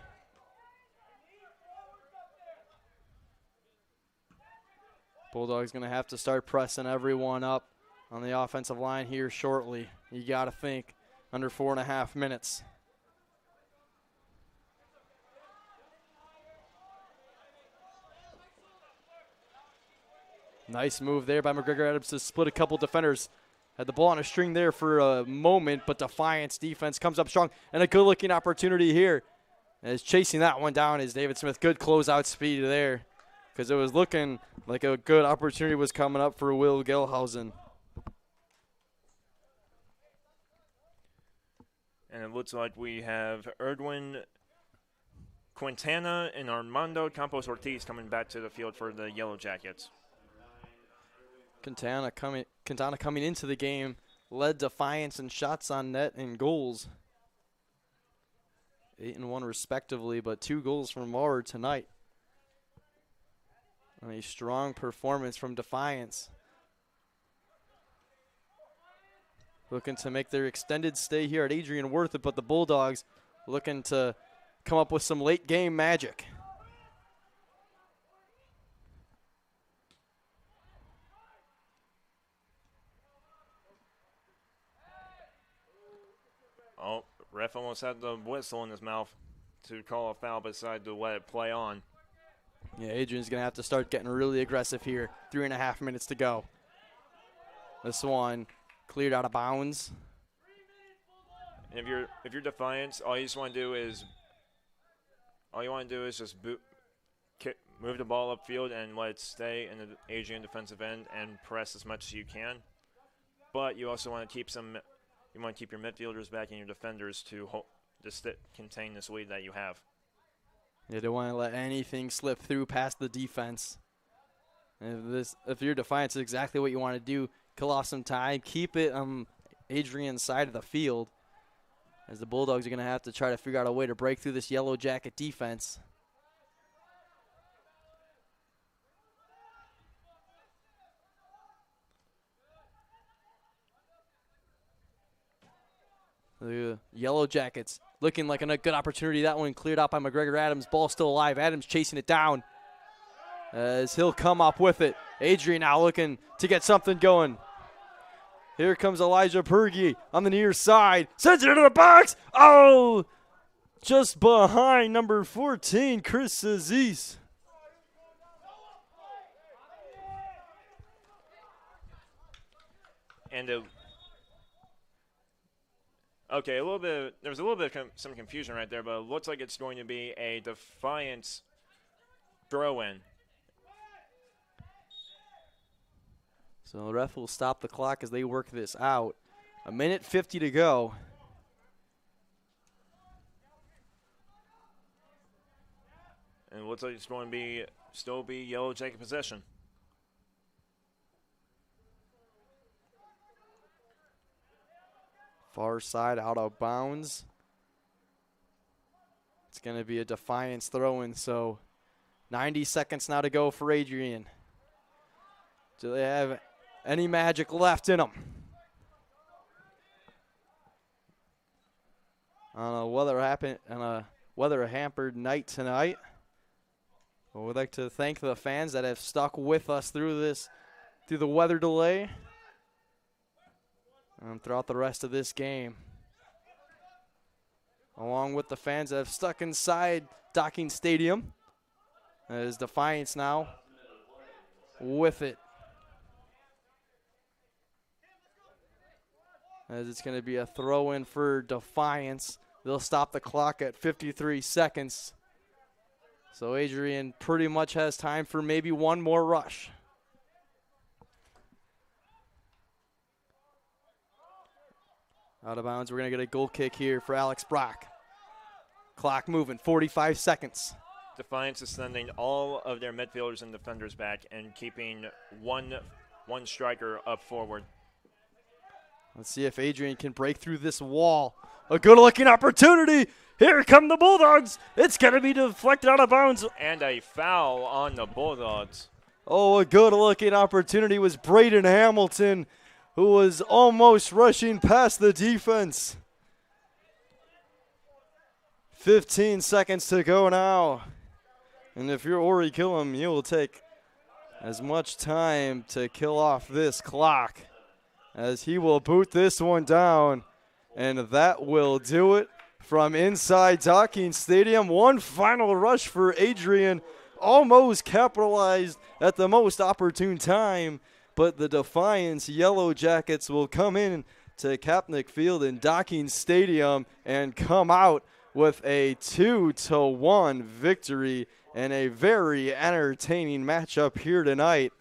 Bulldogs going to have to start pressing everyone up on the offensive line here shortly. You got to think under 4.5 minutes. Nice move there by McGregor Adams to split a couple defenders. Had the ball on a string there for a moment, but Defiance defense comes up strong. And a good-looking opportunity here. As chasing that one down is David Smith. Good closeout speed there, because it was looking like a good opportunity was coming up for Will Gelhausen. And it looks like we have Erdwin Quintana and Armando Campos Ortiz coming back to the field for the Yellow Jackets. Quintana coming into the game led Defiance in shots on net and goals. 8 and 1 respectively, but 2 goals from Maurer tonight. And a strong performance from Defiance. looking to make their extended stay here at Adrian worth it, but the Bulldogs looking to come up with some late game magic. Oh, ref almost had the whistle in his mouth to call a foul beside to let it play on. Yeah, Adrian's going to have to start getting really aggressive here. 3.5 minutes to go. This one cleared out of bounds. And if you're Defiance, all you want to do is just move the ball upfield and let it stay in the Adrian defensive end and press as much as you can. But you also want to keep your midfielders back and your defenders to contain this lead that you have. You don't want to let anything slip through past the defense. If you're Defiance, it's exactly what you want to do. Kill off some time, keep it on Adrian's side of the field, as the Bulldogs are going to have to try to figure out a way to break through this Yellow Jacket defense. The Yellow Jackets looking like a good opportunity. That one cleared out by McGregor Adams. Ball still alive. Adams chasing it down as he'll come up with it. Adrian now looking to get something going. Here comes Elijah Pergy on the near side. Sends it into the box. Oh, just behind number 14, Chris Aziz. And okay, there was a little bit of some confusion right there, but it looks like it's going to be a Defiance throw-in. So the ref will stop the clock as they work this out. 1:50 to go. And it looks like it's going to still be Yellow Jacket possession. Far side out of bounds. It's going to be a Defiance throw-in, so 90 seconds now to go for Adrian. Do they have any magic left in them? On a weather-hampered night tonight. Well, we'd like to thank the fans that have stuck with us through the weather delay, and throughout the rest of this game. Along with the fans that have stuck inside Docking Stadium. As Defiance now with it. As it's going to be a throw-in for Defiance. They'll stop the clock at 53 seconds. So Adrian pretty much has time for maybe one more rush. Out of bounds, we're going to get a goal kick here for Alex Brock. Clock moving, 45 seconds. Defiance is sending all of their midfielders and defenders back and keeping one striker up forward. Let's see if Adrian can break through this wall. A good-looking opportunity. Here come the Bulldogs. It's going to be deflected out of bounds. And a foul on the Bulldogs. Oh, a good-looking opportunity was Braden Hamilton, who was almost rushing past the defense. 15 seconds to go now. And if you're Ori Killam, you will take as much time to kill off this clock as he will boot this one down. And that will do it from inside Docking Stadium. One final rush for Adrian. Almost capitalized at the most opportune time. But the Defiance Yellow Jackets will come in to Kapnick Field in Docking Stadium and come out with a 2-1 victory and a very entertaining matchup here tonight,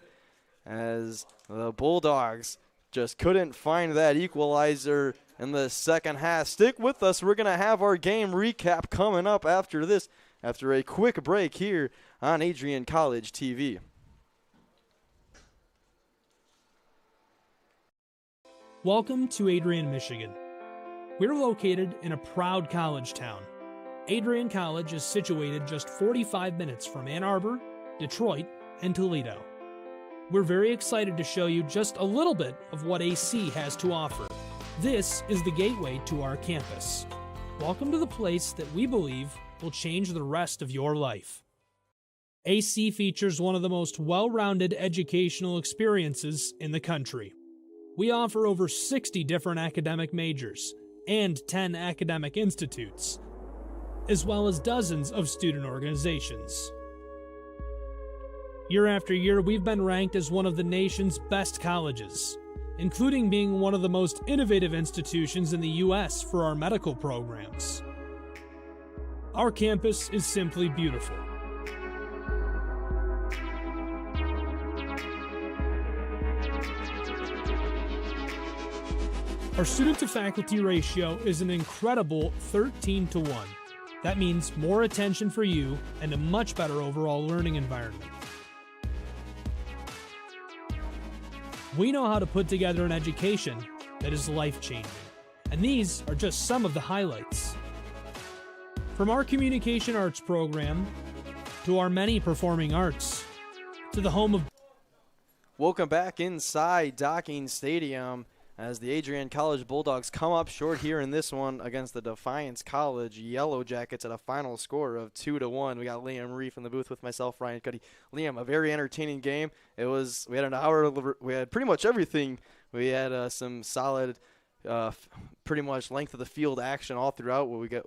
as the Bulldogs just couldn't find that equalizer in the second half. Stick with us. We're going to have our game recap coming up after this, after a quick break here on Adrian College TV. Welcome to Adrian, Michigan. We're located in a proud college town. Adrian College is situated just 45 minutes from Ann Arbor, Detroit, and Toledo. We're very excited to show you just a little bit of what AC has to offer. This is the gateway to our campus. Welcome to the place that we believe will change the rest of your life. AC features one of the most well-rounded educational experiences in the country. We offer over 60 different academic majors and 10 academic institutes, as well as dozens of student organizations. Year after year, we've been ranked as one of the nation's best colleges, including being one of the most innovative institutions in the U.S. for our medical programs. Our campus is simply beautiful. Our student-to-faculty ratio is an incredible 13-to-1. That means more attention for you and a much better overall learning environment. We know how to put together an education that is life-changing, and these are just some of the highlights. From our communication arts program, to our many performing arts, to the home of... Welcome back inside Docking Stadium as the Adrian College Bulldogs come up short here in this one against the Defiance College Yellow Jackets at a final score of 2-1. We got Liam Reef in the booth with myself, Ryan Cuddy. Liam, a very entertaining game. We had an hour. We had pretty much everything. We had some solid, pretty much length of the field action all throughout. Where we got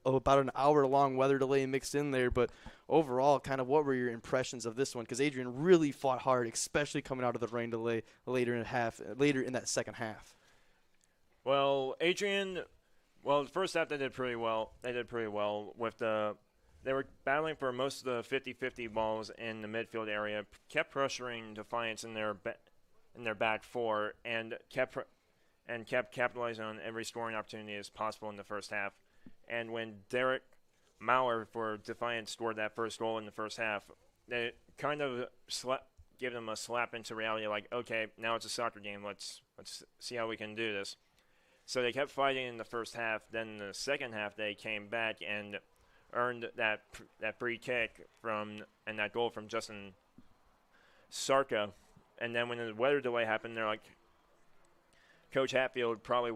about an hour-long weather delay mixed in there. But overall, kind of what were your impressions of this one? Because Adrian really fought hard, especially coming out of the rain delay later in that second half. Well, Adrian, the first half they did pretty well. They were battling for most of the 50-50 balls in the midfield area, kept pressuring Defiance in their back four, and kept capitalizing on every scoring opportunity as possible in the first half. And when Derek Maurer for Defiance scored that first goal in the first half, they kind of gave them a slap into reality, like, okay, now it's a soccer game. Let's see how we can do this. So they kept fighting in the first half. Then in the second half, they came back and earned that free kick and that goal from Justin Sarka. And then when the weather delay happened, they're like, Coach Hatfield probably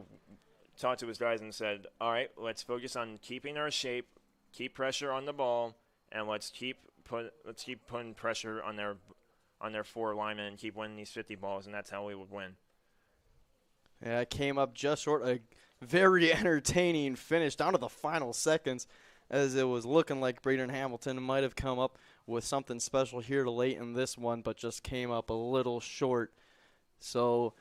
talked to his guys and said, all right, let's focus on keeping our shape, keep pressure on the ball, and let's keep putting pressure on their four linemen and keep winning these 50 balls, and that's how we would win. Yeah, it came up just short. A very entertaining finish down to the final seconds, as it was looking like Braden Hamilton might have come up with something special here late in this one, but just came up a little short. So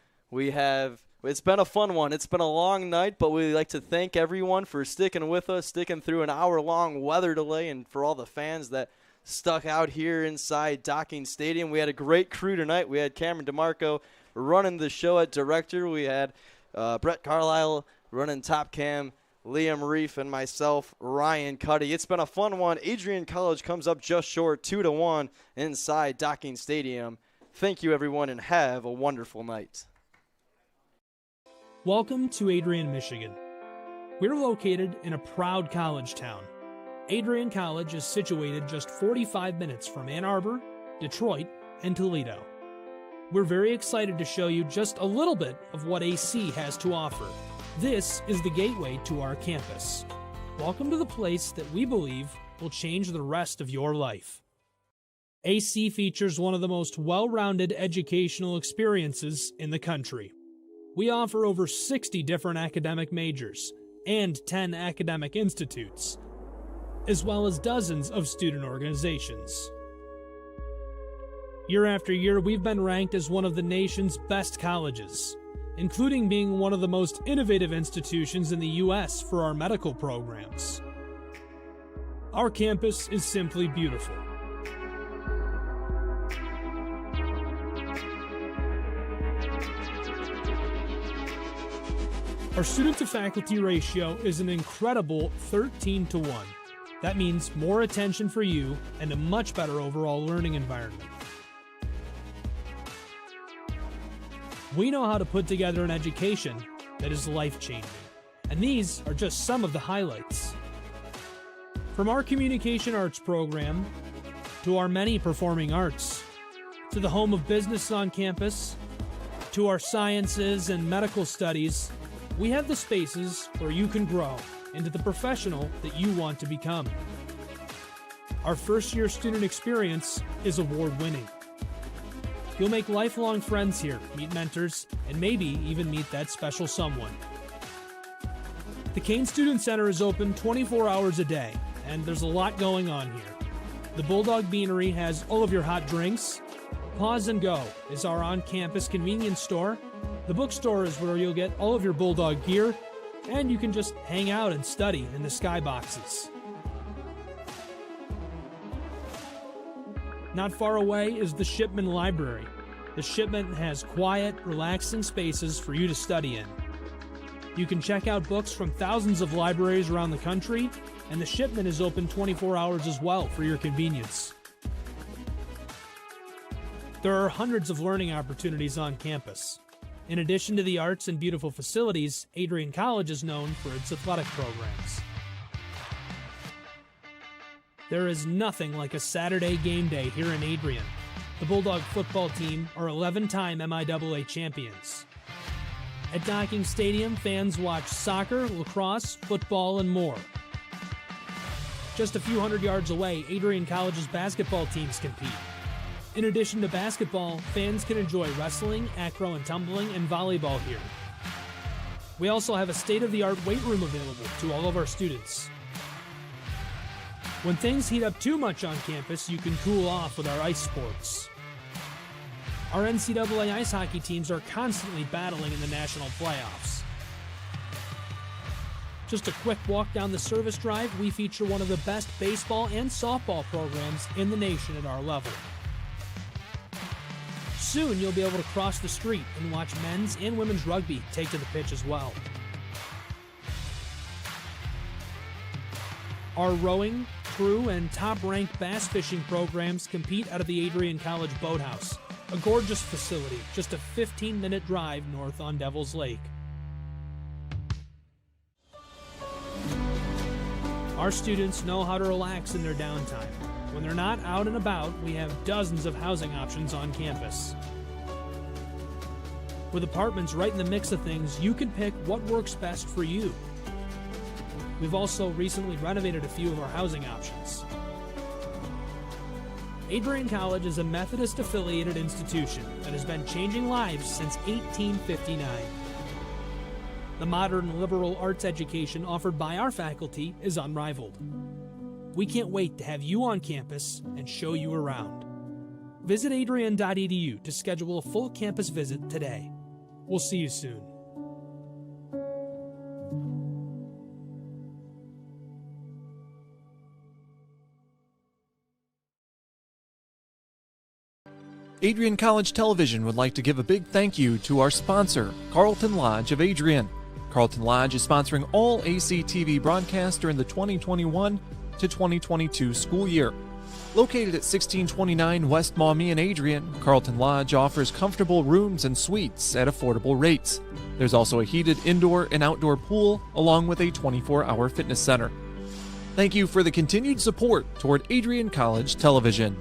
it's been a fun one. It's been a long night, but we'd like to thank everyone for sticking with us, sticking through an hour-long weather delay, and for all the fans that stuck out here inside Docking Stadium. We had a great crew tonight. We had Cameron DeMarco running the show at director. We had Brett Carlisle running top cam, Liam Reef, and myself, Ryan Cuddy. It's been a fun one. Adrian College comes up just short, 2-1 inside Docking Stadium. Thank you, everyone, and have a wonderful night. Welcome to Adrian, Michigan. We're located in a proud college town. Adrian College is situated just 45 minutes from Ann Arbor, Detroit, and Toledo. We're very excited to show you just a little bit of what AC has to offer. This is the gateway to our campus. Welcome to the place that we believe will change the rest of your life. AC features one of the most well-rounded educational experiences in the country. We offer over 60 different academic majors and 10 academic institutes, as well as dozens of student organizations. Year after year, we've been ranked as one of the nation's best colleges, including being one of the most innovative institutions in the U.S. for our medical programs. Our campus is simply beautiful. Our student-to-faculty ratio is an incredible 13-to-1. That means more attention for you and a much better overall learning environment. We know how to put together an education that is life-changing, and these are just some of the highlights. From our communication arts program, to our many performing arts, to the home of business on campus, to our sciences and medical studies, we have the spaces where you can grow into the professional that you want to become. Our first-year student experience is award-winning. You'll make lifelong friends here, meet mentors, and maybe even meet that special someone. The Kane Student Center is open 24 hours a day, and there's a lot going on here. The Bulldog Beanery has all of your hot drinks. Pause and Go is our on-campus convenience store. The bookstore is where you'll get all of your Bulldog gear, and you can just hang out and study in the skyboxes. Not far away is the Shipman Library. The Shipman has quiet, relaxing spaces for you to study in. You can check out books from thousands of libraries around the country, and the Shipman is open 24 hours as well for your convenience. There are hundreds of learning opportunities on campus. In addition to the arts and beautiful facilities, Adrian College is known for its athletic programs. There is nothing like a Saturday game day here in Adrian. The Bulldog football team are 11-time MIAA champions. At Docking Stadium, fans watch soccer, lacrosse, football, and more. Just a few hundred yards away, Adrian College's basketball teams compete. In addition to basketball, fans can enjoy wrestling, acro and tumbling, and volleyball here. We also have a state-of-the-art weight room available to all of our students. When things heat up too much on campus, you can cool off with our ice sports. Our NCAA ice hockey teams are constantly battling in the national playoffs. Just a quick walk down the service drive, we feature one of the best baseball and softball programs in the nation at our level. Soon you'll be able to cross the street and watch men's and women's rugby take to the pitch as well. Our rowing, crew, and top-ranked bass fishing programs compete out of the Adrian College Boathouse, a gorgeous facility just a 15-minute drive north on Devil's Lake. Our students know how to relax in their downtime. When they're not out and about, we have dozens of housing options on campus. With apartments right in the mix of things, you can pick what works best for you. We've also recently renovated a few of our housing options. Adrian College is a Methodist-affiliated institution that has been changing lives since 1859. The modern liberal arts education offered by our faculty is unrivaled. We can't wait to have you on campus and show you around. Visit adrian.edu to schedule a full campus visit today. We'll see you soon. Adrian College Television would like to give a big thank you to our sponsor, Carlton Lodge of Adrian. Carlton Lodge is sponsoring all ACTV broadcasts during the 2021 to 2022 school year. Located at 1629 West Maumee in Adrian, Carlton Lodge offers comfortable rooms and suites at affordable rates. There's also a heated indoor and outdoor pool, along with a 24-hour fitness center. Thank you for the continued support toward Adrian College Television.